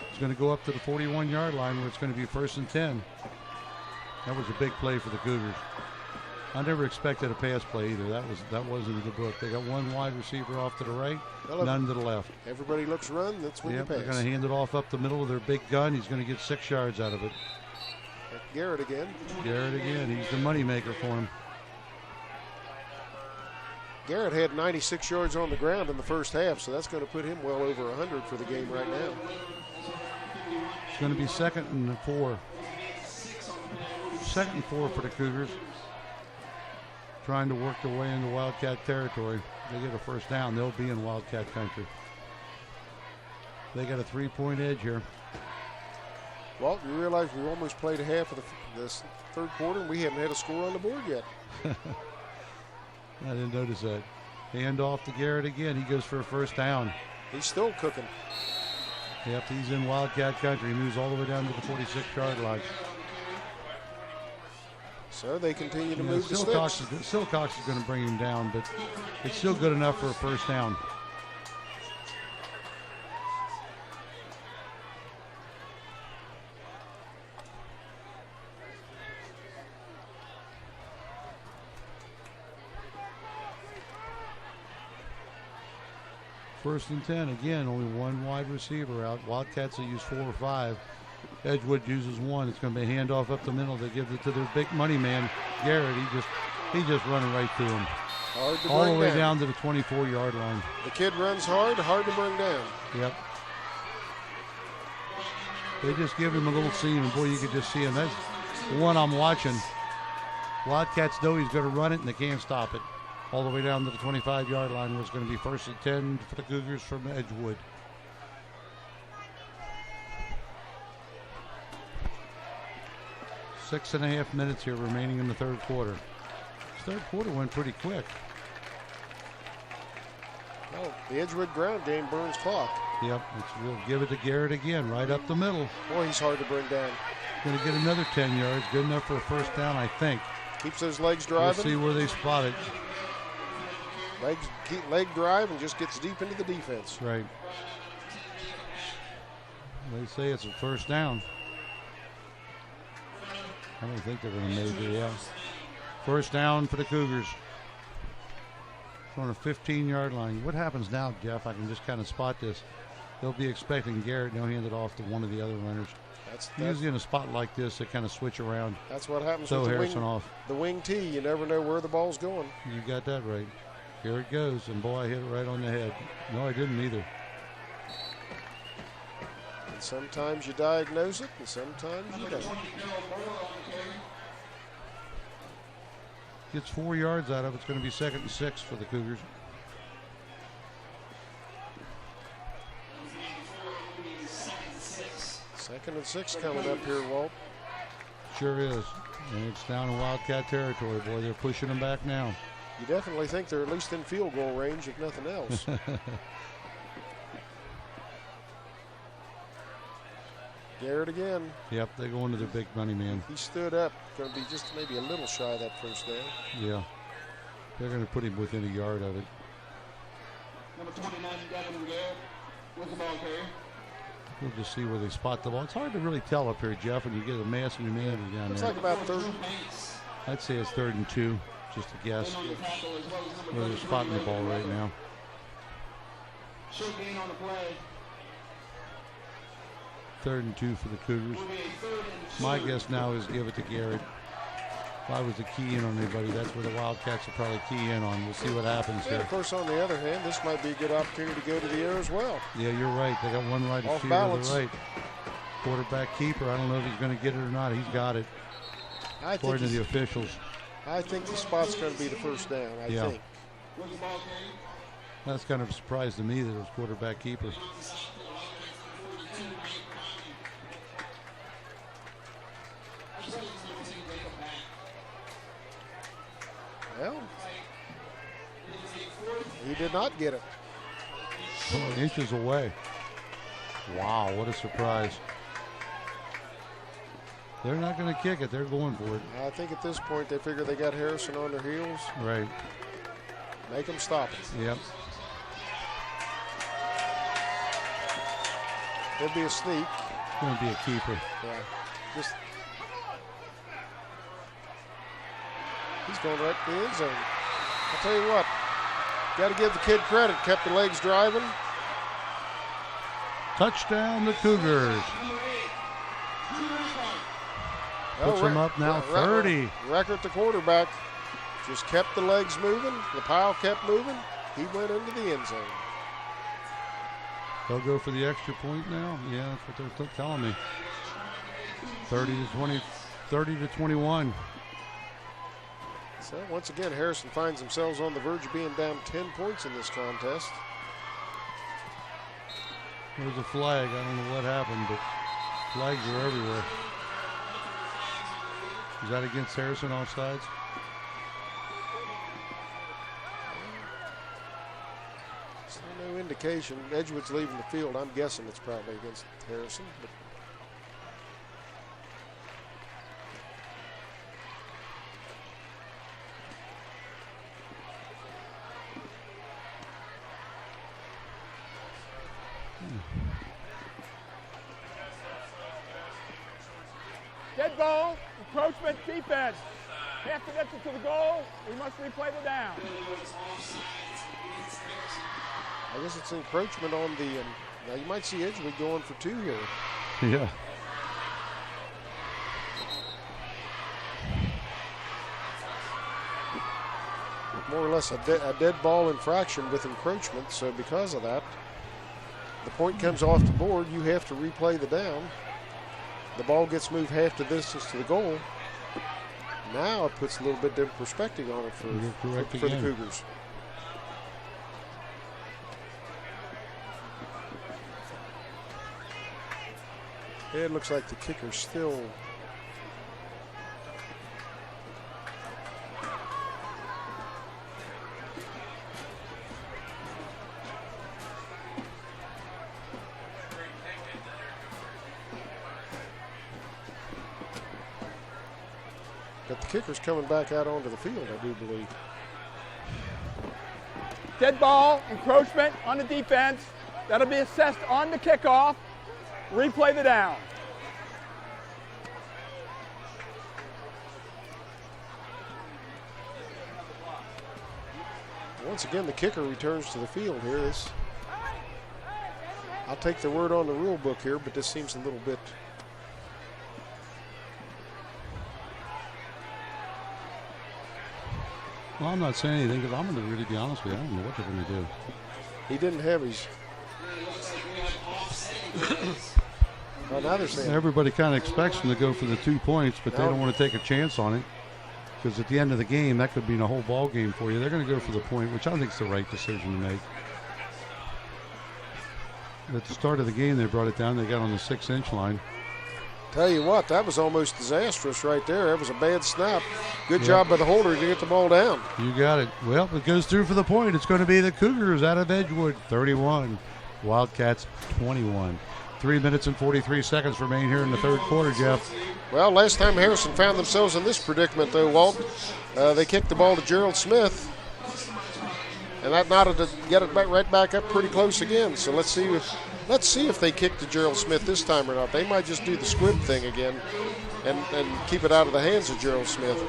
It's going to go up to the 41-yard line where it's going to be 1st and 10. That was a big play for the Cougars. I never expected a pass play either. That wasn't in the book. They got one wide receiver off to the right, none to the left. Everybody looks run. That's when you pass. They're going to hand it off up the middle of their big gun. He's going to get 6 yards out of it. Garrett again. Garrett again. He's the money maker for him. Garrett had 96 yards on the ground in the first half, so that's going to put him well over 100 for the game right now. It's going to be 2nd and 4. 2nd and 4 for the Cougars. Trying to work their way into Wildcat territory. They get a first down, they'll be in Wildcat country. They got a 3-point edge here. Walt, you realize we almost played a half of this third quarter and we haven't had a score on the board yet. I didn't notice that. Hand off to Garrett again. He goes for a first down. He's still cooking. Yep, he's in Wildcat country. He moves all the way down to the 46-yard line. So they continue to move the Silcox is going to bring him down, but it's still good enough for a first down. First and 10. Again, only one wide receiver out. Wildcats will use 4 or 5. Edgewood uses 1. It's going to be a handoff up the middle. They give it to their big money man, Garrett. He's just running right through him. Hard to all bring the way down to the 24-yard line. The kid runs hard to bring down. Yep. They just give him a little seam, and boy, you could just see him. That's the one I'm watching. Wildcats know he's going to run it, and they can't stop it. All the way down to the 25-yard line, where it's going to be first and 10 for the Cougars from Edgewood. Six and a half minutes here remaining in the third quarter. This third quarter went pretty quick. Well, the Edgewood ground game burns clock. Yep, we'll give it to Garrett again, right up the middle. Boy, he's hard to bring down. Going to get another 10 yards, good enough for a first down, I think. Keeps those legs driving. We'll see where they spot it. Leg drive and just gets deep into the defense. Right. They say it's a first down. I don't think they're going to make it, yeah. First down for the Cougars. On a 15-yard line. What happens now, Jeff? I can just kind of spot this. They'll be expecting Garrett, and they'll hand it off to one of the other runners. Usually in a spot like this, they kind of switch around. That's what happens with Harrison off. The wing tee. You never know where the ball's going. You got that right. Here it goes, and boy, I hit it right on the head. No, I didn't either. And sometimes you diagnose it, and sometimes you don't. Gets 4 yards out of it. It's going to be 2nd and 6 for the Cougars. Second and 6 coming up here, Walt. Sure is. And it's down in Wildcat territory, boy. They're pushing them back now. You definitely think they're at least in field goal range, if nothing else. Garrett again. Yep, they go into their big money man. He stood up. Going to be just maybe a little shy of that first down. Yeah. They're going to put him within a yard of it. Number 29, Gavin Garrett with the ball carrier. We'll just see where they spot the ball. It's hard to really tell up here, Jeff, when you get a massive humanity down Looks there. Looks like about 30. I'd say it's 3rd and 2, just a guess. Where they're spotting the ball right now. Short gain on the play. 3rd and 2 for the Cougars. My guess now is give it to Garrett. If I was to key in on anybody, that's where the Wildcats will probably key in on. We'll see what happens Yeah, here. of course, on the other hand, this might be a good opportunity to go to the air as well. Yeah, you're right. They got one right Off receiver to balance. the right. Quarterback keeper. I don't know if he's going to get it or not. He's got it. According to the officials. I think the spot's going to be the first down, I think. That's kind of a surprise to me that it was quarterback keeper. Well, he did not get it. 4 inches away. Wow, what a surprise. They're not going to kick it. They're going for it. I think at this point they figure they got Harrison on their heels. Right. Make them stop it. Yep. It'll be a sneak. It's going to be a keeper. Yeah. Just He's going right to the end zone. I'll tell you what, got to give the kid credit. Kept the legs driving. Touchdown, the Cougars. Puts them up now 30. Record the quarterback. Just kept the legs moving. The pile kept moving. He went into the end zone. They'll go for the extra point now. Yeah, that's what they're telling me. 30 to 21. So once again, Harrison finds themselves on the verge of being down 10 points in this contest. There's a flag. I don't know what happened, but flags are everywhere. Is that against Harrison offsides? So no indication. Edgewood's leaving the field. I'm guessing it's probably against Harrison. But Dead ball, encroachment, defense. After gets it to the goal, we must replay the down. I guess it's encroachment on the. Now you might see Edgewood going for 2 here. Yeah. More or less a dead ball infraction with encroachment. So because of that, the point comes off the board. You have to replay the down. The ball gets moved half the distance to the goal. Now it puts a little bit different perspective on it for the Cougars. It looks like the kicker's still. But the kicker's coming back out onto the field, I do believe. Dead ball, encroachment on the defense. That'll be assessed on the kickoff. Replay the down. Once again, the kicker returns to the field here. I'll take the word on the rule book here, but this seems a little bit. Well, I'm not saying anything because I'm going to really be honest with you. I don't know what they're going to do. He didn't have his. Well, now they're saying everybody kind of expects them to go for the 2 points, but they don't want to take a chance on it because at the end of the game, that could mean a whole ball game for you. They're going to go for the point, which I think is the right decision to make. At the start of the game, they brought it down. They got on the 6-inch line. Tell you what, that was almost disastrous right there. That was a bad snap. Good job by the holder to get the ball down. You got it. Well, it goes through for the point. It's going to be the Cougars out of Edgewood, 31. Wildcats, 21. 3 minutes and 43 seconds remain here in the third quarter, Jeff. Well, last time Harrison found themselves in this predicament, though, Walt, they kicked the ball to Gerald Smith, and that nodded to get it right back up pretty close again. So let's see if they kick to Gerald Smith this time or not. They might just do the squib thing again and keep it out of the hands of Gerald Smith.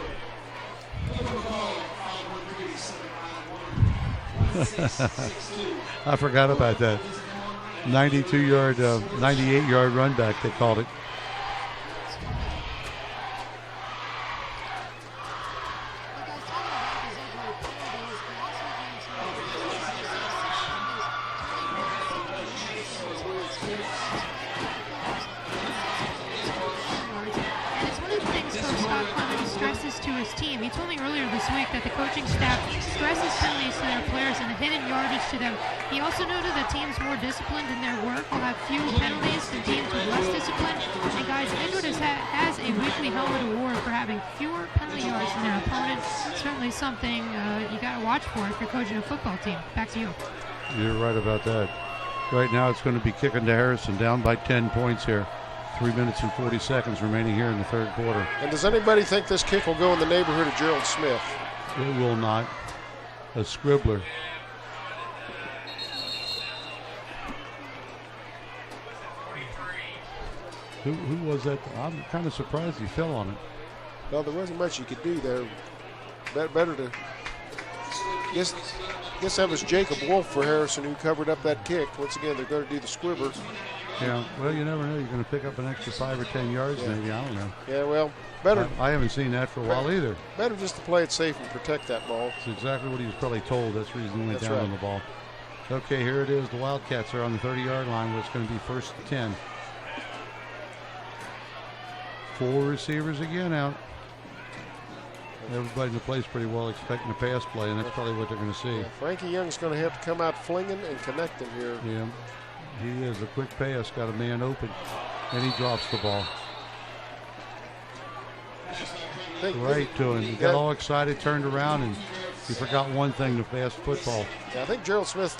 I forgot about that. 98-yard run back, they called it. He told me earlier this week that the coaching staff stresses penalties to their players and the hidden yardage to them. He also noted that teams more disciplined in their work will have fewer penalties than teams with less discipline. And guys, Edgewood has a weekly helmet award for having fewer penalty yards than their opponent. Certainly something you got to watch for if you're coaching a football team. Back to you. You're right about that. Right now it's going to be kicking to Harrison, down by 10 points here. 3 minutes and 40 seconds remaining here in the third quarter. And does anybody think this kick will go in the neighborhood of Gerald Smith? It will not. A scribbler. Who was that? I'm kind of surprised he fell on it. Well, there wasn't much you could do there. better to. Guess that was Jacob Wolf for Harrison who covered up that kick. Once again, they're going to do the squibber. Yeah, well, you never know. You're going to pick up an extra 5 or 10 yards, maybe. I don't know. Yeah, well, better. I haven't seen that for a while either. Better just to play it safe and protect that ball. That's exactly what he was probably told. That's the reason he went down right on the ball. Okay, here it is. The Wildcats are on the 30-yard line where it's going to be 1st and 10. 4 receivers again out. Everybody in the place pretty well expecting a pass play, and that's probably what they're going to see. Yeah, Frankie Young's going to have to come out flinging and connecting here. Yeah, he is. A quick pass, got a man open, and he drops the ball. Right to him. He got all excited, turned around, and he forgot one thing, the fast football. Yeah, I think Gerald Smith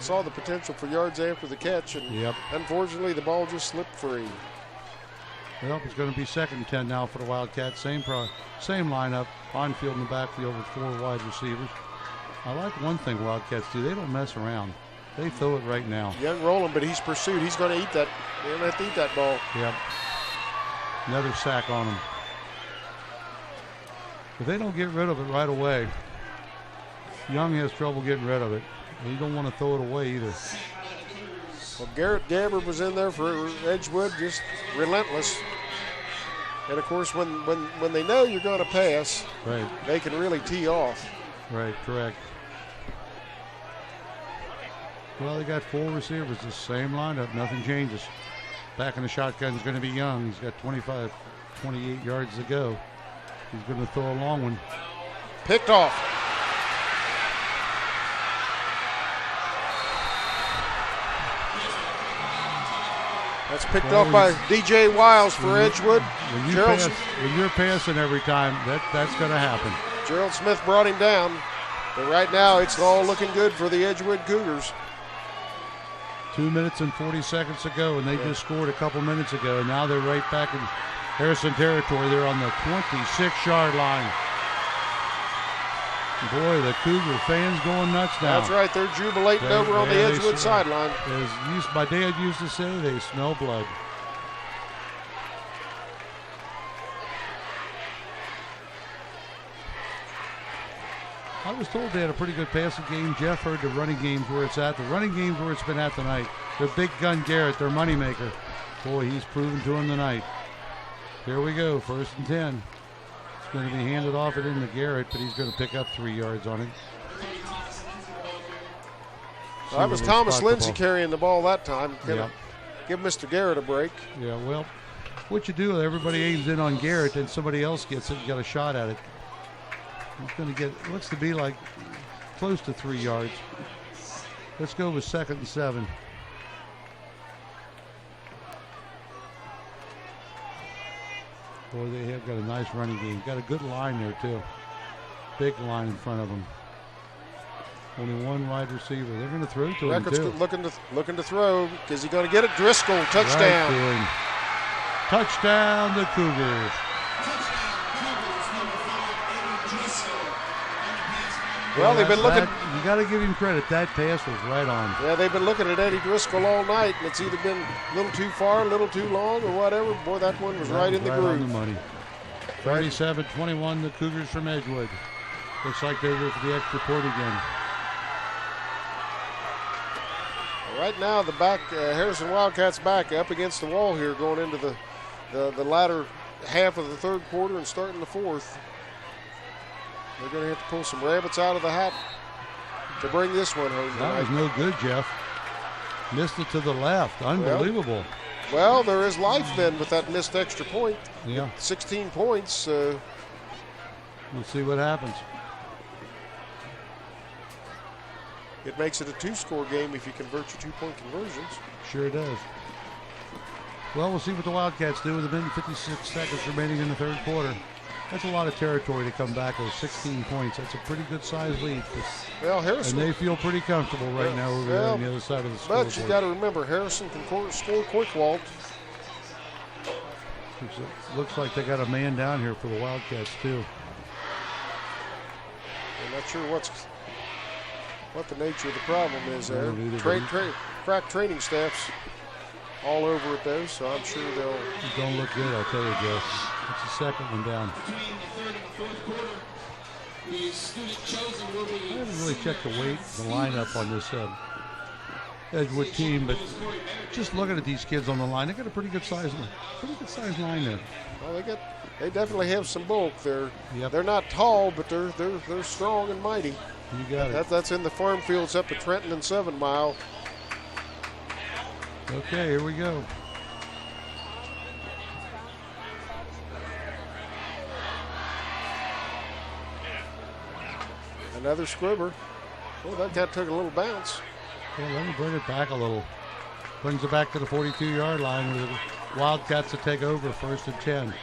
saw the potential for yards after the catch, and unfortunately the ball just slipped free. Well, it's going to be 2nd and 10 now for the Wildcats. Same lineup, on field and the backfield with 4 wide receivers. I like one thing Wildcats do. They don't mess around. They throw it right now. Young rolling, but he's pursued. He's going to eat that. They're going to have to eat that ball. Yep. Another sack on him. If they don't get rid of it right away, Young has trouble getting rid of it. You don't want to throw it away either. Well, Garrett Gabbard was in there for Edgewood, just relentless. And of course, when they know you're going to pass, right, they can really tee off. Right, correct. Well, they got 4 receivers, the same lineup, nothing changes. Back in the shotgun is going to be Young. He's got 28 yards to go. He's going to throw a long one. Picked off. That's picked off by DJ Wiles for Edgewood. When you're passing every time, that's going to happen. Gerald Smith brought him down. But right now, it's all looking good for the Edgewood Cougars. 2 minutes and 40 seconds to go, and they just scored a couple minutes ago. And now they're right back in Harrison territory. They're on the 26-yard line. Boy, the Cougar fans going nuts now. That's right. They're jubilating over on the Edgewood sideline. As my dad used to say, they smell blood. I was told they had a pretty good passing game. Jeff heard the running game's where it's at. The running game's where it's been at tonight. Their big gun Garrett, their moneymaker. Boy, he's proven to him tonight. Here we go, 1st and 10. It's going to be handed off it into Garrett, but he's going to pick up 3 yards on it. Well, that was Thomas Lindsay carrying the ball that time. Give Mr. Garrett a break. Yeah, well, what you do, everybody aims in on Garrett, and somebody else gets it and got a shot at it. He's going to get, looks to be like close to 3 yards. Let's go with 2nd and 7. Boy, they have got a nice running game. Got a good line there, too. Big line in front of them. Only 1 wide receiver. They're going to throw to him, too. Looking to throw. Is he going to get it? Driscoll, touchdown. Right, touchdown, the Cougars. Well, they've been looking. You got to give him credit. That pass was right on. Yeah, they've been looking at Eddie Driscoll all night, and it's either been a little too far, a little too long, or whatever. Boy, that one was right in the groove. On the money. 37-21, the Cougars from Edgewood. Looks like they're there for the extra point again. Right now, the Harrison Wildcats back up against the wall here, going into the latter half of the 3rd quarter and starting the 4th. They're going to have to pull some rabbits out of the hat to bring this one home tonight. That was no good, Jeff. Missed it to the left. Unbelievable. Well, there is life then with that missed extra point. Yeah. 16 points. We'll see what happens. It makes it a 2-score game if you convert your 2-point conversions. Sure does. Well, we'll see what the Wildcats do with a minute and 56 seconds remaining in the 3rd quarter. That's a lot of territory to come back with 16 points. That's a pretty good size lead. Well, Harrison. And they feel pretty comfortable right now over there on the other side of the scoreboard. But you got to remember, Harrison can score quick, Walt. Looks like they got a man down here for the Wildcats, too. I'm not sure what the nature of the problem is there. Crack training staffs all over it, though, so I'm sure they'll. It don't look good, I'll tell you, Jeff. It's the 2nd one down. The student chosen will be. I haven't really checked the weight, the lineup on this Edgewood team, but just looking at these kids on the line, they got a pretty good size line there. Well, they definitely have some bulk. They're Yep. they're not tall, but they're strong and mighty. You got it. That's in the farm fields up at Trenton and 7 Mile. Okay, here we go. Another squibber. Oh, that guy took a little bounce. Yeah, let me bring it back a little. Brings it back to the 42-yard line with the Wildcats to take over, 1st and 10.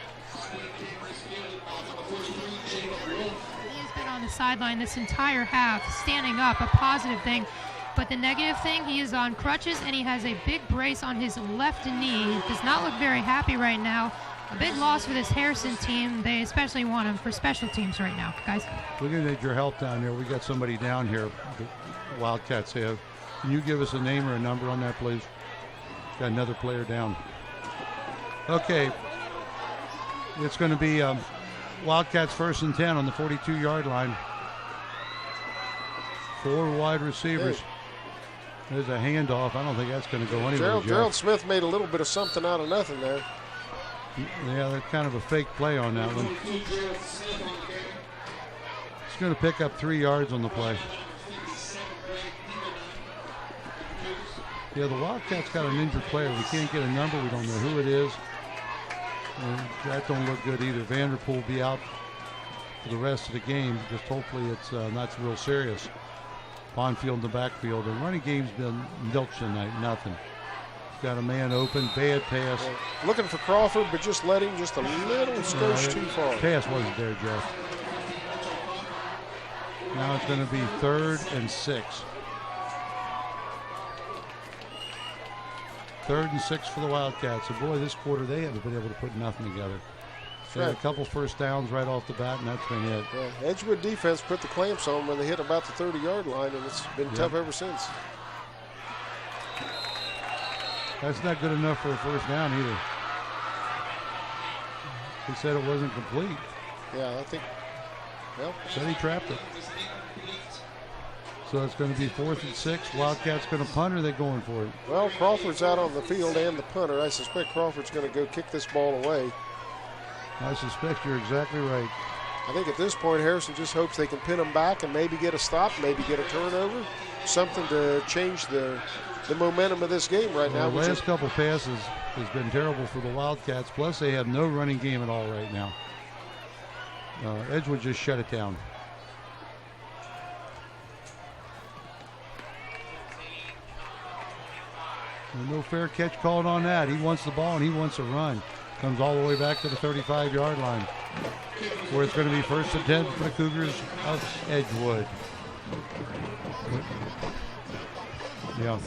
He's been on the sideline this entire half, standing up, a positive thing. But the negative thing, he is on crutches and he has a big brace on his left knee. He does not look very happy right now. A big loss for this Harrison team. They especially want him for special teams right now, guys. We're going to need your help down there. We got somebody down here, the Wildcats have. Can you give us a name or a number on that, please? Got another player down. Okay. It's going to be Wildcats 1st and 10 on the 42-yard line. 4 wide receivers. Hey. There's a handoff. I don't think that's going to go anywhere. Gerald Smith made a little bit of something out of nothing there. Yeah, that's kind of a fake play on that one. He's going to pick up 3 yards on the play. Yeah, the Wildcats got an injured player. We can't get a number. We don't know who it is. And that don't look good either. Vanderpool will be out for the rest of the game. Just hopefully it's not real serious. Bonfield in the backfield. The running game's been nilch tonight. Nothing. Got a man open. Bad pass. Looking for Crawford, but just let him just a little skosh too far. Pass wasn't there, Jeff. Now it's going to be 3rd and 6. 3rd and 6 for the Wildcats. And boy, this quarter they haven't been able to put nothing together. They had a couple first downs right off the bat, and that's been it. Yeah, Edgewood defense put the clamps on when they hit about the 30-yard line, and it's been tough ever since. That's not good enough for a first down either. He said it wasn't complete. Yeah, I think, well. Said he trapped it. So it's going to be 4th and 6. Wildcats going to punt, or are they going for it? Well, Crawford's out on the field and the punter. I suspect Crawford's going to go kick this ball away. I suspect you're exactly right. I think at this point, Harrison just hopes they can pin them back and maybe get a stop, maybe get a turnover, something to change the momentum of this game right now. The last couple passes has been terrible for the Wildcats, plus they have no running game at all right now. Edgewood just shut it down. No fair catch called on that. He wants the ball and he wants a run. Comes all the way back to the 35-yard line, where it's going to be 1st and 10 for the Cougars of Edgewood. Yeah.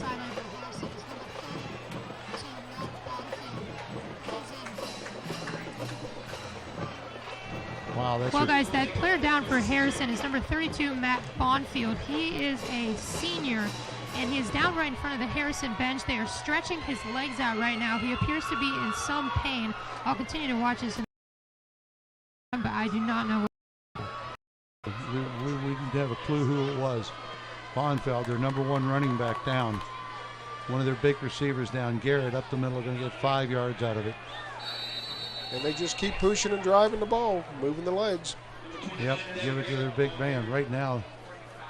Wow, that's well, guys, that player down for Harrison is number 32, Matt Bonfield. He is a senior, and he is down right in front of the Harrison bench. They are stretching his legs out right now. He appears to be in some pain. I'll continue to watch this, but I do not know. We didn't have a clue who it was. Bonfield, their number 1 running back, down. One of their big receivers down. Garrett up the middle, going to get 5 yards out of it. And they just keep pushing and driving the ball, moving the legs. Yep, give it to their big man. Right now,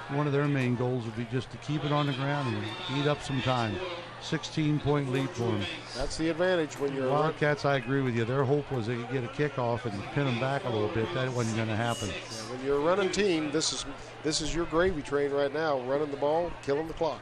one of their main goals would be just to keep it on the ground and eat up some time. 16-point lead for them. That's the advantage when you're Wildcats. I agree with you. Their hope was they could get a kickoff and pin them back a little bit. That wasn't going to happen. Yeah, when you're a running team, this is your gravy train right now. Running the ball, killing the clock.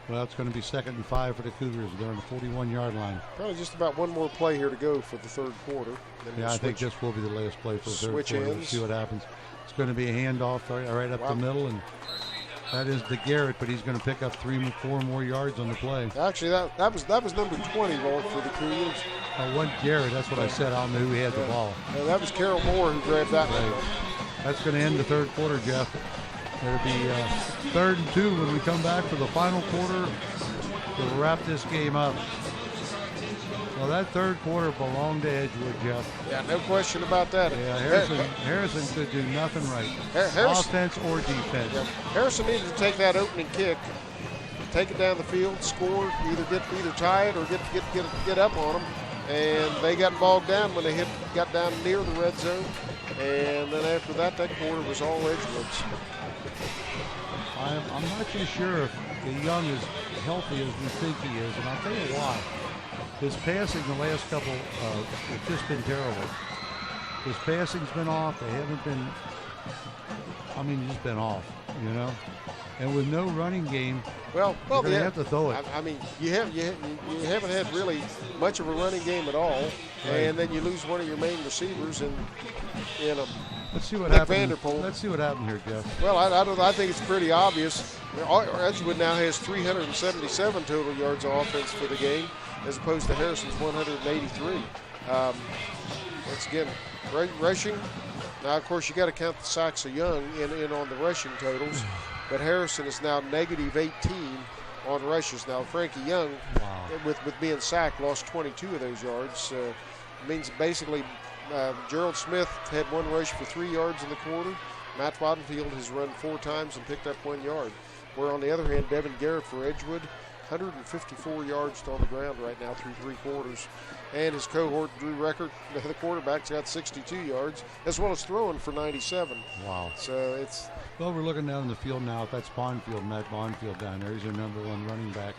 Well, it's going to be 2nd and 5 for the Cougars. They're on the 41-yard line. Probably just about one more play here to go for the 3rd quarter. Then Yeah, I think this will be the last play for the 3rd switch quarter. ends. We'll see what happens. It's going to be a handoff right up the middle, and that is to Garrett, but he's going to pick up 4 more yards on the play. Actually, that was number 20, Walt, for the Cougars. One Garrett, that's what I said. I don't know who had the ball. That was Carol Moore who grabbed that right. one. That's going to end the 3rd quarter, Jeff. It'll be 3rd and 2 when we come back for the final quarter. We'll wrap this game up. Well, that third quarter belonged to Edgewood, Jeff. Yeah, no question about that. Yeah, Harrison could do nothing right. Offense or defense. Yeah, Harrison needed to take that opening kick, take it down the field, score, either tie it or get up on them. And they got bogged down when they got down near the red zone. And then after that quarter was all Edgewood's. I'm not too sure if the Young is healthy as we think he is, and I'll tell you why. His passing the last couple, it's just been terrible. His passing's been off. They haven't been, just been off, you know. And with no running game, you're going to have to throw it. I mean, you haven't had really much of a running game at all, right. And then you lose one of your main receivers, and let's see what happened. Let's see what happened here, Jeff. Well, I think it's pretty obvious. Edgewood now has 377 total yards of offense for the game, as opposed to Harrison's 183. Once again, rushing. Now, of course, you got to count the sacks of Young in on the rushing totals. But Harrison is now negative 18 on rushes. Now, Frankie Young, with being sacked, lost 22 of those yards. Means basically Gerald Smith had one rush for 3 yards in the quarter. Matt Wadenfield has run 4 times and picked up 1 yard. Where on the other hand, Devin Garrett for Edgewood, 154 yards on the ground right now through 3 quarters. And his cohort Drew Record, the quarterback's got 62 yards, as well as throwing for 97. Wow. So it's... Well, we're looking down the field now. That's Bonfield, Matt Bonfield down there. He's their #1 running back,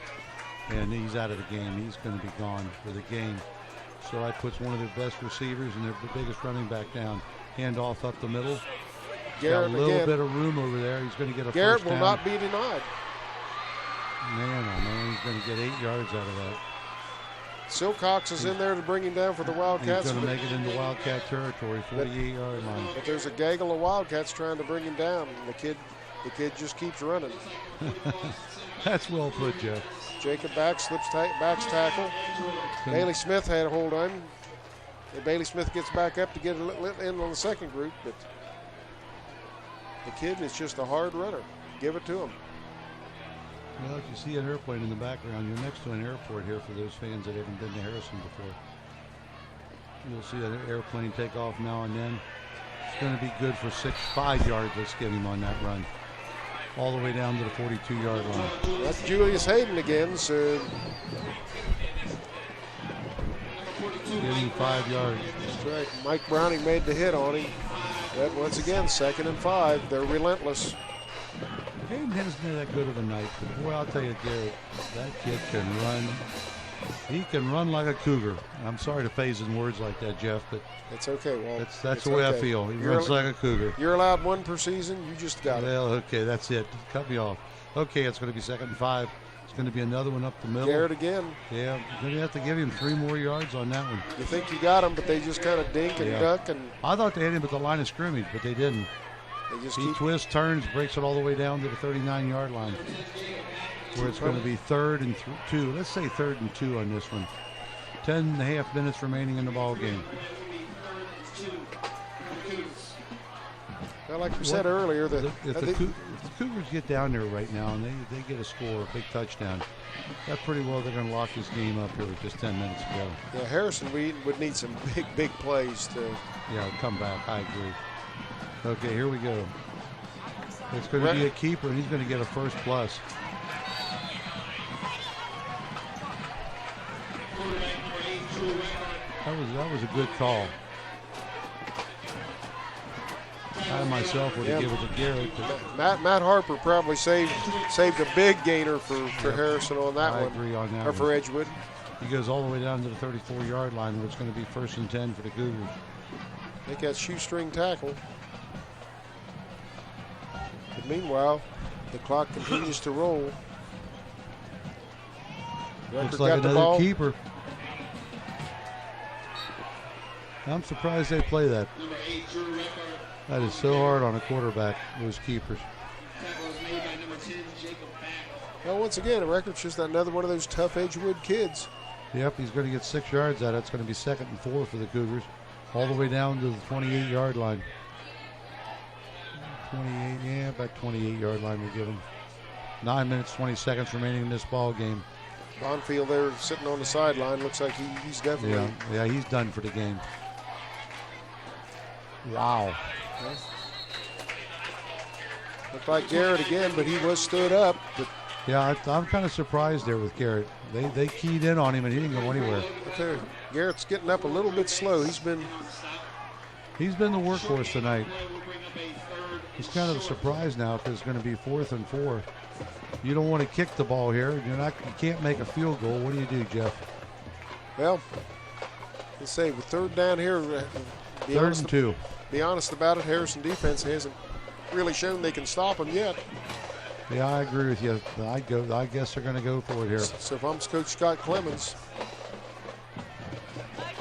and he's out of the game. He's going to be gone for the game. So that puts one of their best receivers and their biggest running back down. Handoff up the middle. Garrett got a little bit of room over there. He's going to get a Garrett first down. will not be denied. Man, oh man, he's going to get 8 yards out of that. Silcox is in there to bring him down for the Wildcats. He's going to make it into Wildcat territory, 48-yard line. But there's a gaggle of Wildcats trying to bring him down, and the kid just keeps running. That's well put, Jeff. Jacob backs tackle. Bailey Smith had a hold on him. And Bailey Smith gets back up to get in on the second group, but the kid is just a hard runner. Give it to him. Well, if you see an airplane in the background, you're next to an airport here for those fans that haven't been to Harrison before. You'll see an airplane take off now and then. It's going to be good for 5 yards. Let's get him on that run. All the way down to the 42-yard line. That's Julius Hayden again, so... Getting 5 yards. That's right. Mike Browning made the hit on him. But once again, 2nd and 5. They're relentless. Hayden hasn't had that good of a night, but boy, I'll tell you, Garrett, that kid can run. He can run like a cougar. I'm sorry to phase in words like that, Jeff, but it's okay, Walt. That's the way I feel. He runs like a cougar. You're allowed 1 per season. You just got it. Well, okay, that's it. Cut me off. Okay, it's going to be 2nd and 5. It's going to be another one up the middle. Garrett again. Yeah, you're going to have to give him 3 more yards on that one. You think you got him, but they just kind of dink and duck. And I thought they had him at the line of scrimmage, but they didn't. He twists, turns, breaks it all the way down to the 39-yard line, where it's going to be 3rd and 2. Let's say 3rd and 2 on this one. 10.5 minutes remaining in the ball game. Well, like we said earlier, if the Cougars get down there right now and they get a score, a big touchdown, that pretty well they're going to lock this game up here with just 10 minutes to go. Yeah, Harrison would need some big plays to come back. I agree. Okay, here we go. It's going to be a keeper, and he's going to get a first plus. That was a good call. I myself would have given it to Garrett. Matt Harper probably saved a big gainer for Harrison on that one. I agree on that. Or for Edgewood. He goes all the way down to the 34-yard line, where it's going to be 1st and 10 for the Cougars. I think that's shoestring tackle. But meanwhile, the clock continues to roll. Looks like another keeper. I'm surprised they play that. That is so hard on a quarterback, those keepers. Well, once again, a record's just another one of those tough Edgewood kids. Yep, he's going to get 6 yards out of it. It's going to be 2nd and 4 for the Cougars, all the way down to the 28-yard line. 28, about 28-yard line we'll give them. 9 minutes, 20 seconds remaining in this ball game. Bonfield there sitting on the sideline. Looks like he's definitely. Yeah, he's done for the game. Wow. Looked like Garrett again, but he was stood up. But yeah, I'm kind of surprised there with Garrett. They keyed in on him and he didn't go anywhere. Okay. Garrett's getting up a little bit slow. He's been the workhorse tonight. It's kind of a surprise now because it's going to be 4th and 4. You don't want to kick the ball here. You can't make a field goal. What do you do, Jeff? Well, let's say with 3rd down here. 3rd and 2. Be honest about it, Harrison defense hasn't really shown they can stop him yet. Yeah, I agree with you. I guess they're going to go for it here. So if I'm Coach Scott Clemens,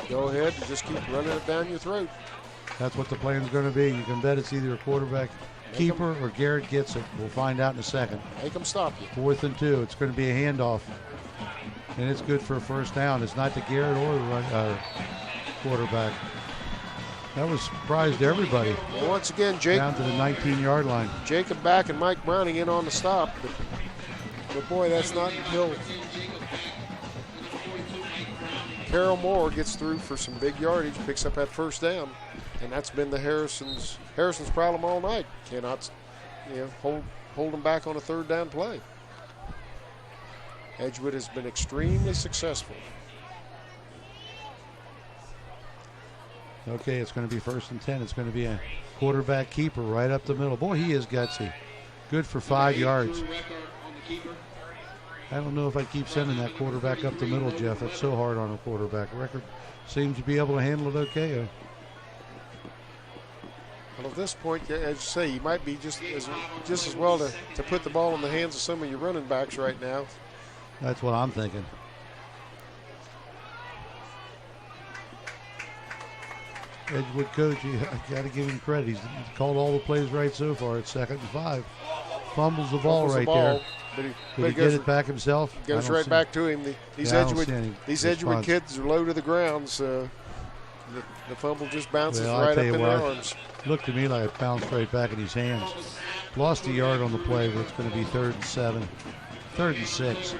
go ahead and just keep running it down your throat. That's what the plan's going to be. You can bet it's either a quarterback keeper or Garrett gets it. We'll find out in a second. Make them stop you. 4th and 2. It's going to be a handoff, and it's good for a 1st down. It's not to Garrett or the quarterback. That was a surprise to everybody. Well, once again, Jake down to the 19-yard line. Jacob back and Mike Browning in on the stop, but boy, that's not until Carroll Moore gets through for some big yardage, picks up that 1st down, and that's been the Harrison's problem all night. Cannot, hold them back on a 3rd down play. Edgewood has been extremely successful. Okay, it's going to be 1st and 10. It's going to be a quarterback keeper right up the middle. Boy, he is gutsy. Good for 5 yards. I don't know if I keep sending that quarterback up the middle, Jeff. It's so hard on a quarterback. Record seems to be able to handle it okay. Well, at this point, as you say, you might be just as well to put the ball in the hands of some of your running backs right now. That's what I'm thinking. Edgewood coach, I got to give him credit. He's called all the plays right so far. It's 2nd and 5. Fumbles the ball right there. Did he get it back himself? Goes right back to him. These Edgewood kids are low to the ground, so the fumble just bounces right up in their arms. Looked to me like it bounced right back in his hands. Lost a yard on the play, but it's going to be 3rd and 7. 3rd and 6.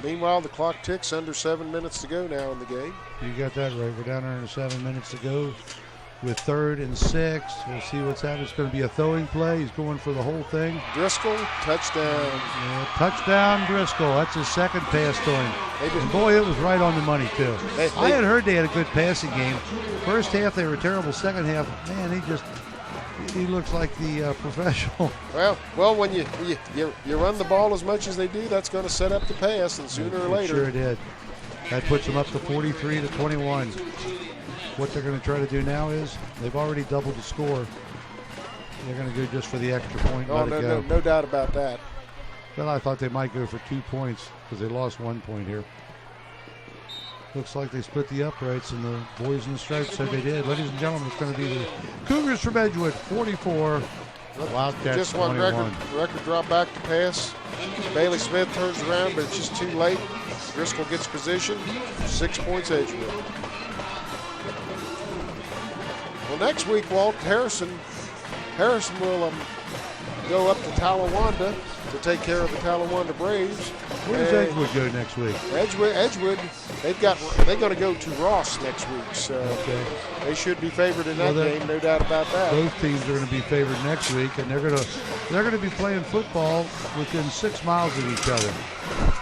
Meanwhile, the clock ticks, under 7 minutes to go now in the game. You got that right. We're down under 7 minutes to go with 3rd and 6. We'll see what's happening. It's going to be a throwing play. He's going for the whole thing. Driscoll, touchdown. Yeah, touchdown, Driscoll. That's his 2nd pass to him. And boy, it was right on the money, too. I had heard they had a good passing game. First half, they were terrible. Second half, man, he looks like the professional. Well, when you run the ball as much as they do, that's going to set up the pass, and sooner or later. Sure did. That puts them up to 43-21. What they're going to try to do now is they've already doubled the score. They're going to go just for the extra point. No doubt about that. Well, I thought they might go for 2 points because they lost 1 point here. Looks like they split the uprights, and the boys in the stripes said they did. Ladies and gentlemen, it's going to be the Cougars from Edgewood, 44. Wildcats, just one 21. record drop back to pass. Bailey Smith turns around, but it's just too late. Driscoll gets position. 6 points Edgewood. Well, next week, Walt, Harrison will go up to Talawanda to take care of the Talawanda Braves. Where does Edgewood go next week? Edgewood, they're going to go to Ross next week, so they should be favored in that game, no doubt about that. Both teams are going to be favored next week, and they're going to be playing football within 6 miles of each other.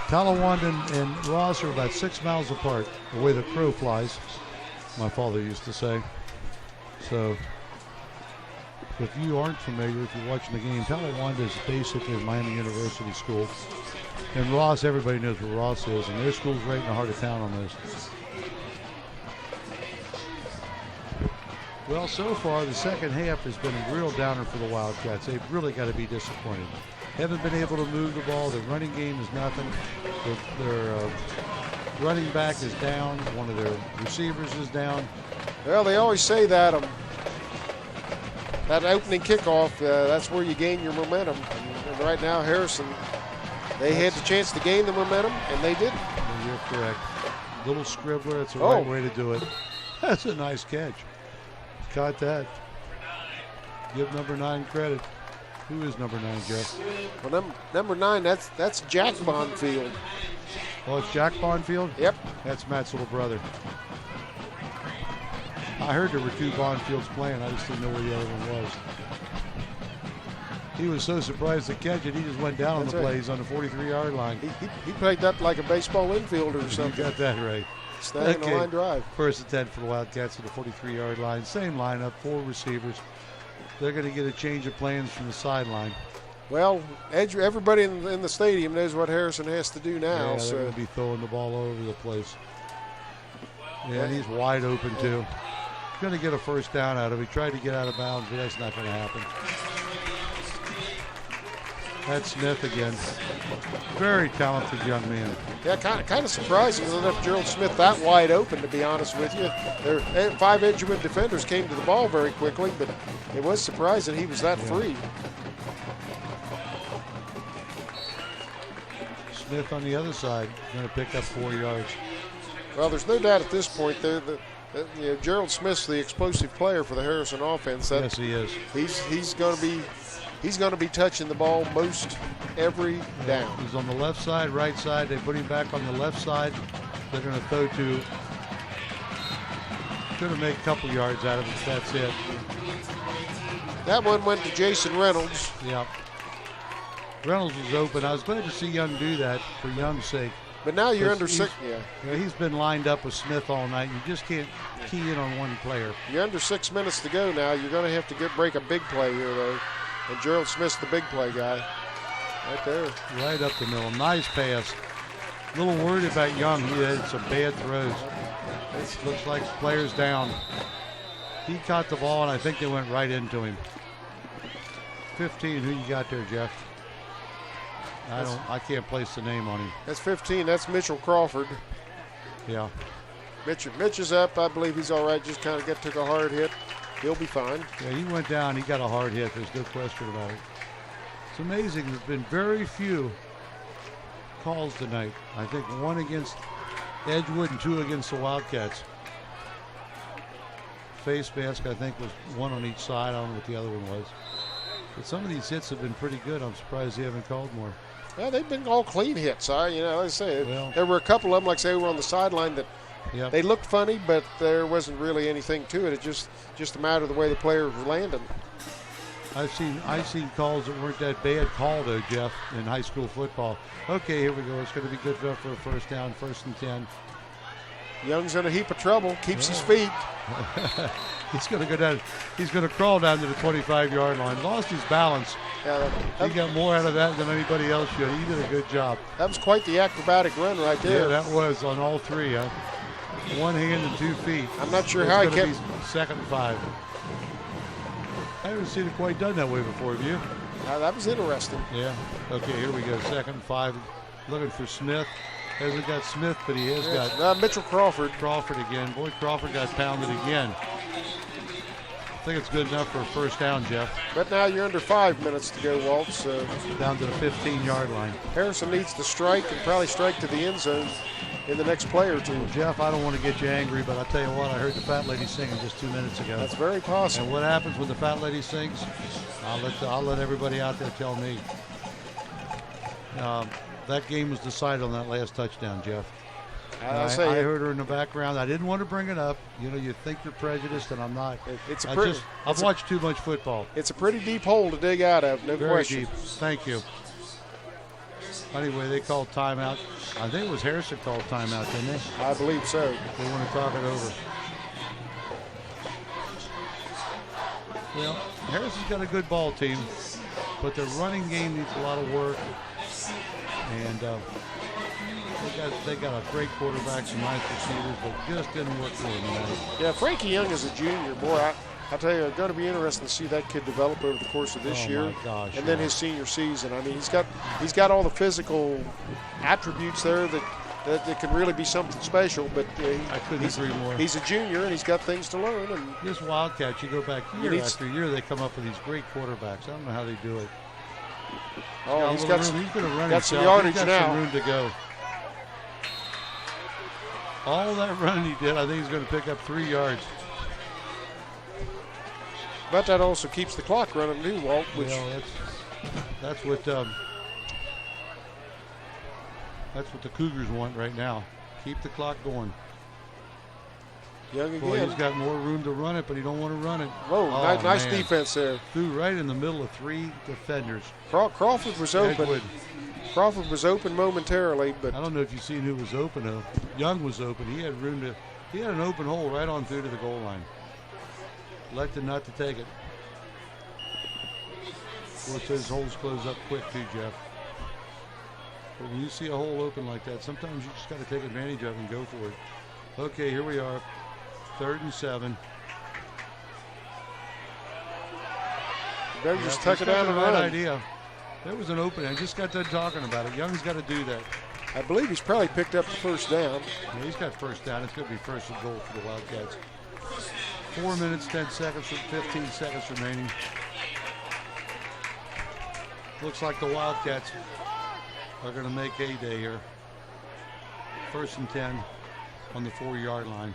Talawanda and Ross are about 6 miles apart, the way the crow flies, my father used to say. So, if you aren't familiar, if you're watching the game, Talawanda is basically Miami University school. And Ross, everybody knows where Ross is, and their school's right in the heart of town on this. Well, so far, the second half has been a real downer for the Wildcats. They've really got to be disappointed. Haven't been able to move the ball. Their running game is nothing. Their running back is down. One of their receivers is down. Well, they always say that that opening kickoff, that's where you gain your momentum. And right now, Harrison, they had the chance to gain the momentum, and they didn't. You're correct. Little scribbler. That's the right way to do it. That's a nice catch. Caught that. Give number 9 credit. Who is number 9, Jeff? Well, number 9, that's Jack Bonfield. Oh, it's Jack Bonfield? Yep. That's Matt's little brother. I heard there were 2 Bonfields playing. I just didn't know where the other one was. He was so surprised to catch it, he just went down on the plays on the 43-yard line. He played that like a baseball infielder or something. You got that right. Standing the line drive. First and 10 for the Wildcats at the 43-yard line. Same lineup, 4 receivers. They're going to get a change of plans from the sideline. Well, everybody in the stadium knows what Harrison has to do now. Yeah, they're going to be throwing the ball all over the place. Yeah, he's wide open too. Going to get a first down out of it. He tried to get out of bounds, but that's not going to happen. That's Smith again. Very talented young man. Yeah, kind of surprising they left Gerald Smith that wide open, to be honest with you. 5 Edgewood defenders came to the ball very quickly, but it was surprising he was that free. Smith on the other side, going to pick up 4 yards. Well, there's no doubt at this point Gerald Smith's the explosive player for the Harrison offense. Yes, he is. He's going to be touching the ball most every down. He's on the left side, right side. They put him back on the left side. They're going to throw to. Going to make a couple yards out of it. That's it. That one went to Jason Reynolds. Yep. Reynolds was open. I was glad to see Young do that for Young's sake. But now you're under 6. Yeah, he's been lined up with Smith all night. You just can't key in on one player. You're under 6 minutes to go now. You're going to have to break a big play here, though. And Gerald Smith's the big play guy. Right there. Right up the middle. Nice pass. A little worried about Young. He had some bad throws. It looks like players down. He caught the ball, and I think they went right into him. 15, who you got there, Jeff? I can't place the name on him. That's 15. That's Mitchell Crawford. Yeah. Mitch is up. I believe he's all right. Just kind of took a hard hit. He'll be fine. Yeah, he went down. He got a hard hit. There's no question about it. It's amazing. There's been very few calls tonight. I think 1 against Edgewood and 2 against the Wildcats. Face mask, I think, was 1 on each side. I don't know what the other one was. But some of these hits have been pretty good. I'm surprised they haven't called more. Well, they've been all clean hits. Like I say, there were a couple of them, like say, were on the sideline that they looked funny, but there wasn't really anything to it. It's just a matter of the way the players were landing. I've seen calls that weren't that bad called, though, Jeff, in high school football. Okay, here we go. It's going to be good enough for a first down, 1st and 10. Young's in a heap of trouble. Keeps his feet. He's going to go down. He's going to crawl down to the 25-yard line. Lost his balance. He got more out of that than anybody else should. He did a good job. That was quite the acrobatic run right there. Yeah, that was on all 3. 1 hand and 2 feet. I'm not sure how he kept. 2nd and 5. I haven't seen it quite done that way before, have you? That was interesting. Yeah. Okay, here we go. 2nd and 5. Looking for Smith. Hasn't got Smith, but he has got Mitchell Crawford. Crawford again. Boy, Crawford got pounded again. I think it's good enough for a first down, Jeff. But now you're under 5 minutes to go, Walt. So down to the 15-yard line. Harrison needs to strike and probably strike to the end zone in the next play or 2. Well, Jeff, I don't want to get you angry, but I'll tell you what, I heard the fat lady singing just 2 minutes ago. That's very possible. And what happens when the fat lady sings? I'll let everybody out there tell me. That game was decided on that last touchdown, Jeff. I heard her in the background. I didn't want to bring it up. You think you're prejudiced, and I'm not. I've watched too much football. It's a pretty deep hole to dig out of, no question. Very deep. Thank you. Anyway, they called timeout. I think it was Harrison called timeout, didn't they? I believe so. They want to talk it over. Well, Harrison's got a good ball team, but their running game needs a lot of work. And they got a great quarterback, some nice receivers, but just didn't work for them tonight. Yeah, Frankie Young is a junior. Boy, I tell you, it's going to be interesting to see that kid develop over the course of this year. My gosh, and then his senior season. I mean, he's got all the physical attributes there that can really be something special. But I couldn't agree more. He's a junior and he's got things to learn. And this Wildcat, you go back year after year, they come up with these great quarterbacks. I don't know how they do it. He's got some yardage now. Some room to go. All that running he did, I think he's going to pick up 3 yards. But that also keeps the clock running too, Walt. Which that's what the Cougars want right now. Keep the clock going. Young again. Boy, he's got more room to run it, but he don't want to run it. Whoa, nice defense there. Threw right in the middle of 3 defenders. Crawford was open. Edgewood. Crawford was open momentarily, but I don't know if you've seen who was open though. Young was open. He had room to. He had an open hole right on through to the goal line. Elected not to take it. Of course, those holes close up quick too, Jeff. But when you see a hole open like that, sometimes you just got to take advantage of it and go for it. Okay, here we are. 3rd and 7. better just tuck it down and run. run. Idea. There was an opening. I just got done talking about it. Young's got to do that. I believe he's probably picked up the first down. Yeah, he's got first down. It's going to be first and goal for the Wildcats. 4 minutes, 10 seconds, 15 seconds remaining. Looks like the Wildcats are going to make a day here. 1st and 10 on the 4-yard line.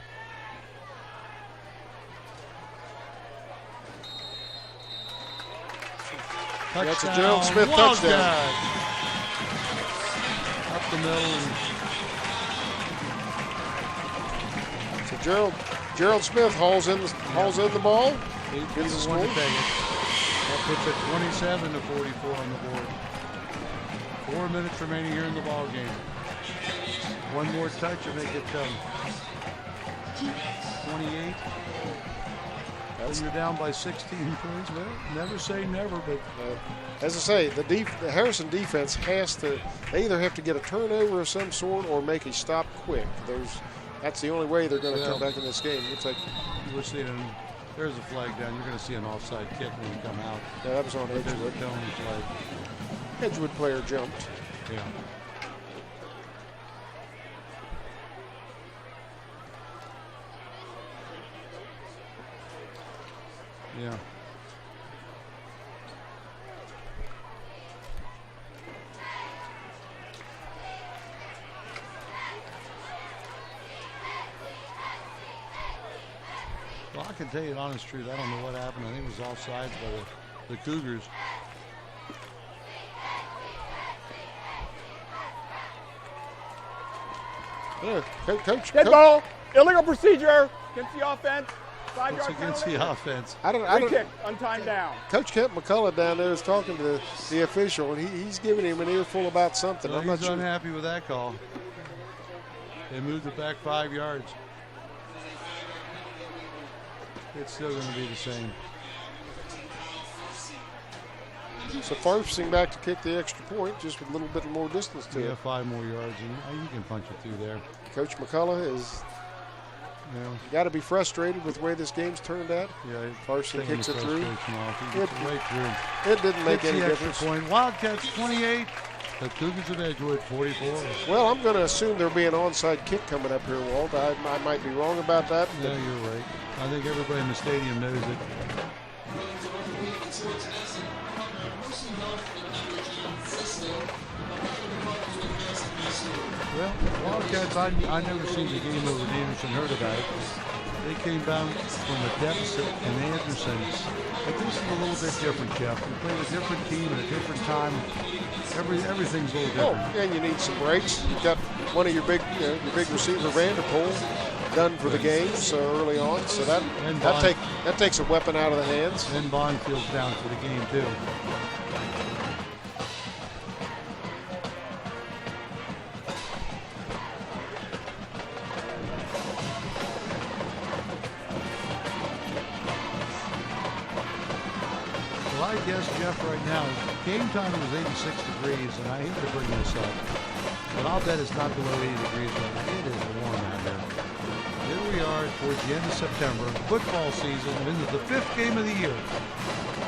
Touchdown. That's a Gerald Smith touchdown. Up the middle. So Gerald Smith hauls in the ball. Gets the one to take it. That puts it 27 to 44 on the board. 4 minutes remaining here in the ball game. One more touch and make it 28. When you're down by 16 points, well, never say never, but as I say, the Harrison defense they either have to get a turnover of some sort or make a stop quick. That's the only way they're going to come back in this game. Looks like we're seeing there's a flag down. You're going to see an offside kick when you come out. Yeah, that was on Edgewood. Flag. Edgewood player jumped. Yeah. Yeah. Well, I can tell you the honest truth. I don't know what happened. I think it was offsides by the Cougars. Yeah, Coach. Dead ball. Illegal procedure against the offense. 5 yards against the offense. Free kick, untimed down. Coach Kent McCullough down there is talking to the official, and he's giving him an earful about something. Well, I'm not he's sure. unhappy with that call. They moved it back 5 yards. It's still going to be the same. So forcing back to kick the extra point, just with a little bit more distance to it. 5 more yards, and you can punch it through there. Coach McCullough is got to be frustrated with the way this game's turned out. Yeah, Farson kicks it through. It didn't make any difference. Point. Wildcats 28. The Cougars of Edgewood 44. Well, I'm going to assume there'll be an onside kick coming up here, Walt. I might be wrong about that. No, you're right. I think everybody in the stadium knows it. Well, Wildcats, I never seen the game over at Anderson, heard about it. They came down from a deficit in Anderson. But this is a little bit different, Jeff. We play a different team at a different time. Everything's a little different. Oh, and you need some breaks. You've got one of your big receiver, Vanderpool, done for the game so early on. So that takes a weapon out of the hands. And Bondfield's down for the game, too. I guess, Jeff, right now, game time was 86 degrees, and I hate to bring this up, but I'll bet it's not below 80 degrees right now. It is warm out here. Here we are towards the end of September, football season, into the 5th game of the year.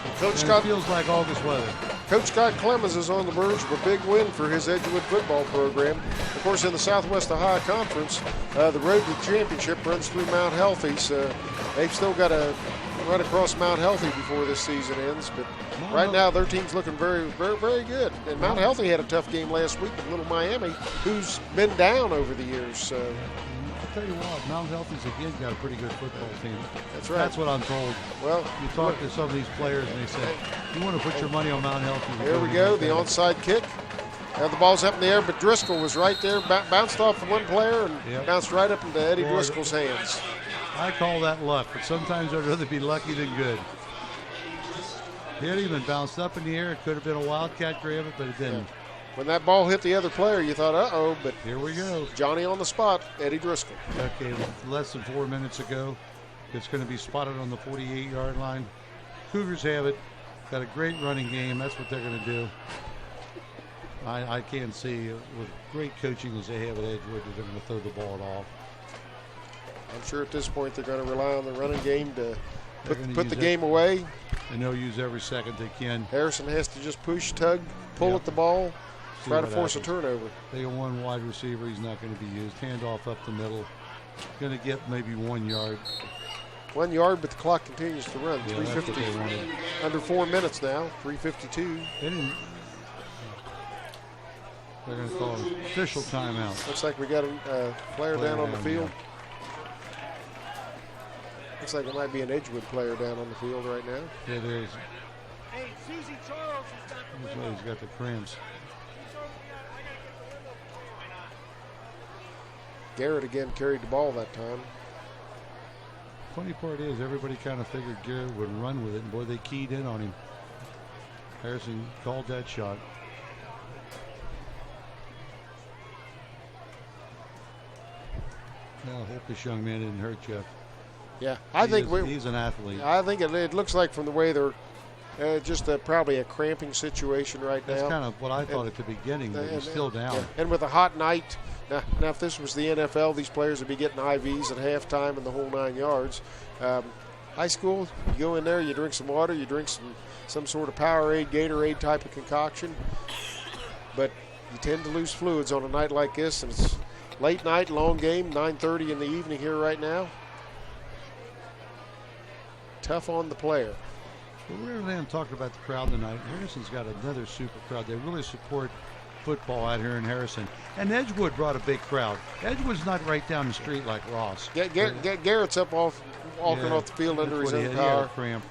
It feels like August weather. Coach Scott Clemens is on the verge of a big win for his Edgewood football program. Of course, in the Southwest Ohio Conference, the road to the championship runs through Mount Healthy, so they've still got to run across Mount Healthy before this season ends. But right now, their team's looking very, very, very good. And Mount Healthy had a tough game last week with Little Miami, who's been down over the years. So. tell you what, Mount Healthy's again got a pretty good football team. That's right. That's what I'm told. Well, you talk to some of these players and they say, you want to put your money on Mount Healthy. Here we go, the onside kick. Now the ball's up in the air, but Driscoll was right there, bounced off of one player and bounced right up into Eddie Driscoll's hands. I call that luck, but sometimes I'd rather be lucky than good. Hit him and bounced up in the air. It could have been a wildcat grab it, but it didn't. When that ball hit the other player, you thought, uh-oh, but here we go. Johnny on the spot, Eddie Driscoll. Okay, less than 4 minutes ago. It's going to be spotted on the 48-yard line. Cougars have it. Got a great running game. That's what they're going to do. I can't see, with great coaching as they have at Edgewood, they're going to throw the ball at all. I'm sure at this point they're going to rely on the running game to put the game away. And they'll use every second they can. Harrison has to just push, tug, pull at the ball, try to force a turnover. They got one wide receiver. He's not going to be used. Handoff up the middle. Going to get maybe 1 yard. 1 yard, but the clock continues to run. Yeah, 3:50. Under 4 minutes now. 3:52. They're going to call an official timeout. Looks like we got a player down on the field. Looks like it might be an Edgewood player down on the field right now. Yeah, there is. Hey, Susie Charles has got he's got the cramps. Garrett again carried the ball that time. Funny part is everybody kind of figured Garrett would run with it, and boy, they keyed in on him. Harrison called that shot. I hope this young man didn't hurt Jeff. Yeah, I think he's an athlete. I think it looks like from the way they're just probably a cramping situation right now. That's kind of what I thought at the beginning, but he's still down. Yeah. And with a hot night, now if this was the NFL, these players would be getting IVs at halftime and the whole 9 yards. High school, you go in there, you drink some water, you drink some sort of Powerade, Gatorade type of concoction, but you tend to lose fluids on a night like this, and it's late night, long game, 9:30 in the evening here right now. Tough on the player. Well, we were talking about the crowd tonight. Harrison's got another super crowd. They really support football out here in Harrison. And Edgewood brought a big crowd. Edgewood's not right down the street like Ross. Garrett's up walking off the field under his own power. Cramp.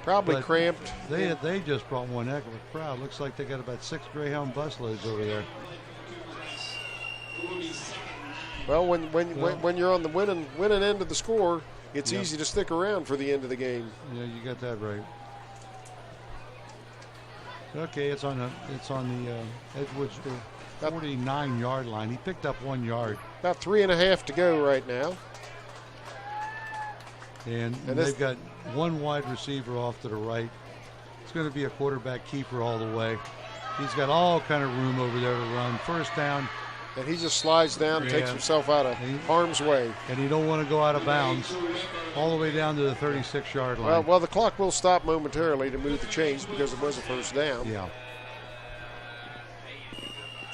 Probably cramped. They just brought one heck of a crowd. Looks like they got about 6 Greyhound bus loads over there. Well, when you're on the winning end of the score, it's easy to stick around for the end of the game. Yeah, you got that right. Okay, it's on the Edgewood's 49-yard line. He picked up 1 yard. About 3.5 to go right now. And they've got one wide receiver off to the right. It's going to be a quarterback keeper all the way. He's got all kind of room over there to run. First down. And he just slides down, takes himself out of harm's way. And he don't want to go out of bounds all the way down to the 36-yard line. Well, the clock will stop momentarily to move the chains because it was a first down. Yeah.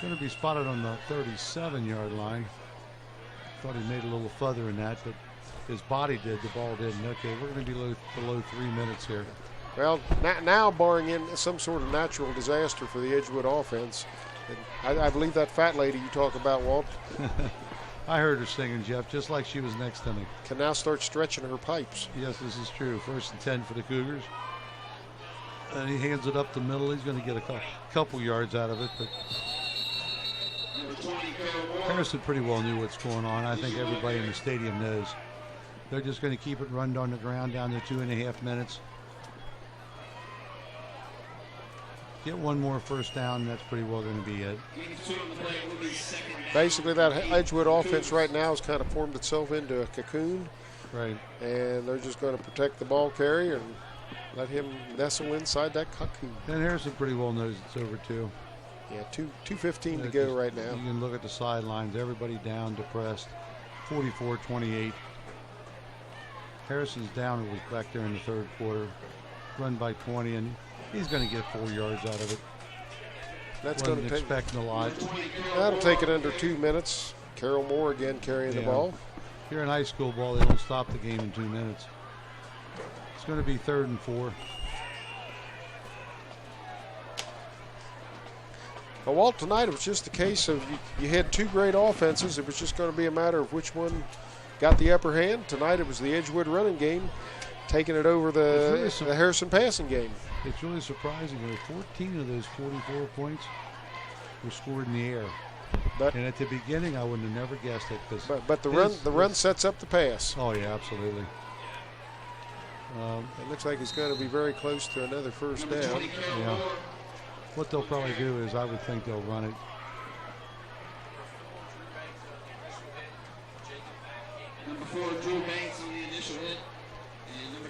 Going to be spotted on the 37-yard line. Thought he made a little further in that, but his body did. The ball didn't. Okay, we're going to be below 3 minutes here. Well, now barring in some sort of natural disaster for the Edgewood offense, I believe that fat lady you talk about, Walt. I heard her singing, Jeff, just like she was next to me. Can now start stretching her pipes. Yes, this is true. 1st and 10 for the Cougars. And he hands it up the middle. He's going to get a couple yards out of it. But Harrison pretty well knew what's going on. I think everybody in the stadium knows. They're just going to keep it run on the ground down to 2.5 minutes. Get one more first down, and that's pretty well going to be it. Basically, that Edgewood offense right now has kind of formed itself into a cocoon. Right. And they're just going to protect the ball carrier and let him nestle inside that cocoon. And Harrison pretty well knows it's over, too. Yeah, 2:15 to go right now. You can look at the sidelines. Everybody down, depressed. 44-28. Harrison's down. It was back there in the third quarter. Run by 20, and he's going to get 4 yards out of it. That's going to take. Expecting a lot. That'll take it under 2 minutes. Carol Moore again carrying the ball. Here in high school ball, they don't stop the game in 2 minutes. It's going to be 3rd and 4. Well, Walt, tonight it was just a case of you had two great offenses. It was just going to be a matter of which one got the upper hand. Tonight it was the Edgewood running game taking it over the Harrison passing game. It's really surprising. 14 of those 44 points were scored in the air. And at the beginning, I would have never guessed it. But the run sets up the pass. Oh, yeah, absolutely. It looks like it's going to be very close to another first down. Yeah. What they'll probably do is I would think they'll run it. Number 4, Drew Banks on the initial hit.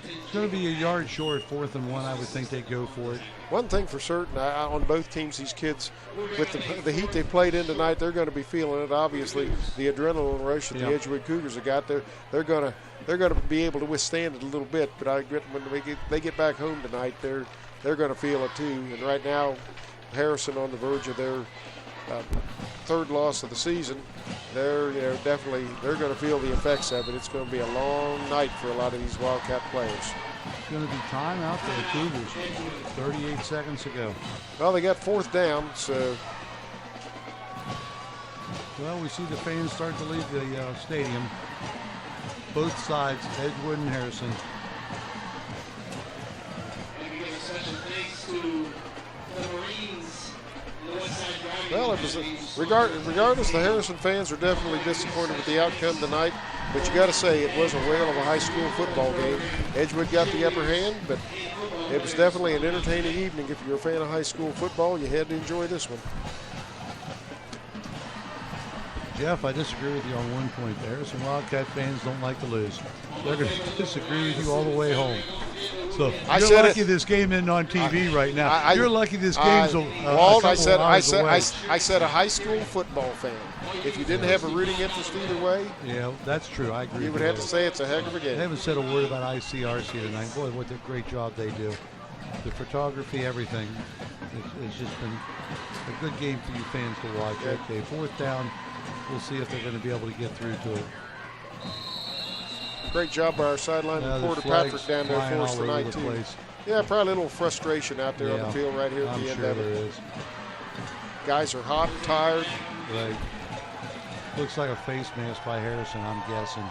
It's going to be a yard short, 4th and 1. I would think they'd go for it. One thing for certain, on both teams, these kids, with the heat they played in tonight, they're going to be feeling it. Obviously, the adrenaline rush that the Edgewood Cougars have got, they're going to be able to withstand it a little bit. But when they get back home tonight, they're going to feel it too. And right now, Harrison on the verge of their third loss of the season. They're going to feel the effects of it. It's going to be a long night for a lot of these Wildcat players. It's going to be time out for the Cougars. 38 seconds to go. Well, they got 4th down, so. Well, we see the fans start to leave the stadium. Both sides, Edgewood and Harrison. Well, it was regardless, the Harrison fans are definitely disappointed with the outcome tonight. But you got to say it was a whale of a high school football game. Edgewood got the upper hand, but it was definitely an entertaining evening. If you're a fan of high school football, you had to enjoy this one. Jeff, I disagree with you on one point. The Harrison Wildcat fans don't like to lose. They're going to disagree with you all the way home. So you're lucky this game isn't on TV right now. You're lucky this game's Walt, I said a high school football fan. If you didn't have a rooting interest either way, yeah, that's true. I agree. You would have to say it's a heck of a game. I haven't said a word about ICRC tonight. Boy, what a great job they do. The photography, everything. It's just been a good game for you fans to watch. Okay, 4th down. We'll see if they're going to be able to get through to it. Great job by our sideline reporter Patrick down there for us tonight too. Yeah, probably a little frustration out there on the field right here at the end of it. There is. Guys are hot and tired. Right. Looks like a face mask by Harrison, I'm guessing.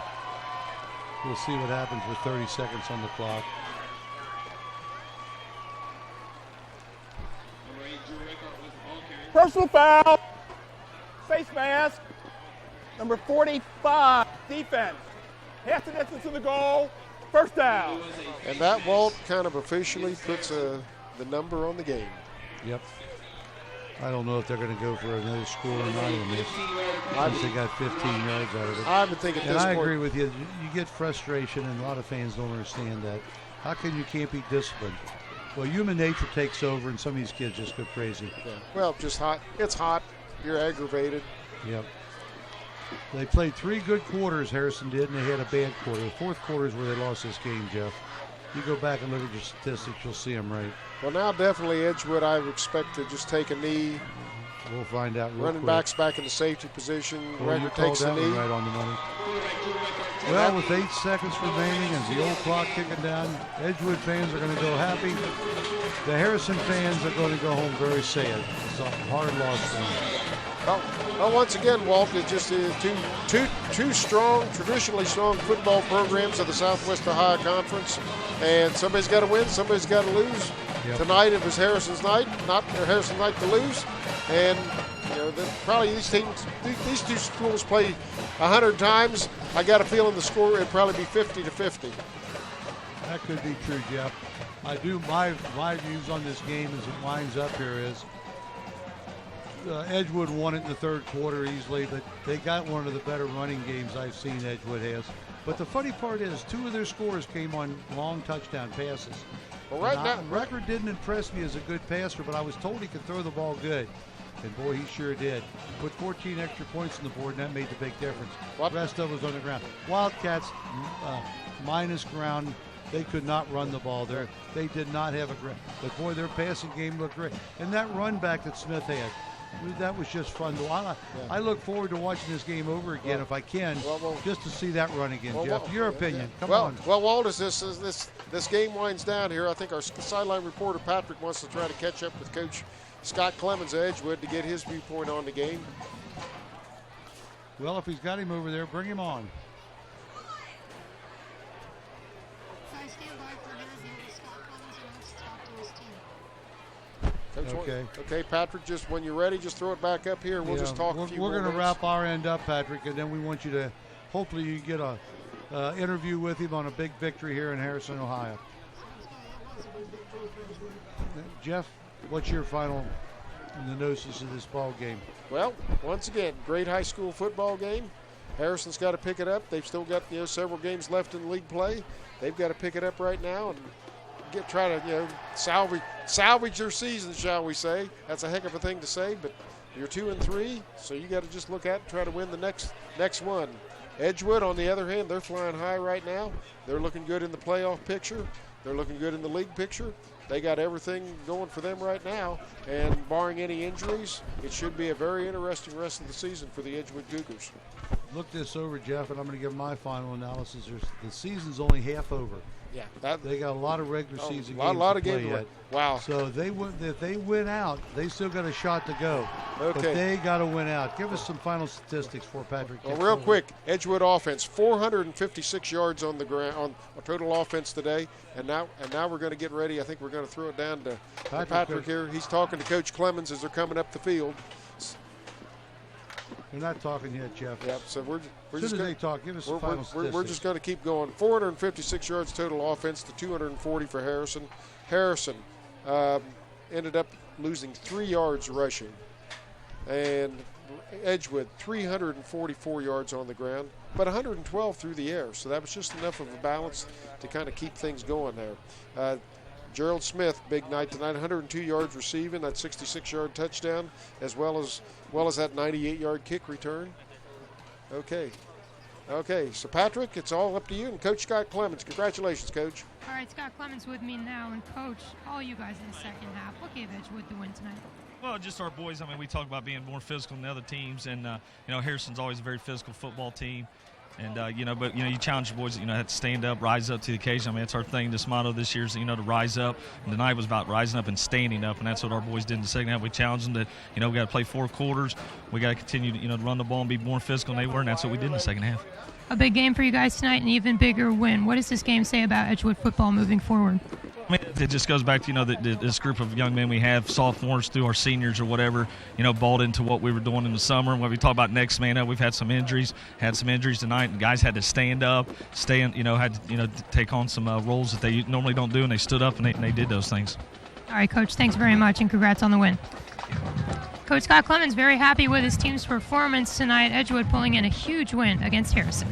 We'll see what happens with 30 seconds on the clock. Personal foul. Face mask. Number 45, defense. Half the distance to the goal. First down. And that, Walt, kind of officially puts the number on the game. Yep. I don't know if they're going to go for another score or not in this. Since they got 15 yards out of it. I would think at this point. And I agree with you. You get frustration, and a lot of fans don't understand that. How come you can't be disciplined? Well, human nature takes over, and some of these kids just go crazy. Yeah. Well, just hot. It's hot. You're aggravated. Yep. They played 3 good quarters, Harrison did, and they had a bad quarter. The 4th quarter is where they lost this game, Jeff. You go back and look at your statistics, you'll see them right. Well, now definitely Edgewood, I would expect to just take a knee. We'll find out real Running quick. backs back in the safety position. Record takes that the knee. Right on the money. Well, with 8 seconds remaining and the old clock kicking down, Edgewood fans are going to go happy. The Harrison fans are going to go home very sad. It's a hard loss for them. Well, once again, Walt, it's just two strong, traditionally strong football programs of the Southwest Ohio Conference, and somebody's got to win, somebody's got to lose. Yep. Tonight it was Harrison's night, not Harrison's night to lose, and probably these two schools play 100 times. I got a feeling the score would probably be 50-50. That could be true, Jeff. I do my views on this game as it winds up here is. Edgewood won it in the 3rd quarter easily, but they got one of the better running games I've seen Edgewood has. But the funny part is 2 of their scores came on long touchdown passes. Well, now, Record didn't impress me as a good passer, but I was told he could throw the ball good. And boy, he sure did. Put 14 extra points on the board, and that made the big difference. The rest of it was on the ground. Wildcats minus ground. They could not run the ball there. They did not have a grip. But boy, their passing game looked great. And that run back that Smith had, that was just fun. I look forward to watching this game over again if I can, just to see that run again. Jeff, your opinion? Come on. Well, Walt, as this game winds down here, I think our sideline reporter Patrick wants to try to catch up with Coach Scott Clemens of Edgewood to get his viewpoint on the game. Well, if he's got him over there, bring him on. Okay, Patrick, just when you're ready, just throw it back up here. We'll just talk a few more We're going to minutes. wrap our end up, Patrick, and then we want you to, hopefully you get a interview with him on a big victory here in Harrison, Ohio. Jeff, what's your final notice of this ball game? Well, once again, great high school football game. Harrison's got to pick it up. They've still got several games left in league play. They've got to pick it up right now and try to salvage their season, shall we say. That's a heck of a thing to say, but you're 2-3, so you got to just look at and try to win the next one. Edgewood, on the other hand, they're flying high right now. They're looking good in the playoff picture. They're looking good in the league picture. They got everything going for them right now, and barring any injuries, it should be a very interesting rest of the season for the Edgewood Cougars. Look this over, Jeff, and I'm going to give my final analysis. The season's only half over. Yeah, they got a lot of regular season games to play yet. Wow. So if they win out, they still got a shot to go. Okay. But they got to win out. Give us some final statistics for Patrick. Well, real quick, Edgewood offense, 456 yards on the ground on total offense today, and now we're going to get ready. I think we're going to throw it down to Patrick here. He's talking to Coach Clemens as they're coming up the field. We're not talking yet, Jeff. Yep. So we're just going to talk. Give us some final statistics. We're just going to keep going. 456 yards total offense to 240 for Harrison. Harrison ended up losing 3 yards rushing, and Edgewood 344 yards on the ground, but 112 through the air. So that was just enough of a balance to kind of keep things going there. Gerald Smith, big night tonight, 102 yards receiving, that 66-yard touchdown, as well as that 98-yard kick return. Okay, so Patrick, it's all up to you and Coach Scott Clemens. Congratulations, Coach. All right, Scott Clemens with me now, and Coach, all you guys in the second half. What gave Edgewood the win tonight? Well, just our boys. I mean, we talk about being more physical than other teams, and Harrison's always a very physical football team. And, you challenge your boys, have to stand up, rise up to the occasion. I mean, that's our thing. This motto this year is, to rise up. And tonight was about rising up and standing up, and that's what our boys did in the second half. We challenged them that, we got to play 4 quarters. We got to continue to, run the ball and be more physical than they were, and that's what we did in the second half. A big game for you guys tonight, an even bigger win. What does this game say about Edgewood football moving forward? I mean, it just goes back to, this group of young men we have, sophomores through our seniors or whatever, bought into what we were doing in the summer. When we talk about next man up, we've had some injuries tonight, and guys had to stand up, had to, take on some roles that they normally don't do, and they stood up and they did those things. All right, Coach, thanks very much, and congrats on the win. Coach Scott Clemens very happy with his team's performance tonight. Edgewood pulling in a huge win against Harrison.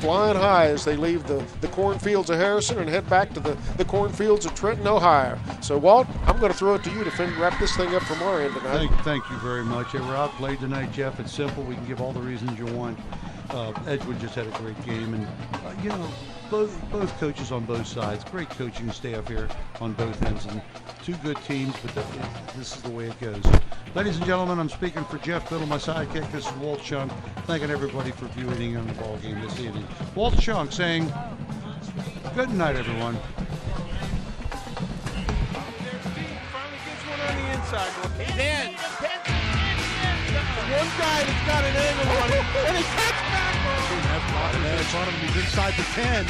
Flying high as they leave the cornfields of Harrison and head back to the cornfields of Trenton, Ohio. So, Walt, I'm going to throw it to you to wrap this thing up from our end tonight. Thank you very much. We're outplayed tonight, Jeff. It's simple. We can give all the reasons you want. Edgewood just had a great game, and both coaches on both sides, great coaching staff here on both ends, and 2 good teams, but this is the way it goes. Ladies and gentlemen, I'm speaking for Jeff Biddle, my sidekick. This is Walt Shunk, thanking everybody for viewing on the ball game this evening. Walt Shunk saying, good night, everyone. Finally gets one on the inside. He's in. One guy that's got an angle on it, and he cuts back. That's bottom. He's inside the 10.